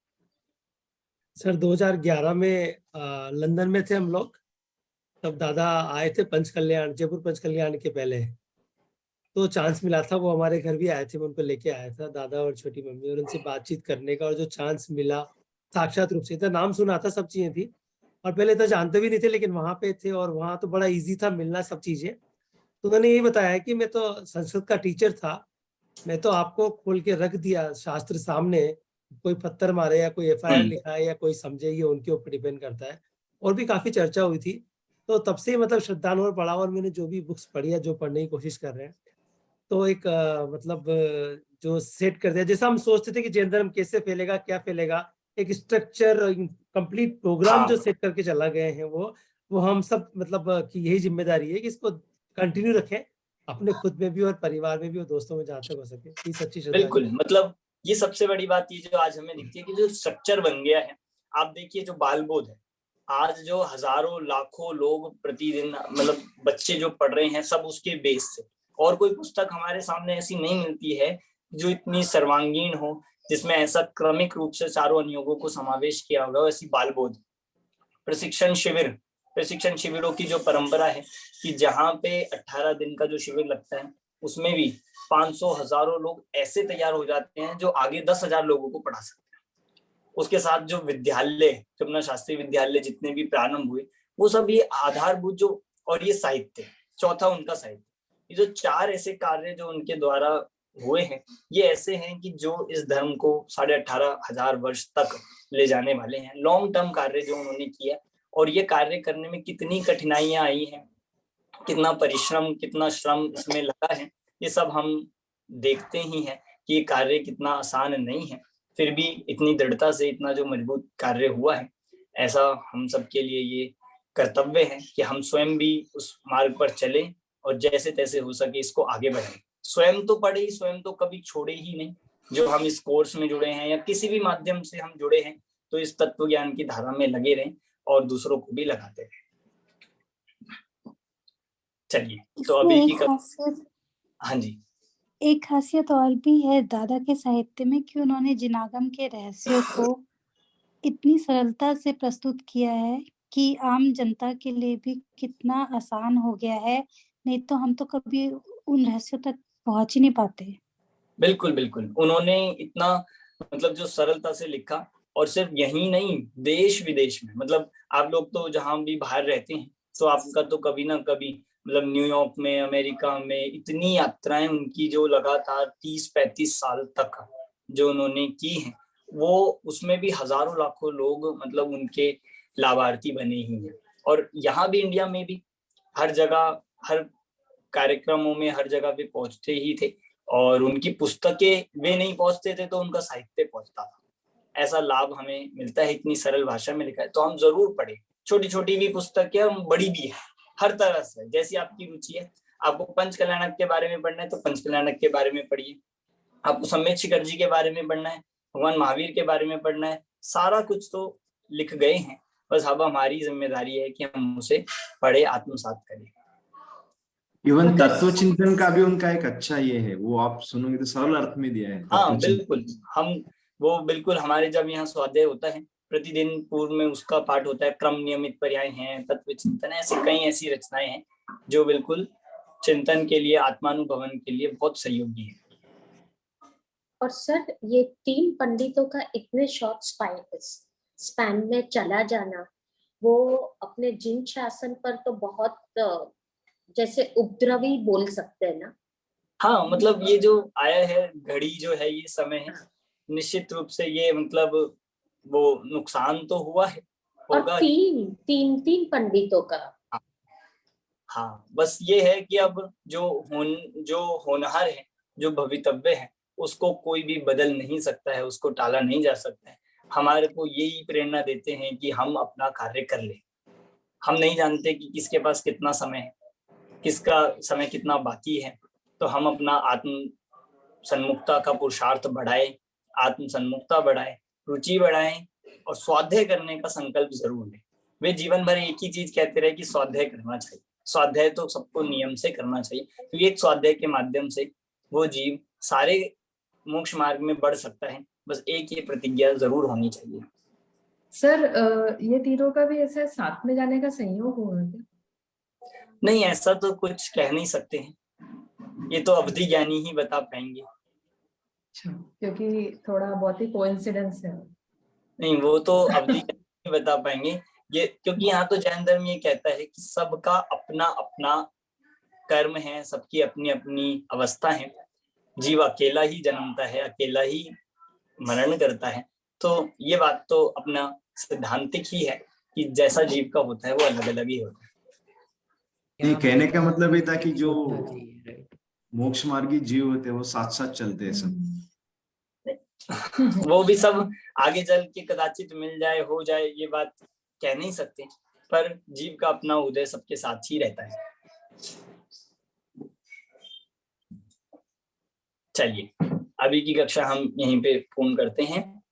सर 2011 में लंदन में थे हम लोग, तब दादा आए थे पंचकल्याण, जयपुर पंचकल्याण के पहले, तो चांस मिला था, वो हमारे घर भी आए थे, मैं उनको लेके आया था, दादा और छोटी मम्मी, और उनसे बातचीत करने का, और जो चांस मिला साक्षात रूप से, तो नाम सुना था, सब चीजें थी, और पहले तो जानते भी नहीं थे, लेकिन वहां पे थे और वहां तो बड़ा इजी था मिलना सब चीजें। तो उन्होंने यही बताया कि मैं तो संस्कृत का टीचर था, मैं तो आपको खोल के रख दिया शास्त्र सामने, कोई पत्थर मारे या कोई एफआईआर लिखा है या कोई समझे, ये उनके ऊपर डिपेंड करता है। और भी काफी चर्चा हुई थी, तो तब से मतलब श्रद्धानुवर पढ़ा, और मैंने जो भी बुक्स पढ़ी है, जो पढ़ने की कोशिश कर रहे हैं, तो एक मतलब जो सेट कर दिया, जैसा हम सोचते थे कि जैन धर्म कैसे फैलेगा, क्या फैलेगा, एक स्ट्रक्चर कंप्लीट प्रोग्राम हाँ। जो सेट करके चला गए हैं, वो हम सब मतलब की यही जिम्मेदारी है कि इसको कंटिन्यू रखें, अपने खुद में भी और परिवार में भी और दोस्तों में जहाँ तक हो सके। ये सच्ची श्रद्धांजलि बिल्कुल, मतलब ये सबसे बड़ी बात ये जो आज हमें दिखती है कि जो स्ट्रक्चर बन गया है। आप देखिए जो बाल बोध है, आज जो हजारों लाखों लोग प्रतिदिन मतलब बच्चे जो पढ़ रहे हैं, सब उसके बेस से। और कोई पुस्तक हमारे सामने ऐसी नहीं मिलती है जो इतनी सर्वांगीण हो, जिसमें ऐसा क्रमिक रूप से चारों अनुयोगों को समावेश किया होगा, वैसी बाल बोध। प्रशिक्षण शिविरों की जो परंपरा है कि जहाँ पे 18 दिन का जो शिविर लगता है, उसमें भी 500 हजारों लोग ऐसे तैयार हो जाते हैं जो आगे 10,000 लोगों को पढ़ा सकते हैं। उसके साथ जो विद्यालय, जो अपना शास्त्रीय विद्यालय जितने भी प्रारंभ हुए, वो सब ये आधारभूत जो, और ये साहित्य, चौथा उनका साहित्य, ये जो 4 ऐसे कार्य जो उनके द्वारा हुए हैं, ये ऐसे हैं कि जो इस धर्म को 18,500 वर्ष तक ले जाने वाले हैं। लॉन्ग टर्म कार्य जो उन्होंने किया, और ये कार्य करने में कितनी कठिनाइयां आई हैं, कितना परिश्रम, कितना श्रम इसमें लगा है, ये सब हम देखते ही हैं कि ये कार्य कितना आसान नहीं है। फिर भी इतनी दृढ़ता से इतना जो मजबूत कार्य हुआ है, ऐसा हम सबके लिए ये कर्तव्य है कि हम स्वयं भी उस मार्ग पर चले और जैसे तैसे हो सके इसको आगे बढ़ाएं। स्वयं तो पढ़े ही, स्वयं तो कभी छोड़े ही नहीं। जो हम इस कोर्स में जुड़े हैं या किसी भी माध्यम से हम जुड़े हैं, तो इस तत्व ज्ञान की धारा में लगे रहें और दूसरों को भी लगाते रहें। चलिए, तो अभी की हाँ जी, एक खासियत और भी है दादा के साहित्य में कि उन्होंने जिनागम के रहस्यों को इतनी सरलता से प्रस्तुत किया है कि आम जनता के लिए भी कितना आसान हो गया है, नहीं तो हम तो कभी उन रहस्यों तक पहुंच ही नहीं पाते। बिल्कुल बिल्कुल, उन्होंने इतना मतलब जो सरलता से लिखा, और सिर्फ यही नहीं, देश विदेश में, मतलब आप लोग तो जहां भी बाहर रहते हैं, तो आपका तो कभी ना कभी मतलब न्यूयॉर्क में, अमेरिका में इतनी यात्राएं उनकी जो लगातार 30-35 साल तक जो उन्होंने की हैं, वो उसमें भी हजारों लाखों लोग मतलब उनके लाभार्थी बने ही हैं। और यहाँ भी इंडिया में भी हर जगह, हर कार्यक्रमों में, हर जगह पे पहुंचते ही थे, और उनकी पुस्तकें वे नहीं पहुंचते थे तो उनका साहित्य पहुंचता था। ऐसा लाभ हमें मिलता है, इतनी सरल भाषा में लिखा है, तो हम जरूर पढ़ें। छोटी छोटी भी पुस्तक है और बड़ी भी है, हर तरह से जैसी आपकी रुचि है। आपको पंचकल्याणक के बारे में पढ़ना है तो पंचकल्याणक के बारे में पढ़िए, आपको सम्यक शिखर जी के बारे में पढ़ना है, भगवान महावीर के बारे में पढ़ना है, सारा कुछ तो लिख गए हैं। बस अब हमारी जिम्मेदारी है कि हम उसे पढ़े, आत्मसात करें। इवन तत्व चिंतन का भी उनका एक अच्छा ये है, वो आप सुनोगे तो सरल अर्थ में दिया है। हाँ बिल्कुल, हम वो बिल्कुल, हमारे जब यहाँ स्वाध्याय होता है प्रतिदिन पूर्व में उसका पाठ होता है, क्रम नियमित पर्याय हैं, तत्व चिंतन, ऐसे कई ऐसी रचनाएं हैं जो बिल्कुल चिंतन के लिए, आत्मानुभवन के लिए बहुत सहयोगी है। और सर ये 3 पंडितों का इतने शॉर्ट स्पैन में चला जाना, वो अपने जिन शासन पर तो बहुत जैसे उपद्रवी बोल सकते हैं ना। हाँ, मतलब ये जो आया है घड़ी जो है, ये समय है, निश्चित रूप से ये मतलब वो नुकसान तो हुआ है, होगा। और तीन पंडितों का। हाँ, बस ये है कि अब जो होनहार है, जो भवितव्य है, उसको कोई भी बदल नहीं सकता है, उसको टाला नहीं जा सकता है। हमारे को यही प्रेरणा देते हैं कि हम अपना कार्य कर लें। हम नहीं जानते कि किसके पास कितना समय है, किसका समय कितना बाकी है, तो हम अपना आत्म सन्मुखता का पुरुषार्थ बढ़ाए, आत्म सन्मुखता बढ़ाए, रुचि बढ़ाएं और स्वाध्याय करने का संकल्प जरूर लें। वे जीवन भर एक ही चीज कहते रहे कि स्वाध्याय करना चाहिए, स्वाध्याय तो सबको नियम से करना चाहिए, क्योंकि एक स्वाध्याय के माध्यम से वो जीव सारे मोक्ष मार्ग में बढ़ सकता है। बस एक ये प्रतिज्ञा जरूर होनी चाहिए। सर ये तीनों का भी ऐसे साथ में जाने का संयोग होगा क्या? नहीं, ऐसा तो कुछ कह नहीं सकते हैं, ये तो अवधि ज्ञानी ही बता पाएंगे। अच्छा, क्योंकि थोड़ा बहुत ही कोइंसिडेंस है। नहीं, वो तो अवधि ज्ञानी ही बता पाएंगे ये, क्योंकि यहाँ तो जैन धर्म ये कहता है कि सबका अपना अपना कर्म है, सबकी अपनी अपनी अवस्था है। जीव अकेला ही जन्मता है, अकेला ही मरण करता है। तो ये बात तो अपना सिद्धांतिक ही है कि जैसा जीव का होता है वो अलग अलग ही होता है। ये कहने का मतलब ये था कि जो सोचना चाहिए, राइट। मोक्ष मार्गी जीव होते हैं वो साथ साथ चलते हैं सब। वो भी सब आगे चल के कदाचित मिल जाए, हो जाए, ये बात कह नहीं सकते, पर जीव का अपना उदय सबके साथ ही रहता है। चलिए, अभी की कक्षा हम यहीं पे पूर्ण करते हैं।